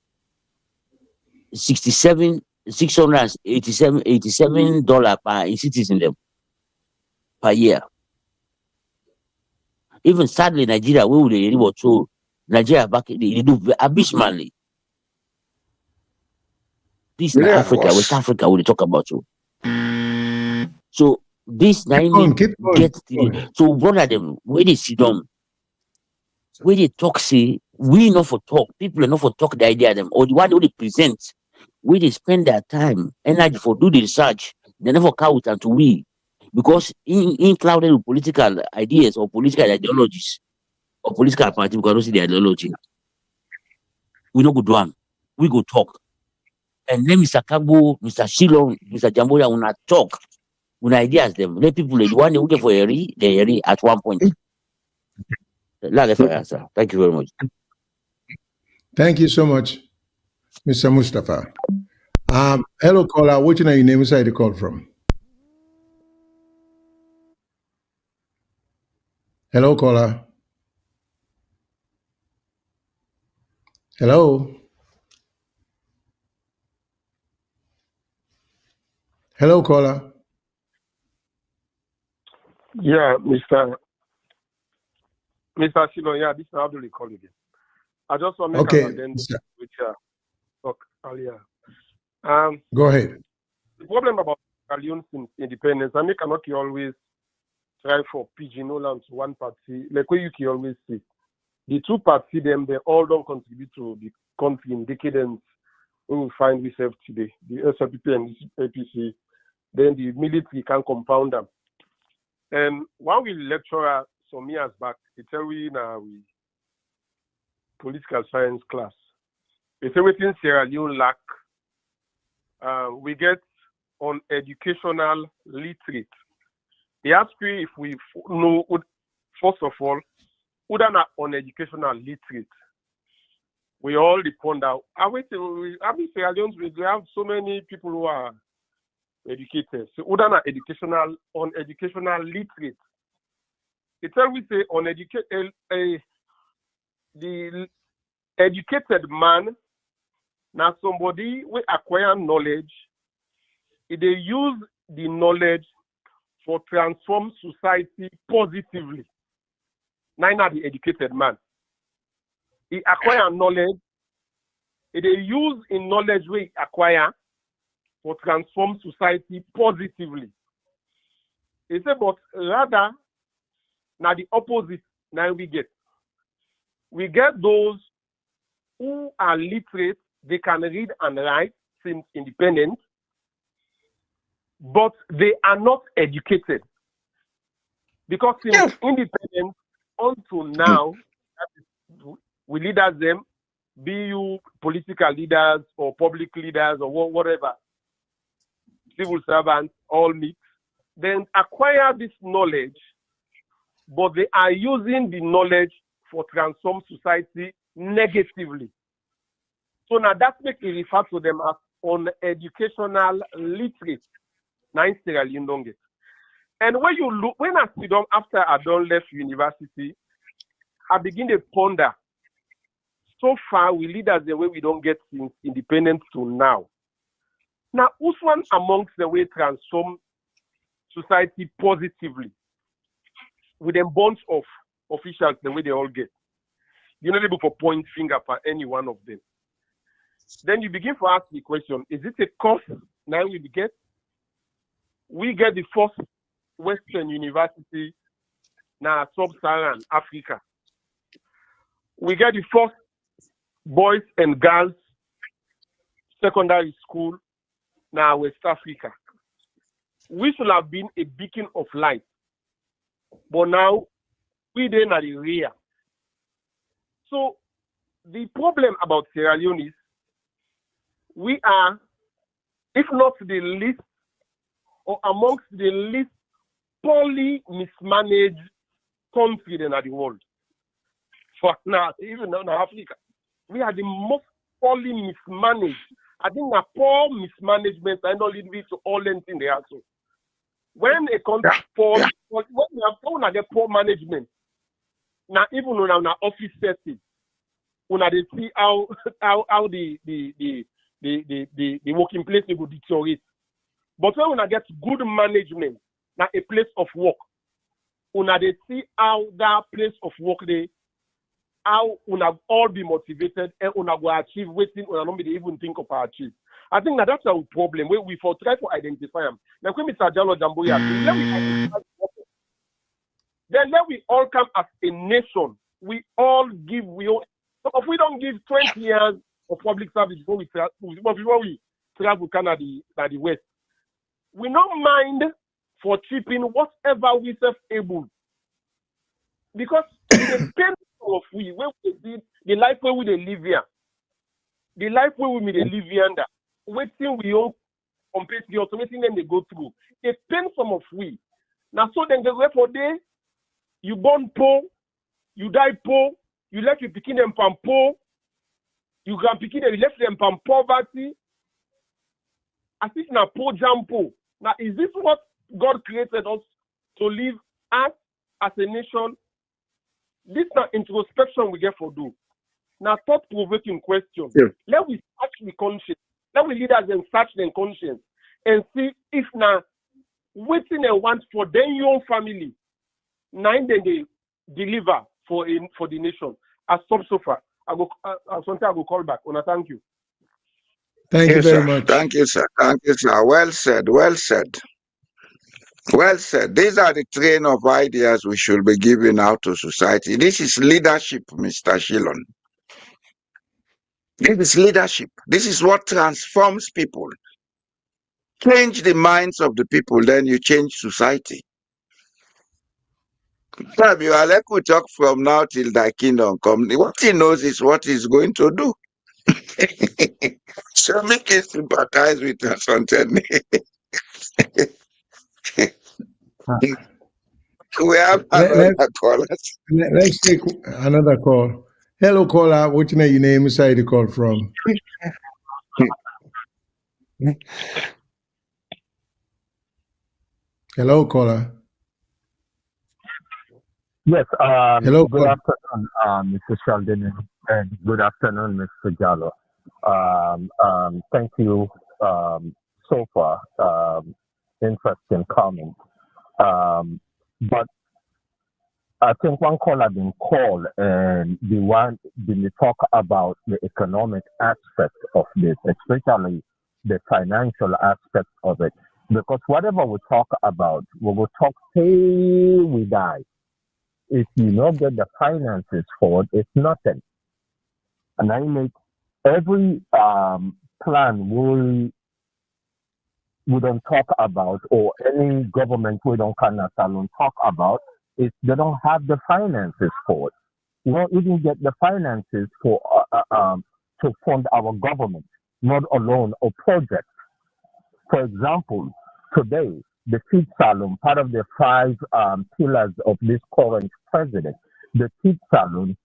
687 dollar per citizen them per year. Even sadly, Nigeria, where would they do so? Nigeria back they do abysmally. This in Yeah, Africa, West boss. Africa, we talk about so. So this now Keep going. get so one of them where they sit down, where they talk say we not for talk, people are not for talk the idea of them or the one who they present, where they spend their time, energy for do the research, they never count and to we. Because in clouded with political ideas or political ideologies or political party, because I don't see the ideology. We no go do them. We go talk. And then Mr. Kagbo, Mr. Shyllon, Mr. Jamboria will not talk. With ideas them. Let people the one they looking for they at one point. Answer. Thank you very much. Thank you so much, Mr. Mustafa. Hello, caller. Which one are your name? Where you call from? Hello, caller. Hello. Hello, caller. Yeah, Mr. Shyllon, yeah, this is Abdul call again. I just want to make Okay, an addendum sir. with talk earlier. Go ahead. The problem about Sierra Leone's independence, I make cannot always try for pigeonhole and one party, like what you can always see. The two parties, them, they all don't contribute to the country in decadence we will find ourselves today. The SLPP and the APC, then the military can compound them. And one we lecturer some years back, they tell we in our political science class, they say within Sierra Leone lack, we get on educational literate. They ask me if we know, first of all, who are not on educational literate. We all respond out. I mean, Sierra Leoneans, we have so many people who are educated. So who are not on educational literate. They tell we say on the educated man, now somebody will acquire knowledge. They use the knowledge for transform society positively. Neither the educated man. He acquire knowledge. They use in knowledge we acquire for transform society positively. They say, but rather, now the opposite now we get. We get those who are literate, they can read and write since independent, but they are not educated. Because since independence until now, we leaders them, be you political leaders or public leaders or whatever, civil servants, all mixed, then acquire this knowledge, but they are using the knowledge for transform society negatively. So now that makes it refer to them as on educational literate. Now in Sierra Leone don't get. And when you look, when I sit down after I done left university, I begin to ponder. So far, we lead us the way we don't get since independence to now. Now, who's one amongst the way transform society positively with a bunch of officials the way they all get? You're not able to point finger for any one of them. Then you begin to ask the question, is it a course now we get? We get the first Western university now sub-Saharan Africa. We get the first boys and girls secondary school now West Africa. We should have been a beacon of light. But now we then are the rear. So the problem about Sierra Leone is we are, if not the least or amongst the least poorly mismanaged country in the world. For now, even in Africa, we are the most poorly mismanaged I think that poor mismanagement and not lead to all in there. So when a country poor, when you have poor management, now even on our office setting, when they see how the working place will deteriorate. But when we get good management, now a place of work, when they see how that place of work how we all be motivated and we go achieve waiting we not be even think of achieve. I think that's our problem. We for try to identify them. Now, when Mr. Jallo Jamboria, then let we all come as a nation. We all give so if we don't give 20 years of public service before we travel Canada the West, we don't mind for chipping whatever we self able. Because the pain of we did the life where we live here, the life where we live here under waiting we all compare the automating them they go through. They pain some of we. Now so then the way for day, you born poor, you die poor, you left your picking them from poor, you can picking them, you left them from poverty. As if now poor jampo. Now is this what God created us to live as a nation? This now introspection we get for do. Now thought-provoking question. Yeah. Let we search the conscience. Let we leaders and search their conscience and see if now waiting and want for their own family. Now then they deliver for the nation. As so far, I go call back. Una, thank you. Thank you Yes, very sir. much. Thank you, sir. Thank you, sir. Well said. Well said. Well said. These are the train of ideas we should be giving out to society. This is leadership, Mr. Shyllon. This is leadership. This is what transforms people. Change the minds of the people, then you change society. You are like we talk from now till thy kingdom come. What he knows is what he's going to do. So make it sympathize with us until we have another caller. Let's take another call. Hello, caller. What's your name inside the call from? Hello, caller. Yes, Hello, good caller. afternoon, Mr. Sheldon, and good afternoon, Mr. Jallo. Thank you so far. Interesting comment. But I think one caller been called, and they talk about the economic aspect of this, especially the financial aspect of it. Because whatever we talk about, we will talk till we die. If you don't get the finances for it, it's nothing. And I make every plan we don't talk about, or any government we don't talk about, is they don't have the finances for it. We don't even get the finances for to fund our government, not alone or projects. For example, today, the seed salon, part of the 5 pillars of this current president, the seed salon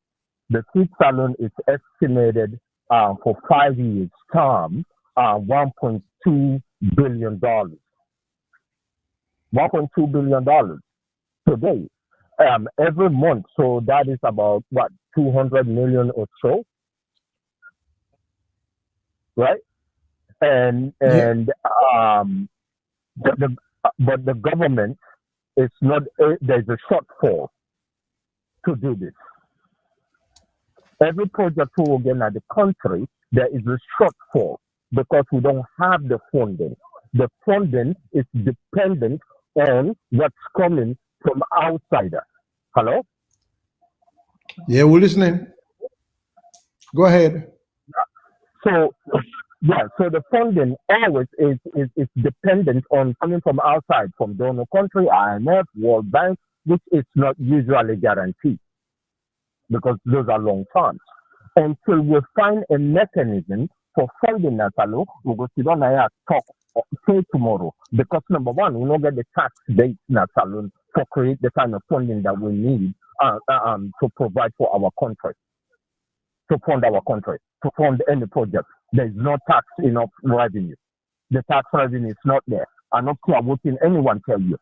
is estimated for 5 years' term, $1.2 billion. $1.2 billion today, every month. So that is about what, 200 million or so, right? And but the government is not. There's a shortfall to do this. Every project we get at the country, there is a shortfall because we don't have the funding. The funding is dependent on what's coming from outsider. Hello? Yeah, we're listening. Go ahead. So the funding always is dependent on coming from outside, from donor country, IMF, World Bank, which is not usually guaranteed because those are long terms. Until we find a mechanism for funding that, we go sit down and talk say tomorrow. Because number one, we don't get the tax base in our salon to create the kind of funding that we need to provide for our country, to fund our country, to fund any project. There is no tax enough revenue. The tax revenue is not there. I'm not sure what can anyone tell you.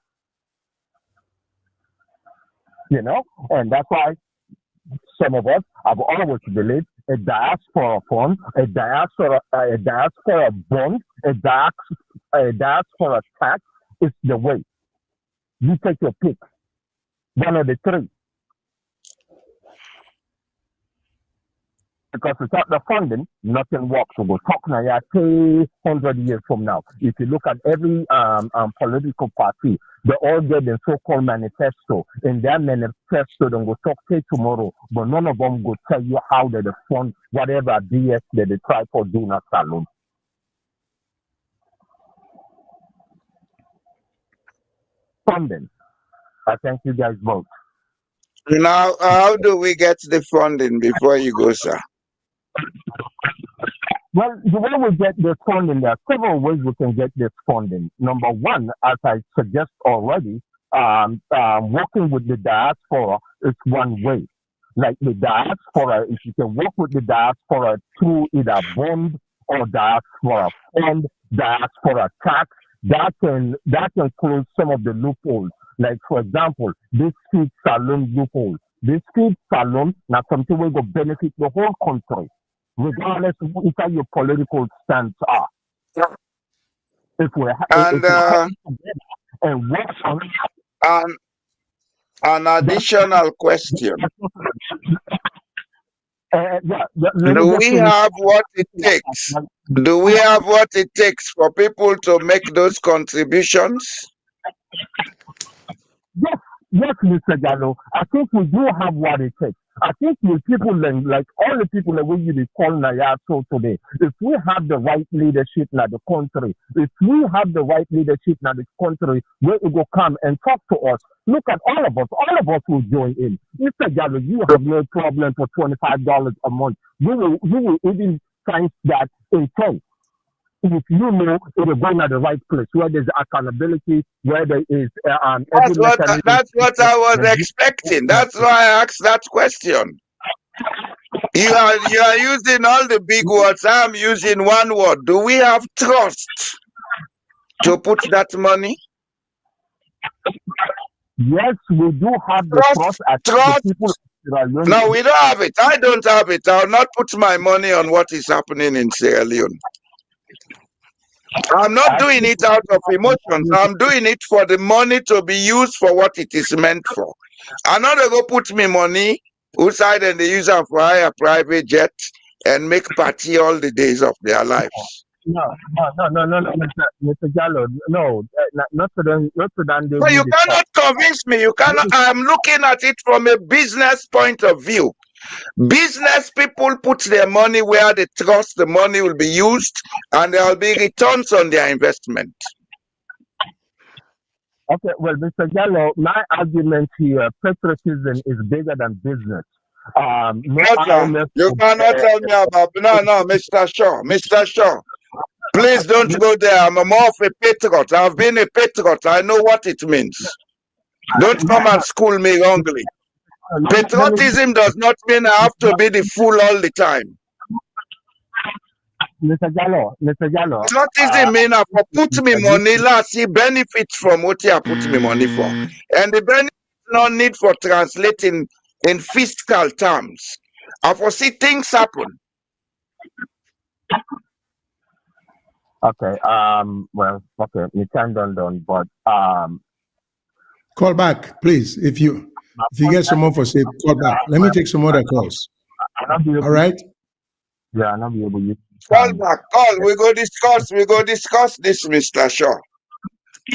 You know, and that's why some of us have always believed a diaspora fund, a diaspora bond, a diaspora tax is the way. You take your pick, one of the three. Because without the funding, nothing works. We will talk now, 100 years from now. If you look at every political party, they all get the so-called manifesto. In their manifesto, they will talk tomorrow, but none of them will tell you how they fund whatever BS that they try for doing at Salon. Funding. I thank you guys both. Now, how do we get the funding before you go, sir? Well, the way we get this funding, there are several ways we can get this funding. Number one, as I suggest already, working with the diaspora is one way. Like the diaspora, if you can work with the diaspora through either bond or diaspora fund, diaspora tax, that can close some of the loopholes. Like, for example, this food salon loophole. This food salon, now something will go benefit the whole country, regardless of what your political stance are. If we And work on an additional question. Do we have what it takes? Do we have what it takes for people to make those contributions? Yes, Mr. Jallo. I think we do have what it takes. I think with people like all the people that we be calling Ayato today, if we have the right leadership in the country, if we have the right leadership in the country, where it will come and talk to us. Look at all of us will join in. Mr. Jallo, you have no problem for $25 a month. You will even find that in time. If you know it will go in the right place, where there's accountability, where there is that's what I was expecting. That's why I asked that question. You are using all the big words. I'm using one word. Do we have trust to put that money? Yes, we do have the trust. No, we don't have it. I don't have it. I'll not put my money on what is happening in Sierra Leone. I'm not doing it out of emotions. I'm doing it for the money to be used for what it is meant for. I'm not going to go put me money outside and they use it for hire private jet and make party all the days of their lives. No, Mr. Jallo, no, not to them. So you cannot convince me. You cannot. I'm looking at it from a business point of view. Business people put their money where they trust the money will be used and there will be returns on their investment. Okay, well, Mr. Jallo, my argument here, patriotism is bigger than business. You cannot tell me about, no, Mr. Shaw, please don't go there. I'm more of a patriot. I've been a patriot. I know what it means. Don't come and school me wrongly. Patriotism does not mean I have to be the fool all the time. Mr. Jallo. Patriotism means I put me money, let's see benefits from what you put me money for. And the benefit no need for translating in fiscal terms. I foresee things happen. Okay, well, okay, you can done, but call back, please. If you get someone for safe, call back. Let me take some other calls. All right? Yeah, I'll not be able to. Call back, call. We go discuss this, Mr. Shaw.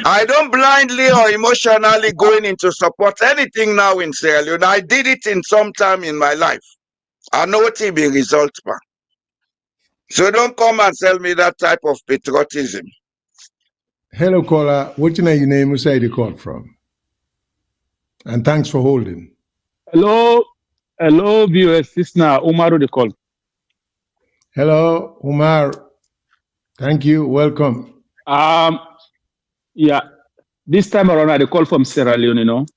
I don't blindly or emotionally going into support anything now in Sierra Leone. I did it in some time in my life. I know what it be result for. So don't come and tell me that type of patriotism. Hello, caller. What's your name? Where side you call from? And thanks for holding. Hello, VOS. This is now Umaru the call. Hello, Umar. Thank you. Welcome. Yeah. This time around, I call from Sierra Leone, you know.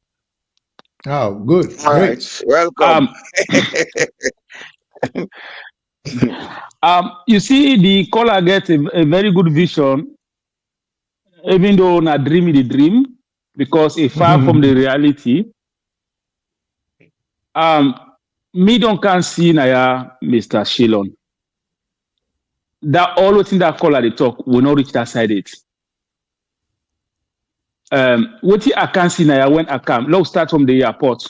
Oh, good. All right. Welcome. You see, the caller gets a very good vision, even though not dreamy the dream, because it's far from the reality. Me don't can see Naya, Mr. Shyllon. That always in that caller they talk will not reach that side it. What I can see Naya when I come, let's start from the airport.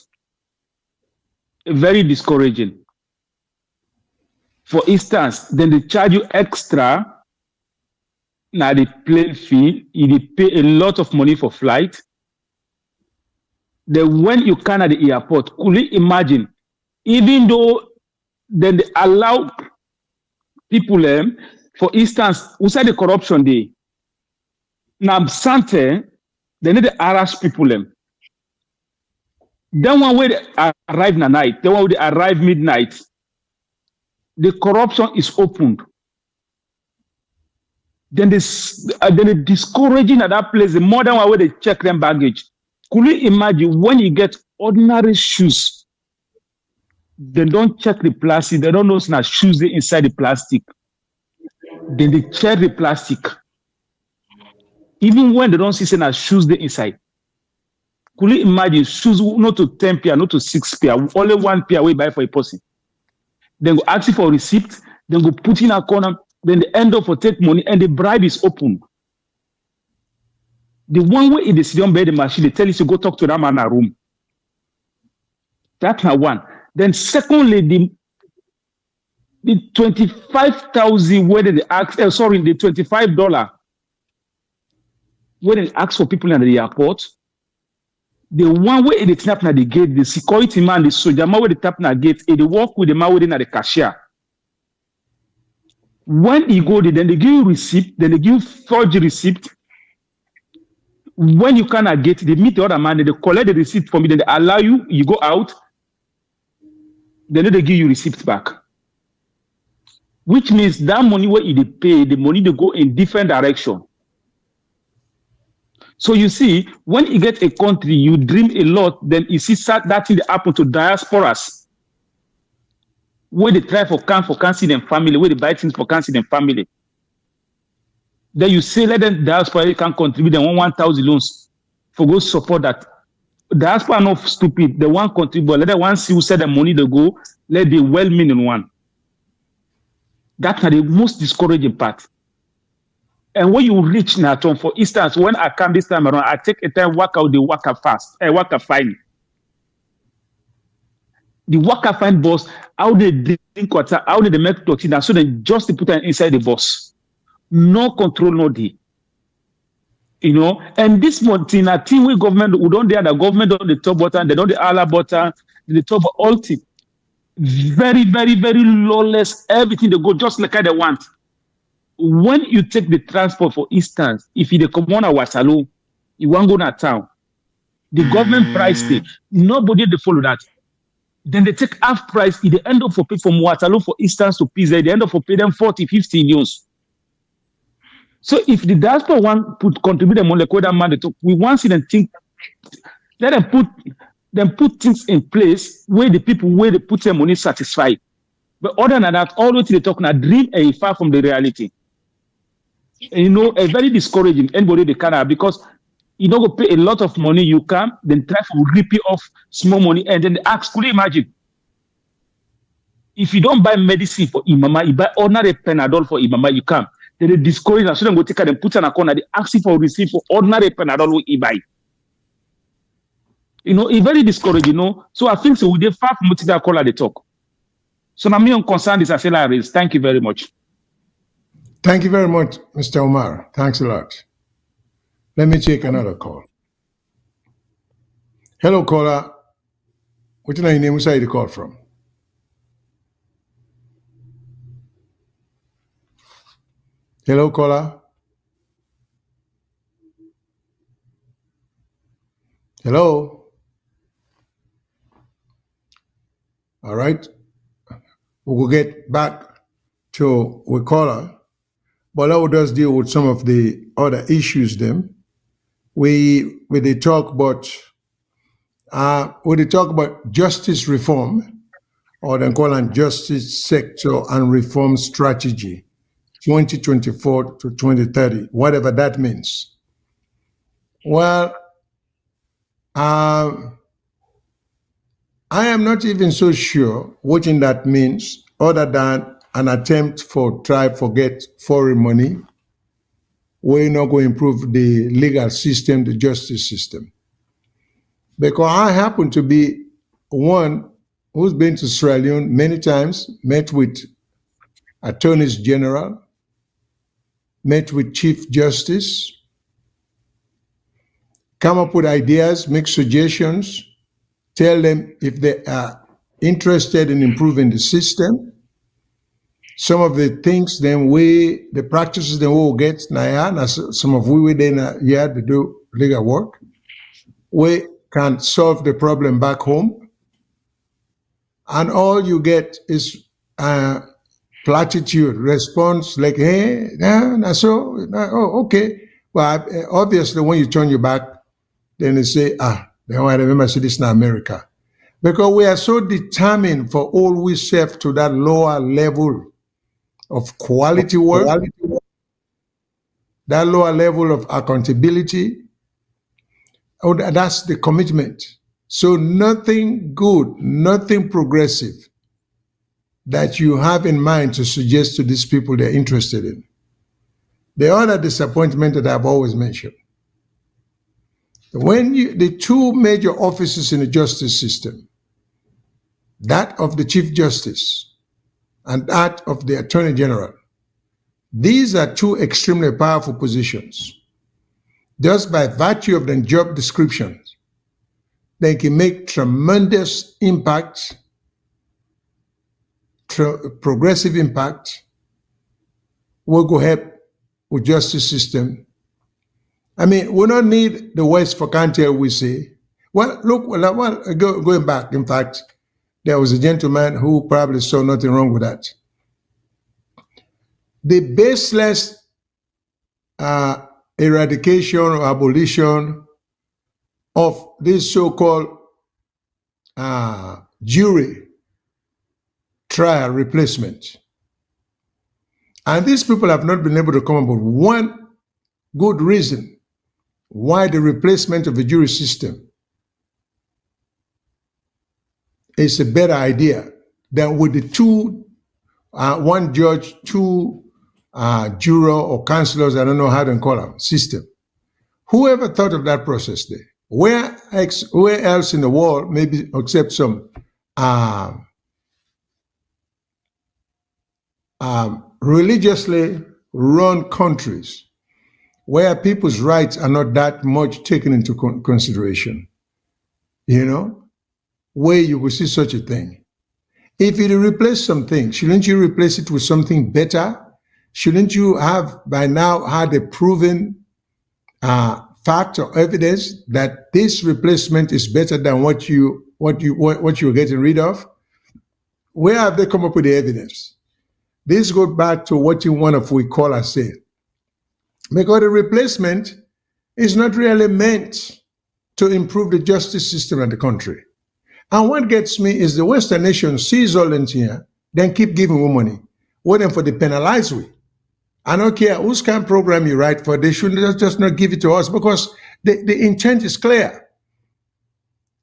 Very discouraging. For instance, then they charge you extra. Now the plane fee, you pay a lot of money for flight. Then when you come at the airport, could you imagine, even though then they allow people, for instance, who said the corruption day? Now, Sante, they need to harass people. Then one way they arrive in the night, then one way they arrive midnight, the corruption is opened. Then they discouraging at that place, the more than one way they check them baggage. Could you imagine when you get ordinary shoes, they don't check the plastic, they don't know it's not shoes inside the plastic. Then they check the plastic. Even when they don't see it's shoes inside. Could you imagine shoes not to 10 pair, not to 6 pair, only 1 pair we buy for a person. Then go ask for a receipt, then go put in a corner, then they end up for take money and the bribe is open. The one way in the sit down by the machine, they tell you to go talk to that man in a room. That's not one. Then secondly, the 25,000 where they ask, the $25 where they ask for people in the airport. The one way they tap at the gate, the security man, the soldier man where they tap at the gate, they work with the man within at the cashier. When you go there, then they give you receipt, then they give you forged receipt. When you cannot get, they meet the other man, they collect the receipt from you, then they allow you, you go out, then they give you receipt back. Which means that money where they pay, the money they go in different direction. So you see, when you get a country, you dream a lot, then you see that thing that happen to diasporas. Where they try for cancer and family, where they buy things for cancer and family. Then you say, let them diaspora can contribute them 1,000 loans for go support that. Diaspora not stupid. They want contribute. Let them one see who said the money they go, let the well-meaning one. That's the most discouraging part. And when you reach Naton, for instance, when I come this time around, I take a time work out the worker fast, worker fine. The worker fine boss, how they drink water, how they make toxin, so they just put them inside the boss. No control, no day. You know, and this month in a team with government, we don't dare the government on the top button, they don't the other button, the top all team. Very, very, very lawless, everything they go just like they want. When you take the transport, for instance, if you come on a Wasalo, you want to go to town, the government price it, nobody they follow that. Then they take half price, they end up for pay from Waterloo, for instance, to Pisa, they end up for pay them 40, 50 news. So if the diaspora want to contribute them on the code man, we want to see them think, let them put things in place where the people where they put their money satisfied. But other than that, all what they talk now, dream a far from the reality. And, you know, a very discouraging anybody they can have, because you don't go pay a lot of money, you come, then try to rip it off small money, and then they ask, could you imagine? If you don't buy medicine for Imama, you buy ordinary Panadol for Imama, you come. Then they discourage us, so then go take and put on a corner, they ask you for receipt for ordinary Panadol you buy. You know, it's very discouraging, you know. So I think so, we did far from that call at the talk. So now me on concern is accelerates. Thank you very much. Thank you very much, Mr. Omar. Thanks a lot. Let me take another call. Hello, caller. What's your name? Where you call from? Hello, caller. Hello. All right. We will get back to the caller, but I will just deal with some of the other issues. Then we talk about justice reform or they call it Justice Sector and Reform Strategy, 2024 to 2030, whatever that means. Well, I am not even so sure what that means, other than an attempt for try forget foreign money. We're not going to improve the legal system, the justice system. Because I happen to be one who's been to Sierra Leone many times, met with attorneys general, met with chief justice, come up with ideas, make suggestions, tell them if they are interested in improving the system. Some of the things then the practices then we will get now, some of we then here to do legal work. We can solve the problem back home. And all you get is platitude, response like, hey, oh, okay. Well, obviously when you turn your back, then they say, then I remember say this in America. Because we are so determined for all we serve to that lower level of quality work, that lower level of accountability. Oh, that's the commitment. So nothing good, nothing progressive that you have in mind to suggest to these people they're interested in. The other disappointment that I've always mentioned, when the two major offices in the justice system, that of the Chief Justice and that of the Attorney General, these are two extremely powerful positions. Just by virtue of their job descriptions, they can make tremendous impact, progressive impact, will go help with justice system. I mean, we don't need the West for country, we say. Well, look, going back, in fact, there was a gentleman who probably saw nothing wrong with that. The baseless eradication or abolition of this so-called jury trial replacement. And these people have not been able to come up with one good reason why the replacement of the jury system is a better idea than with the two, one judge, two juror or counselors, I don't know how to call them, system. Whoever thought of that process there? Where else in the world, maybe except some religiously run countries where people's rights are not that much taken into consideration, where you will see such a thing. If you replace something, shouldn't you replace it with something better? Shouldn't you have by now had a proven fact or evidence that this replacement is better than what you're getting rid of? Where have they come up with the evidence? This goes back to what one of we callers said. Because the replacement is not really meant to improve the justice system in the country. And what gets me is the Western nation sees all in here, then keep giving we money, waiting for the penalize we. I don't care whose kind of program you write for, they should just not give it to us because the intent is clear.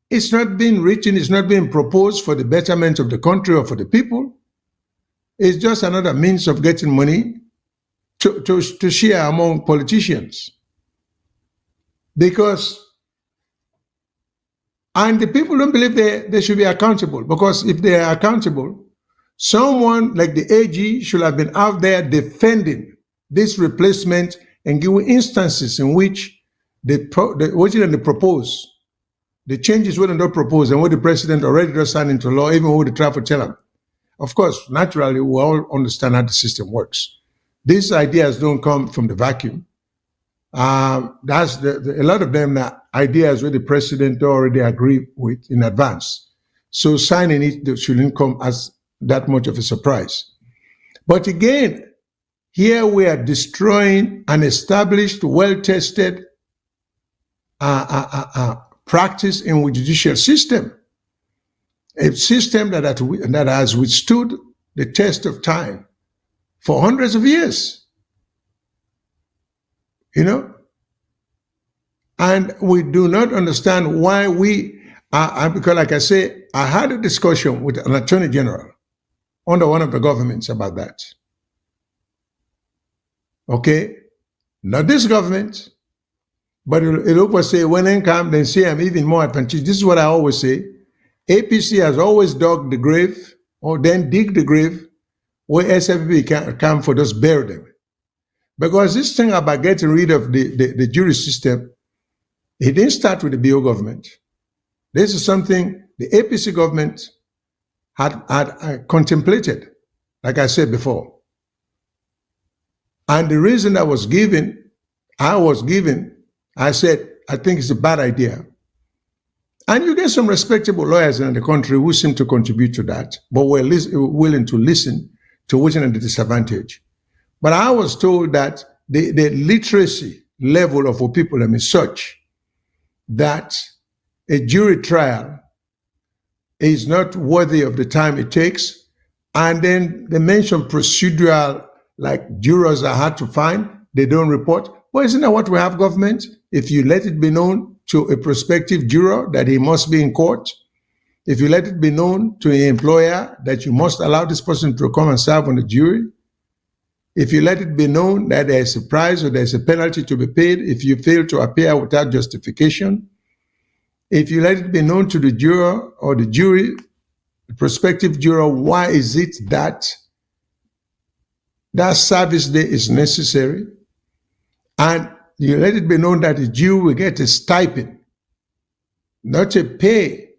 It's not being written, it's not being proposed for the betterment of the country or for the people. It's just another means of getting money to share among politicians. And the people don't believe they should be accountable, because if they are accountable, someone like the AG should have been out there defending this replacement and giving instances in which the changes were not proposed and what the president already just signed into law, even with the try to tell them. Of course, naturally, we all understand how the system works. These ideas don't come from the vacuum. That's a lot of them are ideas where the president already agreed with in advance. So signing it shouldn't come as that much of a surprise. But again, here we are destroying an established, well-tested practice in the judicial system. a system that has withstood the test of time for hundreds of years, you know? And we do not understand why we are, because like I say, I had a discussion with an attorney general under one of the governments about that. Okay? Not this government, but it will say, when they come, then say I'm even more advantageous. This is what I always say. APC has always dug the grave, or then dig the grave, where SFP can come for just bury them. Because this thing about getting rid of the jury system, it didn't start with the BO government. This is something the APC government had contemplated, like I said before. And the reason I said, I think it's a bad idea. And you get some respectable lawyers in the country who seem to contribute to that, but were willing to listen to which is the disadvantage. But I was told that the literacy level of our people is such that a jury trial is not worthy of the time it takes. And then they mention procedural, like jurors are hard to find, they don't report. Well, isn't that what we have, government? If you let it be known to a prospective juror that he must be in court, if you let it be known to an employer that you must allow this person to come and serve on the jury, if you let it be known that there's a prize or there's a penalty to be paid if you fail to appear without justification, if you let it be known to the juror or the jury, the prospective juror, why is it that that service day is necessary, and you let it be known that the Jew will get a stipend, not a pay,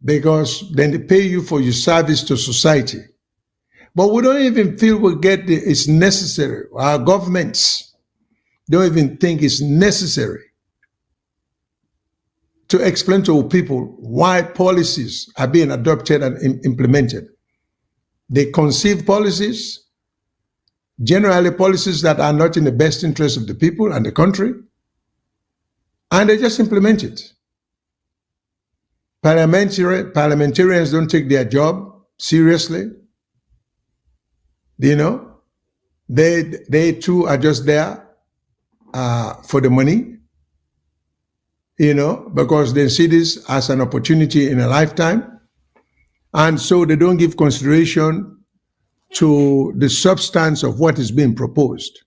because then they pay you for your service to society. But we don't even feel it's necessary. Our governments don't even think it's necessary to explain to people why policies are being adopted and implemented. They conceive policies, generally policies that are not in the best interest of the people and the country, and they just implement it. Parliamentarians don't take their job seriously. You know, they too are just there for the money, you know, because they see this as an opportunity in a lifetime. And so they don't give consideration to the substance of what is being proposed.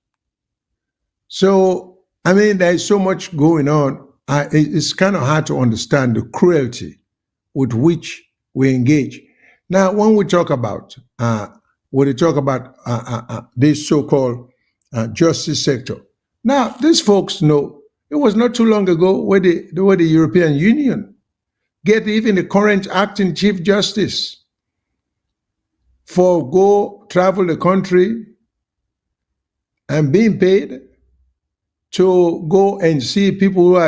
So, I mean, there's so much going on. It's kind of hard to understand the cruelty with which we engage. Now, when we talk about this so-called justice sector, now these folks know it was not too long ago where the European Union get even the current acting Chief Justice for travel the country and being paid to go and see people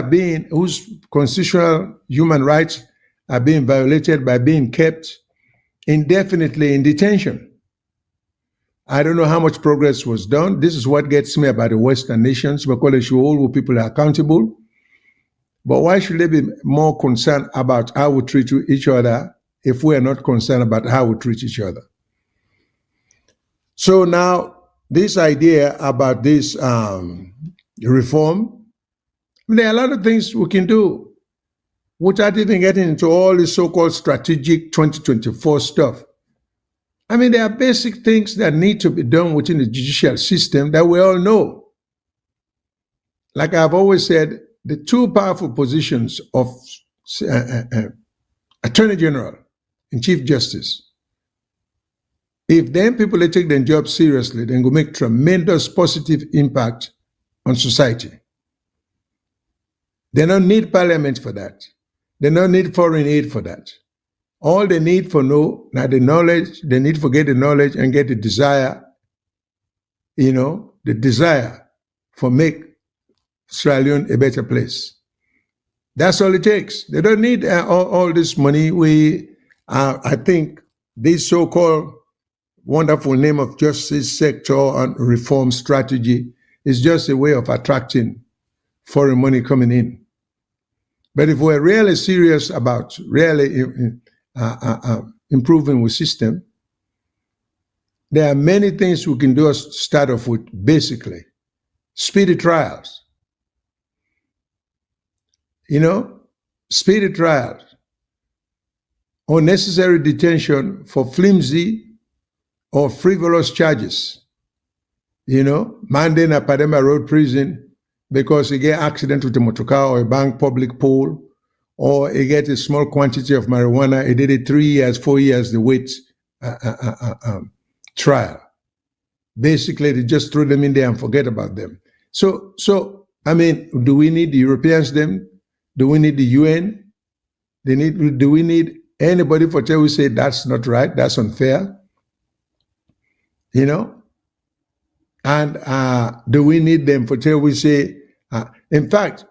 whose constitutional human rights are being violated by being kept indefinitely in detention. I don't know how much progress was done. This is what gets me about the Western nations, because they should hold people accountable. But why should they be more concerned about how we treat each other if we are not concerned about how we treat each other? So now, this idea about this reform, there are a lot of things we can do without even getting into all this so-called strategic 2024 stuff. I mean, there are basic things that need to be done within the judicial system that we all know. Like I've always said, the two powerful positions of Attorney General and Chief Justice, if then people they take their job seriously, then go make tremendous positive impact on society. They don't need parliament for that. They don't need foreign aid for that. All they need for the knowledge, they need to get the knowledge and get the desire, the desire for make Sierra Leone a better place. That's all it takes. They don't need all this money. I think this so-called wonderful name of justice sector and reform strategy is just a way of attracting foreign money coming in. But if we're really serious about really improving the system, there are many things we can do to start off with. Basically, speedy trials. Speedy trials. Unnecessary detention for flimsy or frivolous charges. Mandate a Padema Road prison because he get accident with a motor car or a bank public pool, or he get a small quantity of marijuana. He did it 3 years, 4 years, the wait trial. Basically, they just throw them in there and forget about them. So I mean, do we need the Europeans then? Do we need the UN? Do we need anybody for tell we say that's not right, that's unfair? And do we need them for tell we say, in fact,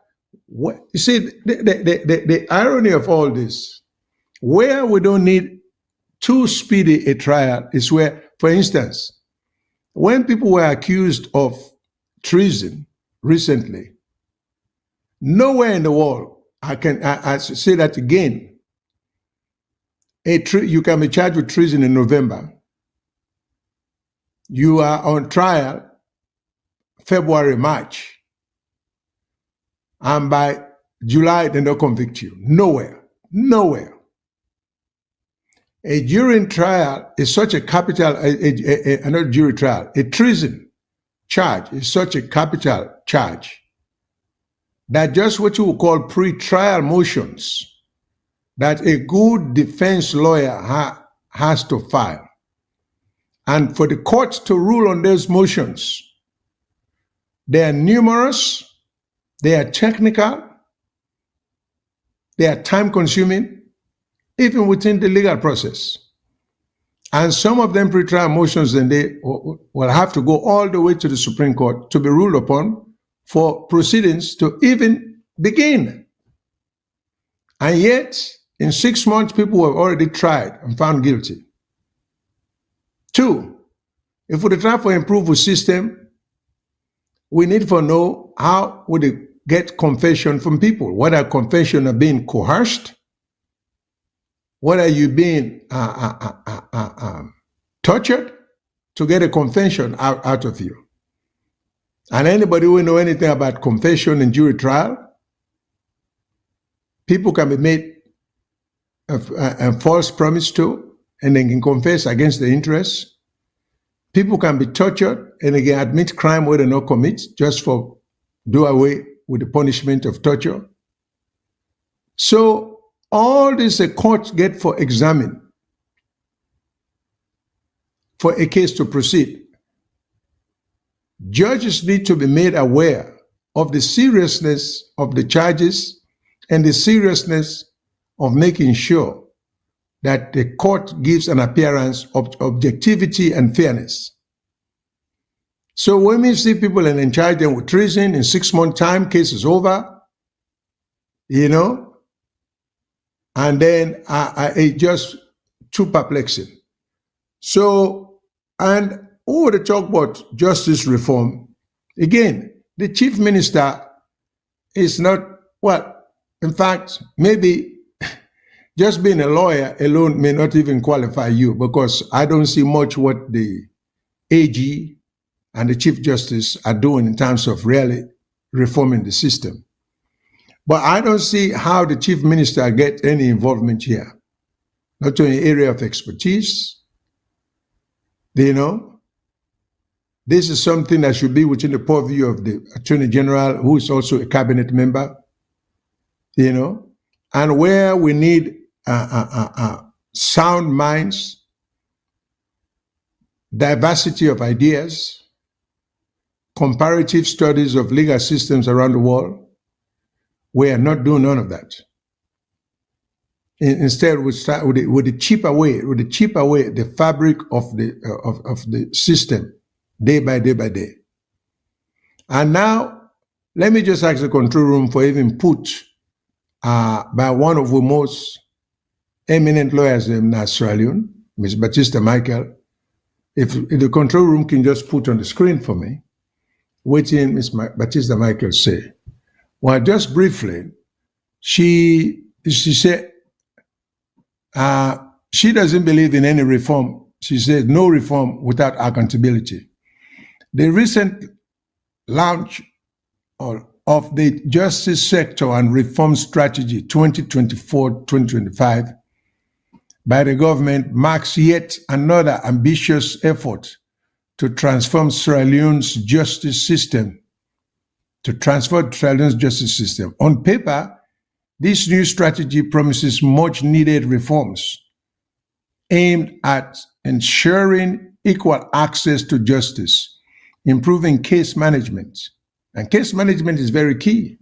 you see, the irony of all this, where we don't need too speedy a trial is where, for instance, when people were accused of treason recently, nowhere in the world, I say that again, you can be charged with treason in November. You are on trial February, March, and by July they don't convict you. Nowhere. A jury trial is such a capital, not jury trial, a treason charge is such a capital charge that just what you would call pre-trial motions that a good defense lawyer has to file. And for the court to rule on those motions, they are numerous, they are technical, they are time-consuming, even within the legal process. And some of them pre-trial motions, then they will have to go all the way to the Supreme Court to be ruled upon for proceedings to even begin. And yet, in 6 months, people were already tried and found guilty. 2, if we try to improve the system, we need to know how would it get confession from people. Whether confession are being coerced, whether you being tortured to get a confession out of you. And anybody who know anything about confession in jury trial, people can be made a false promise to, and they can confess against the interests. People can be tortured and they can admit crime where they not commit, just for do away with the punishment of torture. So all this a court get for examine for a case to proceed. Judges need to be made aware of the seriousness of the charges and the seriousness of making sure that the court gives an appearance of objectivity and fairness. So when we see people and charge them with treason, in 6 months' time, case is over, and then it's just too perplexing. So, and who would talk about justice reform? Again, the chief minister is not, well, in fact, maybe just being a lawyer alone may not even qualify you, because I don't see much what the AG and the Chief Justice are doing in terms of really reforming the system. But I don't see how the Chief Minister get any involvement here, not in the area of expertise. This is something that should be within the purview of the Attorney General, who is also a cabinet member, and where we need sound minds, diversity of ideas, comparative studies of legal systems around the world. We are not doing none of that. Instead, we start with the cheaper way, the fabric of the system, day by day. And now, let me just ask the control room for even put by one of the most eminent lawyers in Sierra Leone, Ms. Batista Michael. If the control room can just put on the screen for me, what did Ms. Batista Michael say? Well, just briefly, she said, She doesn't believe in any reform. She says no reform without accountability. The recent launch of the Justice Sector and Reform Strategy 2024-2025 by the government marks yet another ambitious effort to transform Sierra Leone's justice system. On paper, this new strategy promises much needed reforms aimed at ensuring equal access to justice, improving case management. And case management is very key,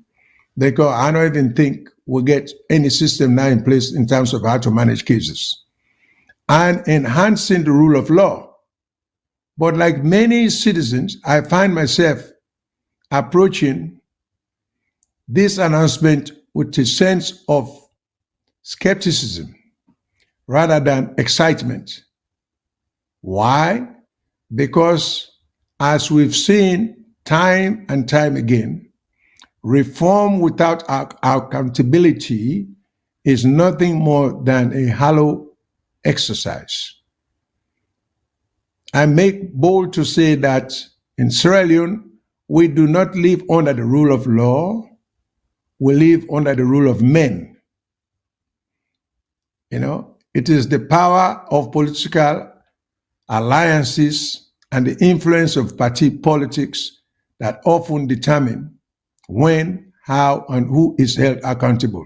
because I don't even think we'll get any system now in place in terms of how to manage cases, and enhancing the rule of law. But like many citizens, I find myself approaching this announcement with a sense of skepticism rather than excitement. Why? Because as we've seen time and time again, reform without accountability is nothing more than a hollow exercise. I make bold to say that in Sierra Leone, we do not live under the rule of law, we live under the rule of men. It is the power of political alliances and the influence of party politics that often determine when, how, and who is held accountable.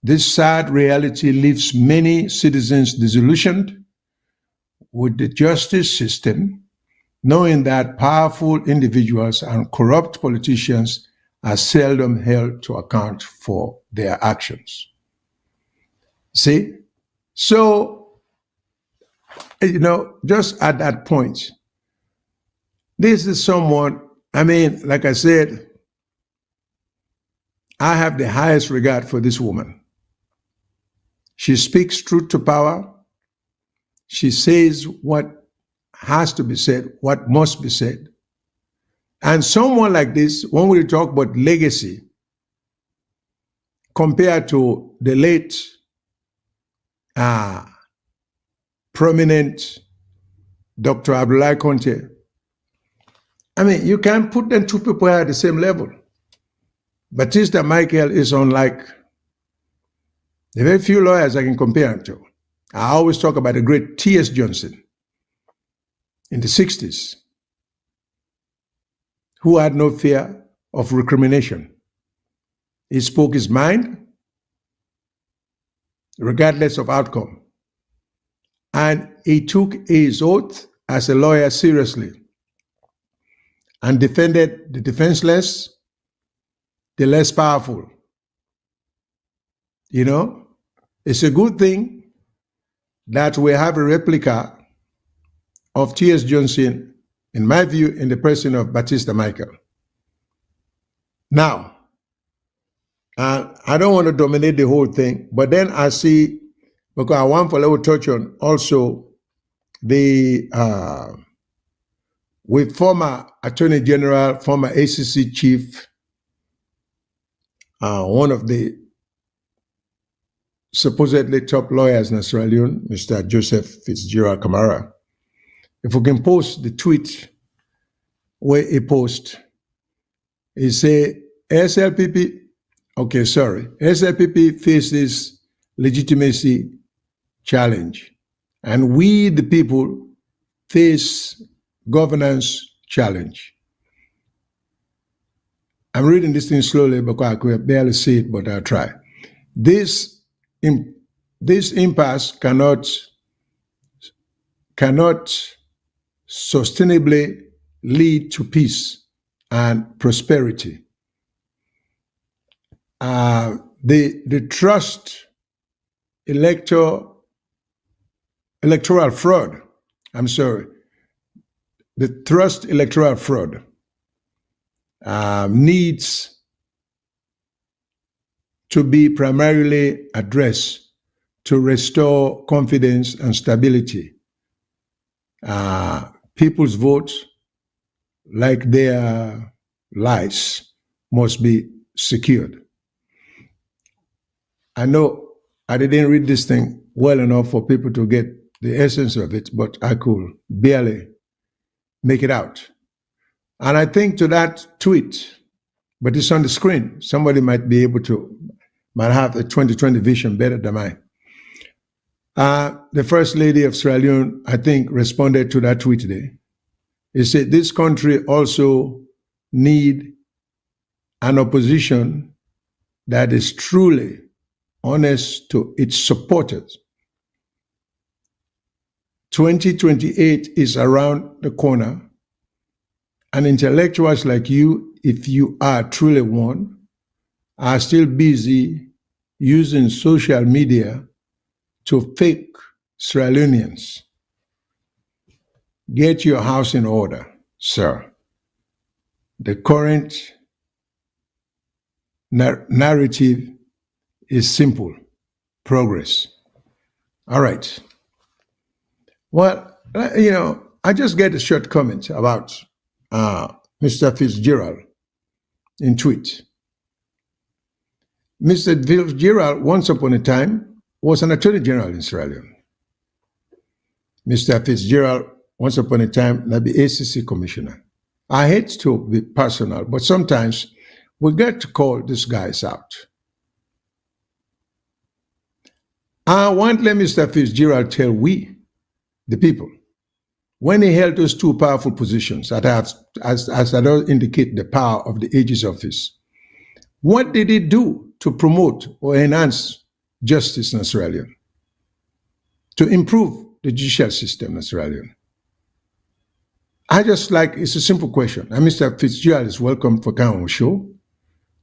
This sad reality leaves many citizens disillusioned with the justice system, knowing that powerful individuals and corrupt politicians are seldom held to account for their actions. See? So, just at that point, this is someone, like I said, I have the highest regard for this woman. She speaks truth to power. She says what has to be said, what must be said. And someone like this, when we talk about legacy, compared to the late prominent Dr. Abdullahi Conte, you can't put them two people at the same level. Batista Michael is unlike the very few lawyers I can compare him to. I always talk about the great T.S. Johnson in the 60s, who had no fear of recrimination. He spoke his mind, regardless of outcome. And he took his oath as a lawyer seriously and defended the defenseless, the less powerful. It's a good thing that we have a replica of T.S. Johnson, in my view, in the person of Batista Michael. Now, I don't want to dominate the whole thing, but then I see, because I want for a little touch on also the, with former Attorney General, former ACC Chief, one of the supposedly top lawyers in Sierra Leone, Mr. Joseph Fitzgerald Kamara. If we can post the tweet where he post, he say, SLPP faces legitimacy challenge, and we, the people, face governance challenge. I'm reading this thing slowly because I could barely see it, but I'll try. This impasse cannot sustainably lead to peace and prosperity. The trust electoral fraud, the trust electoral fraud needs to be primarily addressed to restore confidence and stability. People's votes, like their lives, must be secured. I know I didn't read this thing well enough for people to get the essence of it, but I could barely make it out. And I think to that tweet, but it's on the screen, somebody might be able to, might have a 2020 vision better than mine. The First Lady of Sierra Leone, I think, responded to that tweet today. He said, this country also need an opposition that is truly honest to its supporters. 2028 is around the corner, and intellectuals like you, if you are truly one, are still busy using social media to fake Sierra Leoneans. Get your house in order, sir. The current narrative is simple: progress. All right. Well, I just get a short comment about Mr. Fitzgerald in tweet. Mr. Fitzgerald, once upon a time, was an attorney general in Sierra Leone. Mr. Fitzgerald, once upon a time, the ACC commissioner. I hate to be personal, but sometimes we get to call these guys out. I want let Mr. Fitzgerald tell we, the people, when he held those two powerful positions, that as I don't indicate the power of the AG's office, what did he do to promote or enhance justice in Sierra Leone, to improve the judicial system in Sierra Leone? It's a simple question. And Mr. Fitzgerald is welcome for Kang show,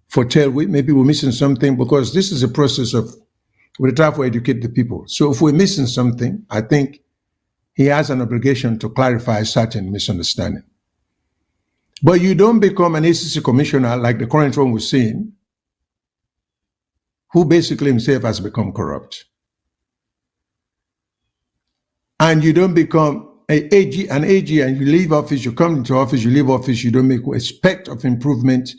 for tell we, maybe we're missing something, because this is a process of, we try to educate the people. So if we're missing something, I think he has an obligation to clarify certain misunderstanding. But you don't become an ACC commissioner like the current one we're seeing, who basically himself has become corrupt. And you don't become an AG and you leave office, you come into office, you leave office, you don't make a speck of improvement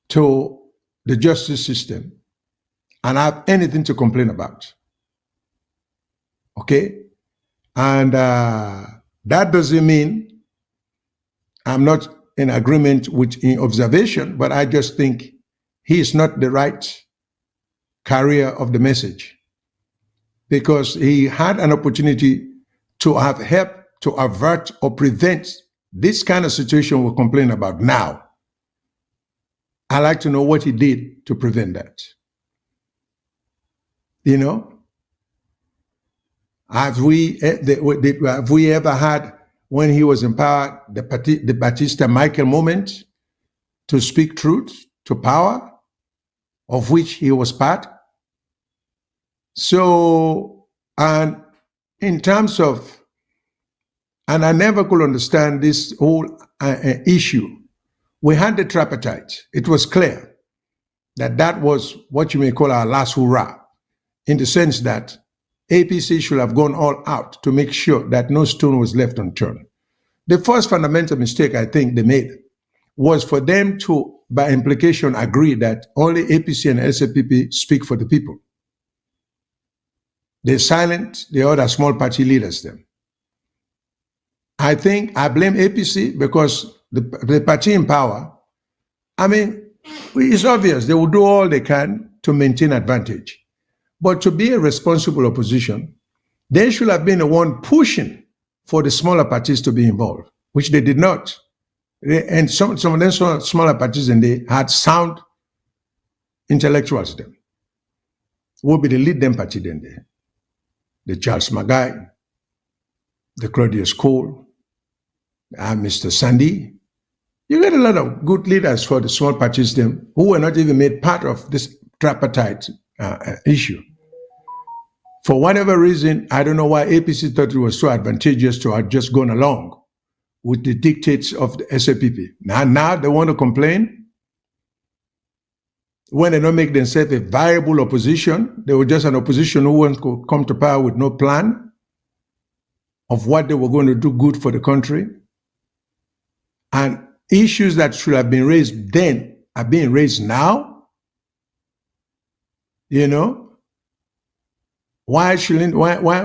to the justice system and have anything to complain about. Okay? And that doesn't mean I'm not in agreement with in observation, but I just think he is not the right carrier of the message, because he had an opportunity to have helped to avert or prevent this kind of situation we're complaining about now. I'd like to know what he did to prevent that. Have we ever had, when he was in power, the Batista Michael moment to speak truth to power, of which he was part? So, and in terms of, and I never could understand this whole issue. We had the tripartite. It was clear that that was what you may call our last hurrah, in the sense that APC should have gone all out to make sure that no stone was left unturned. The first fundamental mistake I think they made was for them to, by implication, agree that only APC and SLPP speak for the people. They silent the other small party leaders then. I think I blame APC because the party in power, I mean, it's obvious they will do all they can to maintain advantage. But to be a responsible opposition, they should have been the one pushing for the smaller parties to be involved, which they did not. And some of them smaller parties, and they had sound intellectuals then. What would be the lead them party then there? The Charles Magai, the Claudius Cole, Mr. Sandy. You get a lot of good leaders for the small parties then, who were not even made part of this tripartite issue. For whatever reason, I don't know why APC thought it was so advantageous to have just gone along with the dictates of the SLPP. Now they want to complain when they don't make themselves a viable opposition. They were just an opposition who wants to come to power with no plan of what they were going to do good for the country. And issues that should have been raised then are being raised now. why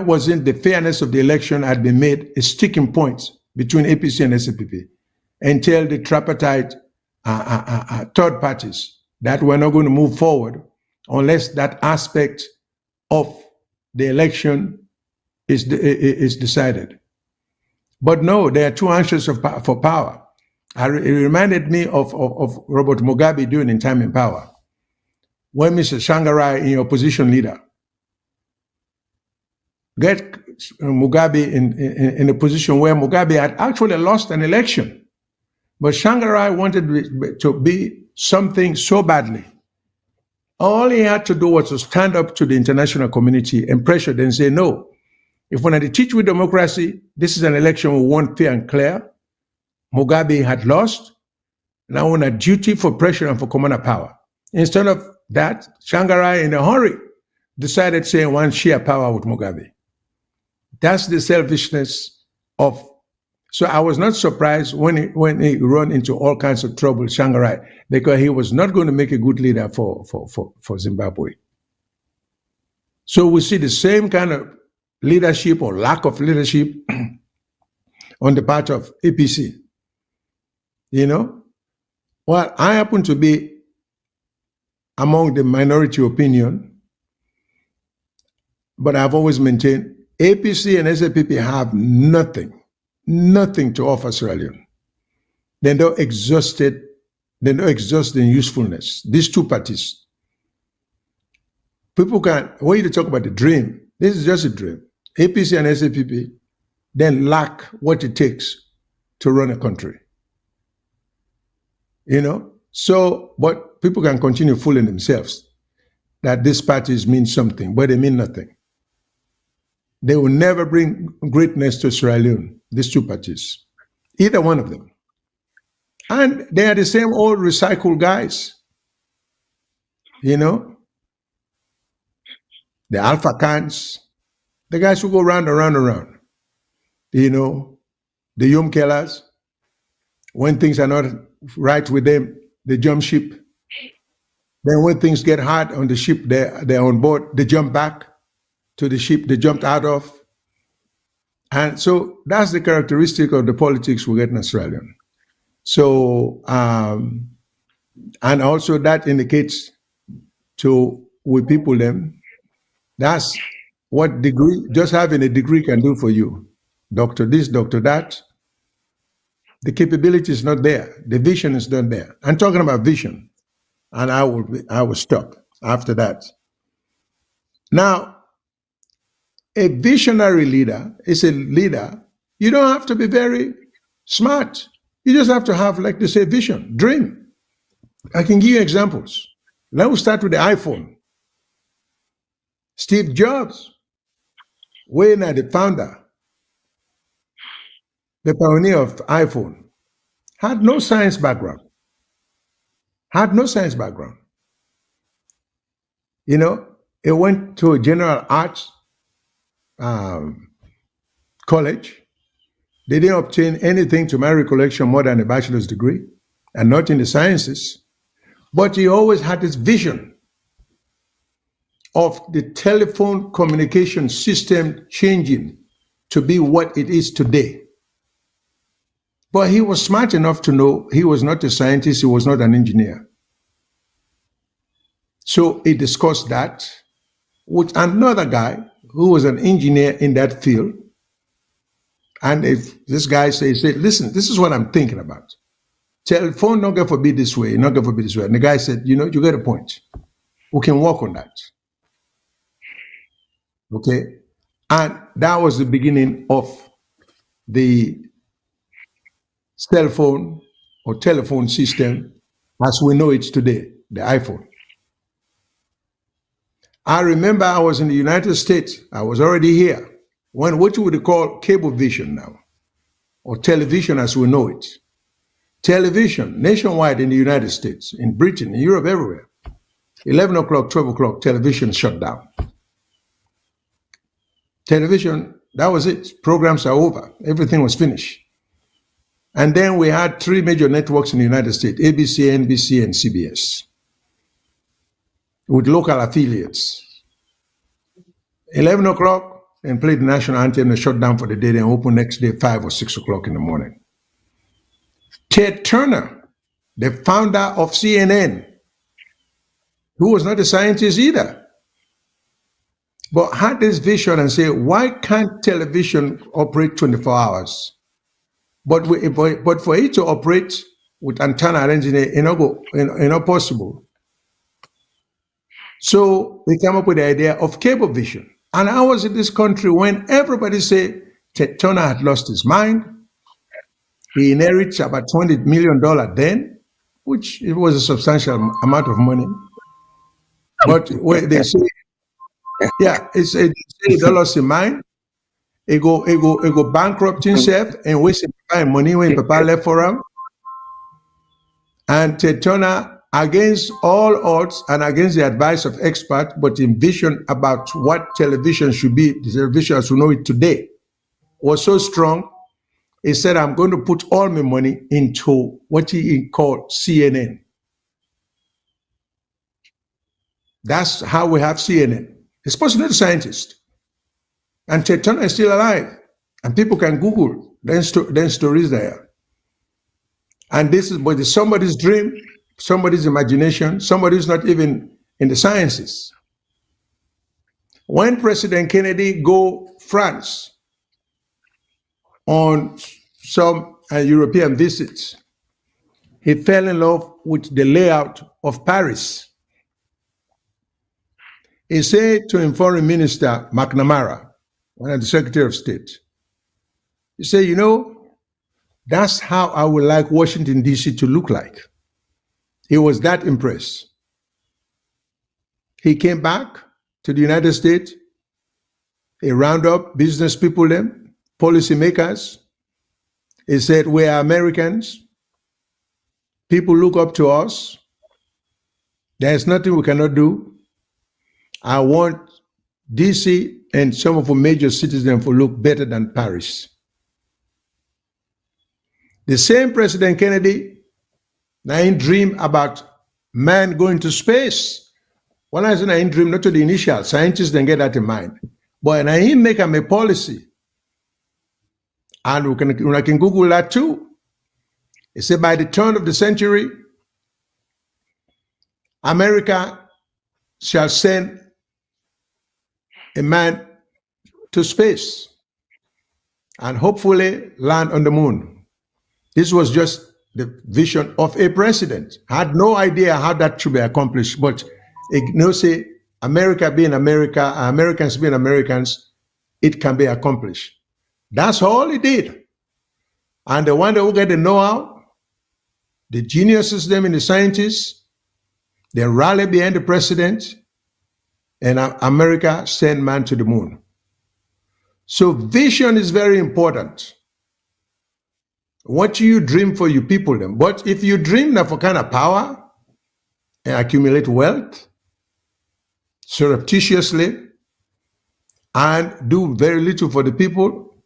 wasn't the fairness of the election had been made a sticking point between APC and SAPP until the tripartite third parties that we're not going to move forward unless that aspect of the election is decided. But no, they are too anxious for power. It reminded me of Robert Mugabe during his time in power, when Mr. Shangarai, in opposition leader, get Mugabe in a position where Mugabe had actually lost an election. But Shangarai wanted to be something so badly. All he had to do was to stand up to the international community and pressure them and say, no, if we're going to teach with democracy, this is an election we want fair and clear. Mugabe had lost. Now we're on a duty for pressure and for commander power. Instead of that, Shangarai, in a hurry, decided saying one share power with Mugabe. That's the selfishness of. So I was not surprised when he ran into all kinds of trouble, Shangarai, because he was not going to make a good leader for Zimbabwe. So we see the same kind of leadership or lack of leadership on the part of APC. You know, well, I happen to be among the minority opinion, but I've always maintained APC and SAPP have nothing to offer Sierra Leone. They're not exhausted in usefulness. These two parties. People when you talk about the dream, this is just a dream. APC and SAPP then lack what it takes to run a country. You know? So, but people can continue fooling themselves that these parties mean something, but they mean nothing. They will never bring greatness to Sierra Leone, these two parties, either one of them. And they are the same old recycled guys, you know? The Alpha Cans, the guys who go round and round and round, you know, the Yum Killers, when things are not right with them, they jump ship. Then when things get hard on the ship, they're on board, they jump back to the ship they jumped out of. And so that's the characteristic of the politics we get in Sierra Leone. So, and also that indicates with people them, that's what degree, just having a degree can do for you. Doctor this, doctor that. The capability is not there. The vision is not there. I'm talking about vision. And I will stop after that. Now, a visionary leader is a leader. You don't have to be very smart. You just have to have, like they say, vision, dream. I can give you examples. Let me start with the iPhone. Steve Jobs, the founder, the pioneer of iPhone, had no science background. You know, he went to a general arts college. They didn't obtain anything, to my recollection, more than a bachelor's degree, and not in the sciences. But he always had this vision of the telephone communication system changing to be what it is today. But he was smart enough to know he was not a scientist, he was not an engineer. So he discussed that with another guy who was an engineer in that field. And if this guy said, listen, this is what I'm thinking about. Telephone not going to be this way, not going to be this way. And the guy said, you know, you get a point. We can work on that. Okay. And that was the beginning of the cell phone or telephone system as we know it today, the iPhone. I remember I was in the United States. I was already here when what you would call cable vision now, or television as we know it. Television nationwide in the United States, in Britain, in Europe, everywhere. 11 o'clock, 12 o'clock, television shut down. Television, that was it. Programs are over. Everything was finished. And then we had three major networks in the United States, ABC, NBC, and CBS, with local affiliates. 11 o'clock, and play the national anthem and shut down for the day, and open next day 5 or 6 o'clock in the morning. Ted Turner, the founder of CNN, who was not a scientist either, but had this vision and say, why can't television operate 24 hours? But for it to operate with antenna arranging it, not possible. So they came up with the idea of cable vision. And I was in this country when everybody said Ted Turner had lost his mind. He inherited about $20 million then, which it was a substantial amount of money. But they say, yeah, it's a $30 in mind. He go bankrupt himself and waste money when Papa left for him. And Ted Turner, against all odds and against the advice of experts, but in vision about what television should be, the television as we know it today, was so strong. He said, I'm going to put all my money into what he called CNN. That's how we have CNN. He's supposed to be a scientist. And Ted Turner is still alive. And people can Google, then stories there. And this is but it's somebody's dream, somebody's imagination, somebody who's not even in the sciences. When President Kennedy go France on some European visits, he fell in love with the layout of Paris. He said to him, Foreign Minister McNamara, one of the Secretary of State, he said, you know, that's how I would like Washington, D.C. to look like. He was that impressed. He came back to the United States. He rounded up business people, them, policymakers. He said, we are Americans. People look up to us. There's nothing we cannot do. I want D.C. and some of the major cities to look better than Paris. The same President Kennedy, now he dream about man going to space. When I say now he dream, not to the initial, scientists didn't get that in mind. But now he make him a policy. And we can Google that too. He said by the turn of the century, America shall send a man to space and hopefully land on the moon. This was just the vision of a president. I had no idea how that should be accomplished, but say America being America, Americans being Americans, it can be accomplished. That's all he did. And the one that will get the know-how, the geniuses, them and the scientists, they rally behind the president, and America send man to the moon. So vision is very important. What you dream for you people then. But if you dream that for kind of power and accumulate wealth surreptitiously and do very little for the people,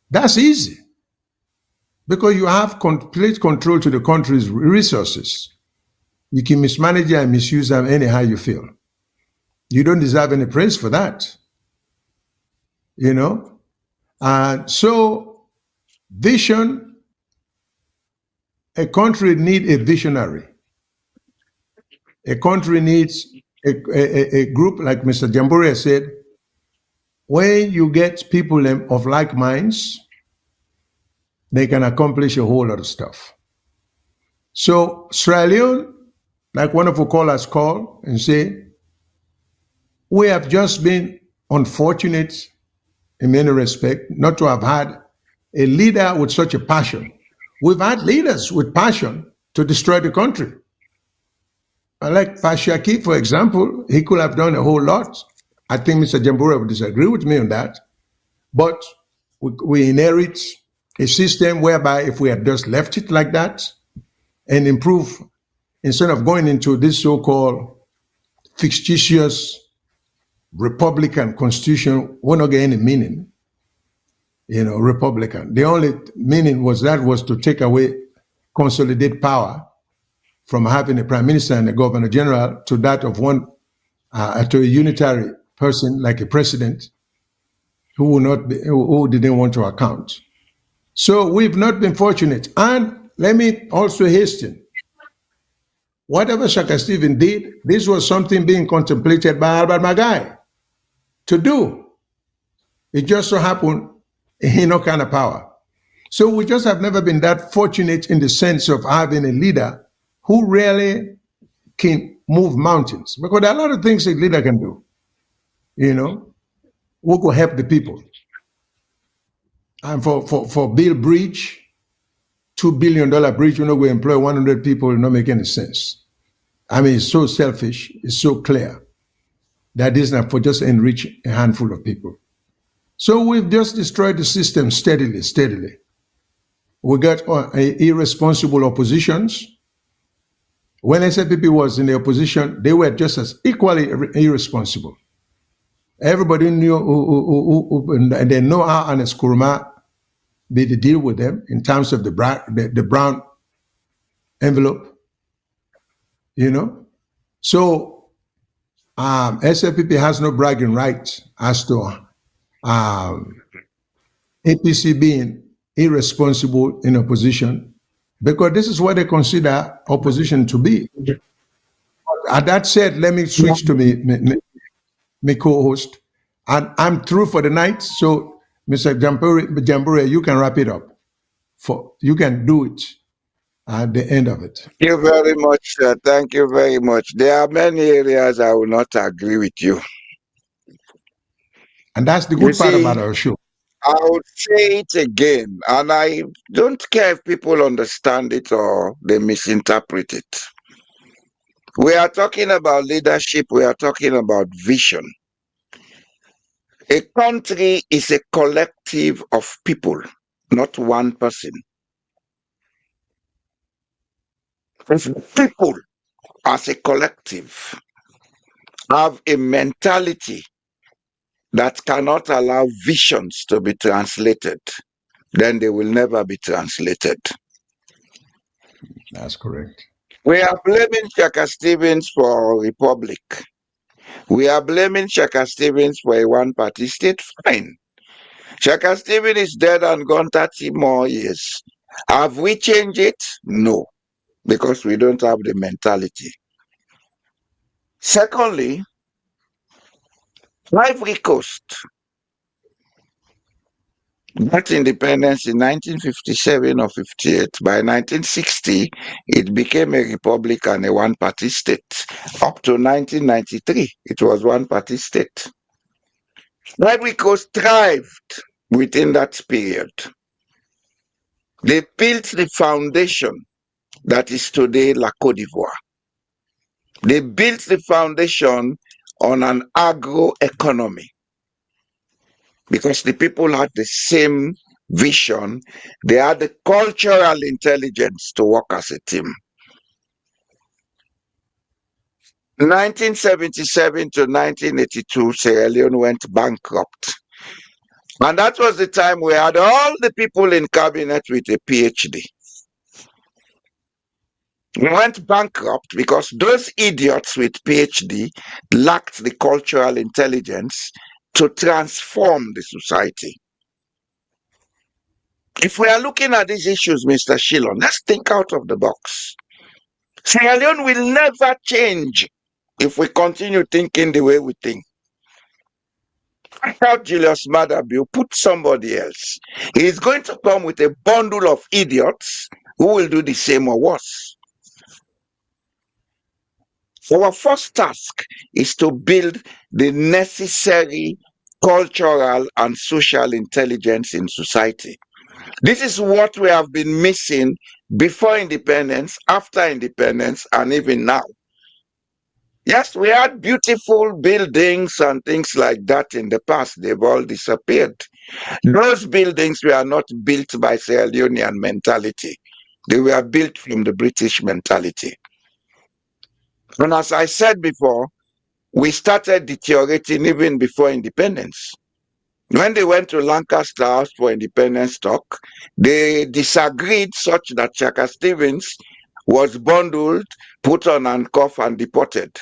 that's easy. Because you have complete control to the country's resources. You can mismanage them and misuse them anyhow you feel. You don't deserve any praise for that. You know? And so vision, a country needs a visionary. A country needs a group, like Mr. Jamboria said, when you get people of like minds, they can accomplish a whole lot of stuff. So Sierra Leone, like one of our callers call and say, we have just been unfortunate in many respects not to have had a leader with such a passion. We've had leaders with passion to destroy the country. Like Pashaki, for example, he could have done a whole lot. I think Mr. Jamboria would disagree with me on that. But we inherit a system whereby if we had just left it like that and improve, instead of going into this so-called fictitious Republican constitution, we're not getting any meaning. You know, Republican. The only meaning was to take away, consolidate power from having a prime minister and a governor general to that of one, to a unitary person like a president who didn't want to account. So we've not been fortunate. And let me also hasten. Whatever Shaka Stephen did, this was something being contemplated by Albert Magai to do. It just so happened he no kind of power. So we just have never been that fortunate in the sense of having a leader who really can move mountains. Because there are a lot of things a leader can do, who could help the people. And for Bill Breach, $2 billion breach, we employ 100 people, it not make any sense. I mean, it's so selfish, it's so clear that this is not for just enrich a handful of people. So we've just destroyed the system steadily. We got irresponsible oppositions. When SFPP was in the opposition, they were just as equally irresponsible. Everybody knew and they know how Anas Kurma did the deal with them in terms of the brown envelope, So SFPP has no bragging rights as to APC being irresponsible in opposition, because this is what they consider opposition to be. That said, let me switch to my co-host. And I'm through for the night, so Mr. Jamboria, you can wrap it up. You can do it at the end of it. Thank you very much, sir. Thank you very much. There are many areas I will not agree with you. And that's the good part about our show. I would say it again, and I don't care if people understand it or they misinterpret it. We are talking about leadership, we are talking about vision. A country is a collective of people, not one person. If people as a collective have a mentality that cannot allow visions to be translated, then they will never be translated. That's correct. We are blaming Shaka Stevens for Republic. We are blaming Shaka Stevens for a one-party state. Fine. Shaka Stevens is dead and gone 30 more years. Have we changed it? No, because we don't have the mentality. Secondly, Ivory Coast got independence in 1957 or 58. By 1960, it became a republic and a one-party state. Up to 1993, it was one-party state. Ivory Coast thrived within that period. They built the foundation that is today La Côte d'Ivoire. They built the foundation on an agro-economy because the people had the same vision. They had the cultural intelligence to work as a team. 1977 to 1982, Sierra Leone went bankrupt. And that was the time we had all the people in cabinet with a PhD. We went bankrupt because those idiots with PhD lacked the cultural intelligence to transform the society. If we are looking at these issues, Mr. Shyllon, let's think out of the box. Sierra Leone will never change if we continue thinking the way we think. Out Julius Maada, put somebody else. He is going to come with a bundle of idiots who will do the same or worse. Our first task is to build the necessary cultural and social intelligence in society. This is what we have been missing before independence, after independence, and even now. Yes, we had beautiful buildings and things like that in the past. They've all disappeared. Those buildings were not built by Sierra Leonean mentality. They were built from the British mentality. And as I said before, we started deteriorating even before independence. When they went to Lancaster House for independence talk, they disagreed such that Shaka Stevens was bundled, put on handcuff, and deported.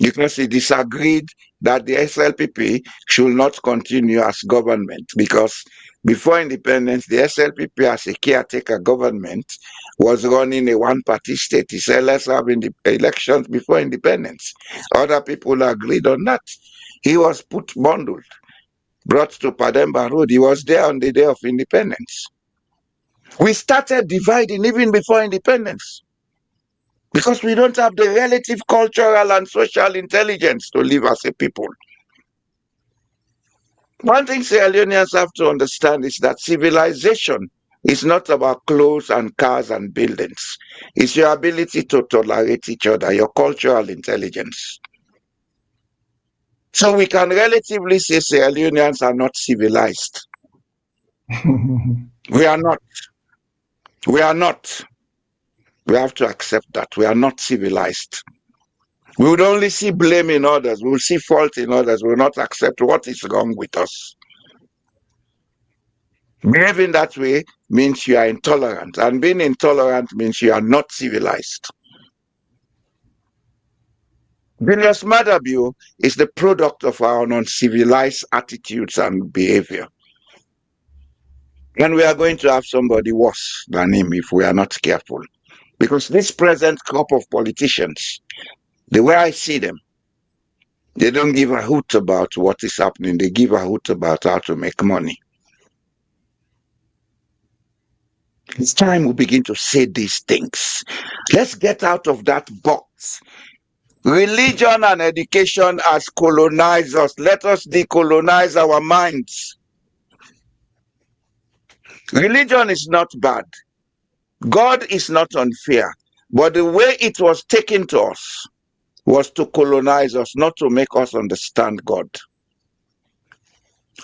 because he disagreed that the SLPP should not continue as government, because before independence, the SLPP as a caretaker government was running a one-party state. He said, let's have elections before independence. Other people agreed on that. He was bundled, brought to Pademba Road. He was there on the day of independence. We started dividing even before independence, because we don't have the relative cultural and social intelligence to live as a people. One thing Sierra Leoneans have to understand is that civilization is not about clothes and cars and buildings. It's your ability to tolerate each other, your cultural intelligence. So we can relatively say Sierra Leoneans are not civilized. We are not. We are not. We have to accept that. We are not civilized. We would only see blame in others. We will see fault in others. We will not accept what is wrong with us. Behaving that way means you are intolerant, and being intolerant means you are not civilized. Julius Madabio is the product of our uncivilized attitudes and behavior. And we are going to have somebody worse than him if we are not careful. Because this present crop of politicians, the way I see them, they don't give a hoot about what is happening. They give a hoot about how to make money. It's time we begin to say these things. Let's get out of that box. Religion and education has colonized us. Let us decolonize our minds. Religion is not bad. God is not unfair. But the way it was taken to us was to colonize us, not to make us understand God.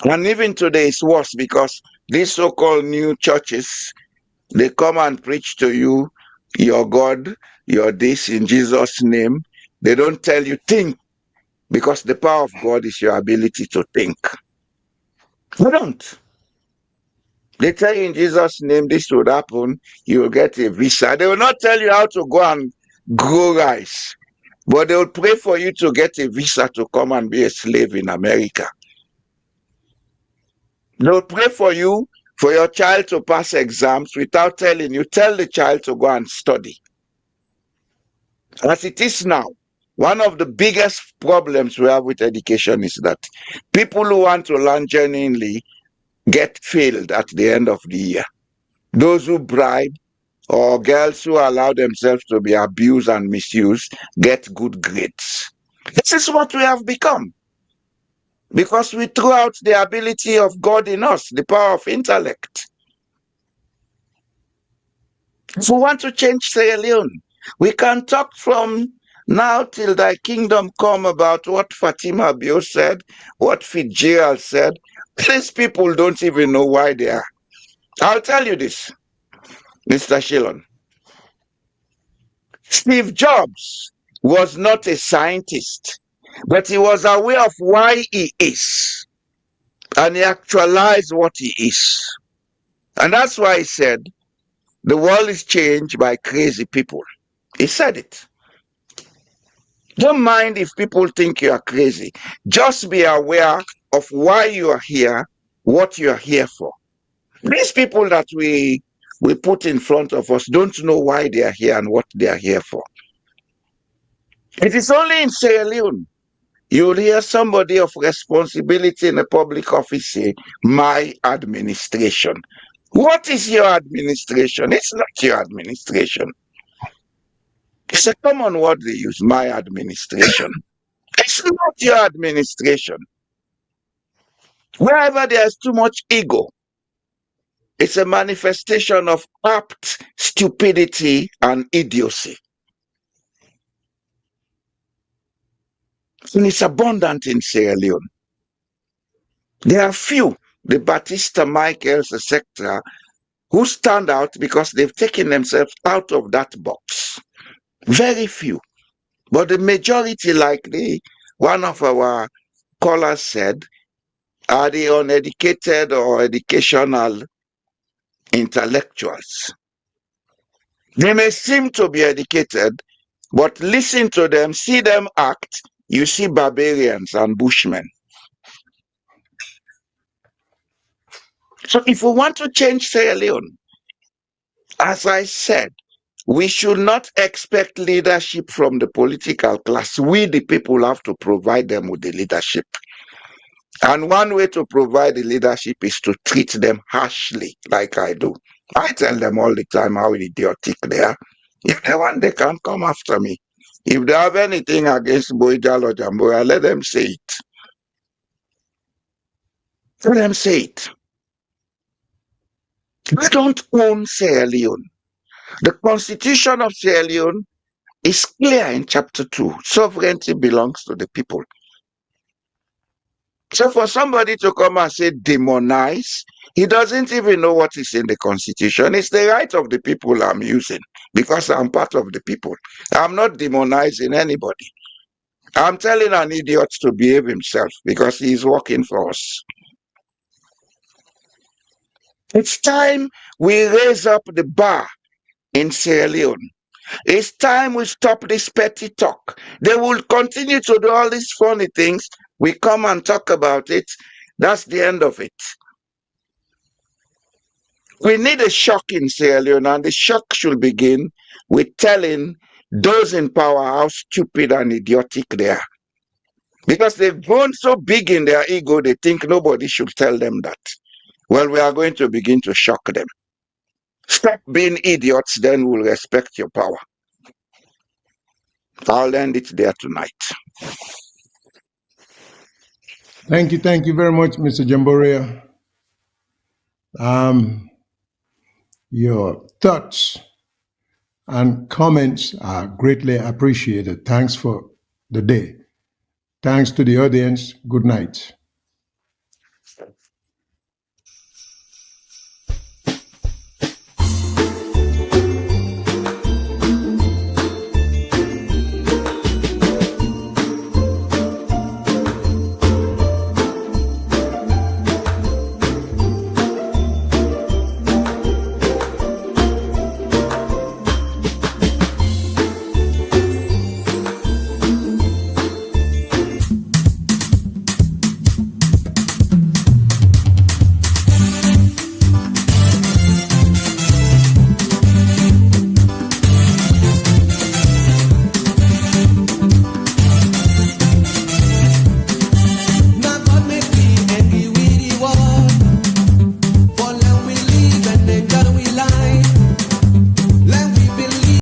And even today it's worse, because these so-called new churches, they come and preach to you, your God, your this in Jesus' name. They don't tell you think, because the power of God is your ability to think. They don't. They tell you in Jesus' name this would happen, you will get a visa. They will not tell you how to go and grow rice, but they will pray for you to get a visa to come and be a slave in America. They will pray for you, for your child to pass exams without telling you. Tell the child to go and study. As it is now, one of the biggest problems we have with education is that people who want to learn genuinely get failed at the end of the year. Those who bribe, or girls who allow themselves to be abused and misused, get good grades. This is what we have become, because we threw out the ability of God in us, the power of intellect. If we want to change Sierra Leone, we can talk from now till thy kingdom come about what Fatima Bio said, what Fitzgerald said. These people don't even know why they are. I'll tell you this, Mr. Shyllon. Steve Jobs was not a scientist, but he was aware of why he is, and he actualized what he is. And that's why he said, the world is changed by crazy people. He said it. Don't mind if people think you are crazy. Just be aware of why you are here, what you are here for. These people that we put in front of us don't know why they are here and what they are here for. It is only in Sierra Leone you'll hear somebody of responsibility in a public office say, my administration. What is your administration? It's not your administration. It's a common word they use, my administration. It's not your administration. Wherever there's too much ego, it's a manifestation of apt stupidity and idiocy. And it's abundant in Sierra Leone. There are few, the Batista, Michaels, etc., who stand out because they've taken themselves out of that box. Very few. But the majority, like one of our callers said, are the uneducated or educational intellectuals. They may seem to be educated, but listen to them, see them act, you see barbarians and bushmen. So if we want to change Sierra Leone, as I said, we should not expect leadership from the political class. We, the people, have to provide them with the leadership. And one way to provide the leadership is to treat them harshly, like I do. I tell them all the time how idiotic they are. If they want, they can come after me. If they have anything against Boye Jallo Jamboria, let them say it. Let them say it. They don't own Sierra Leone. The constitution of Sierra Leone is clear in chapter 2. Sovereignty belongs to the people. So for somebody to come and say demonize, he doesn't even know what is in the constitution. It's the right of the people I'm using because I'm part of the people. I'm not demonizing anybody. I'm telling an idiot to behave himself because he's working for us. It's time we raise up the bar in Sierra Leone. It's time we stop this petty talk. They will continue to do all these funny things. We come and talk about it. That's the end of it. We need a shock in Sierra Leone, and the shock should begin with telling those in power how stupid and idiotic they are. Because they've grown so big in their ego, they think nobody should tell them that. Well, we are going to begin to shock them. Stop being idiots, then we'll respect your power. I'll end it there tonight. Thank you very much, Mr. Jamboria. Your thoughts and comments are greatly appreciated. Thanks for the day. Thanks to the audience. Good night.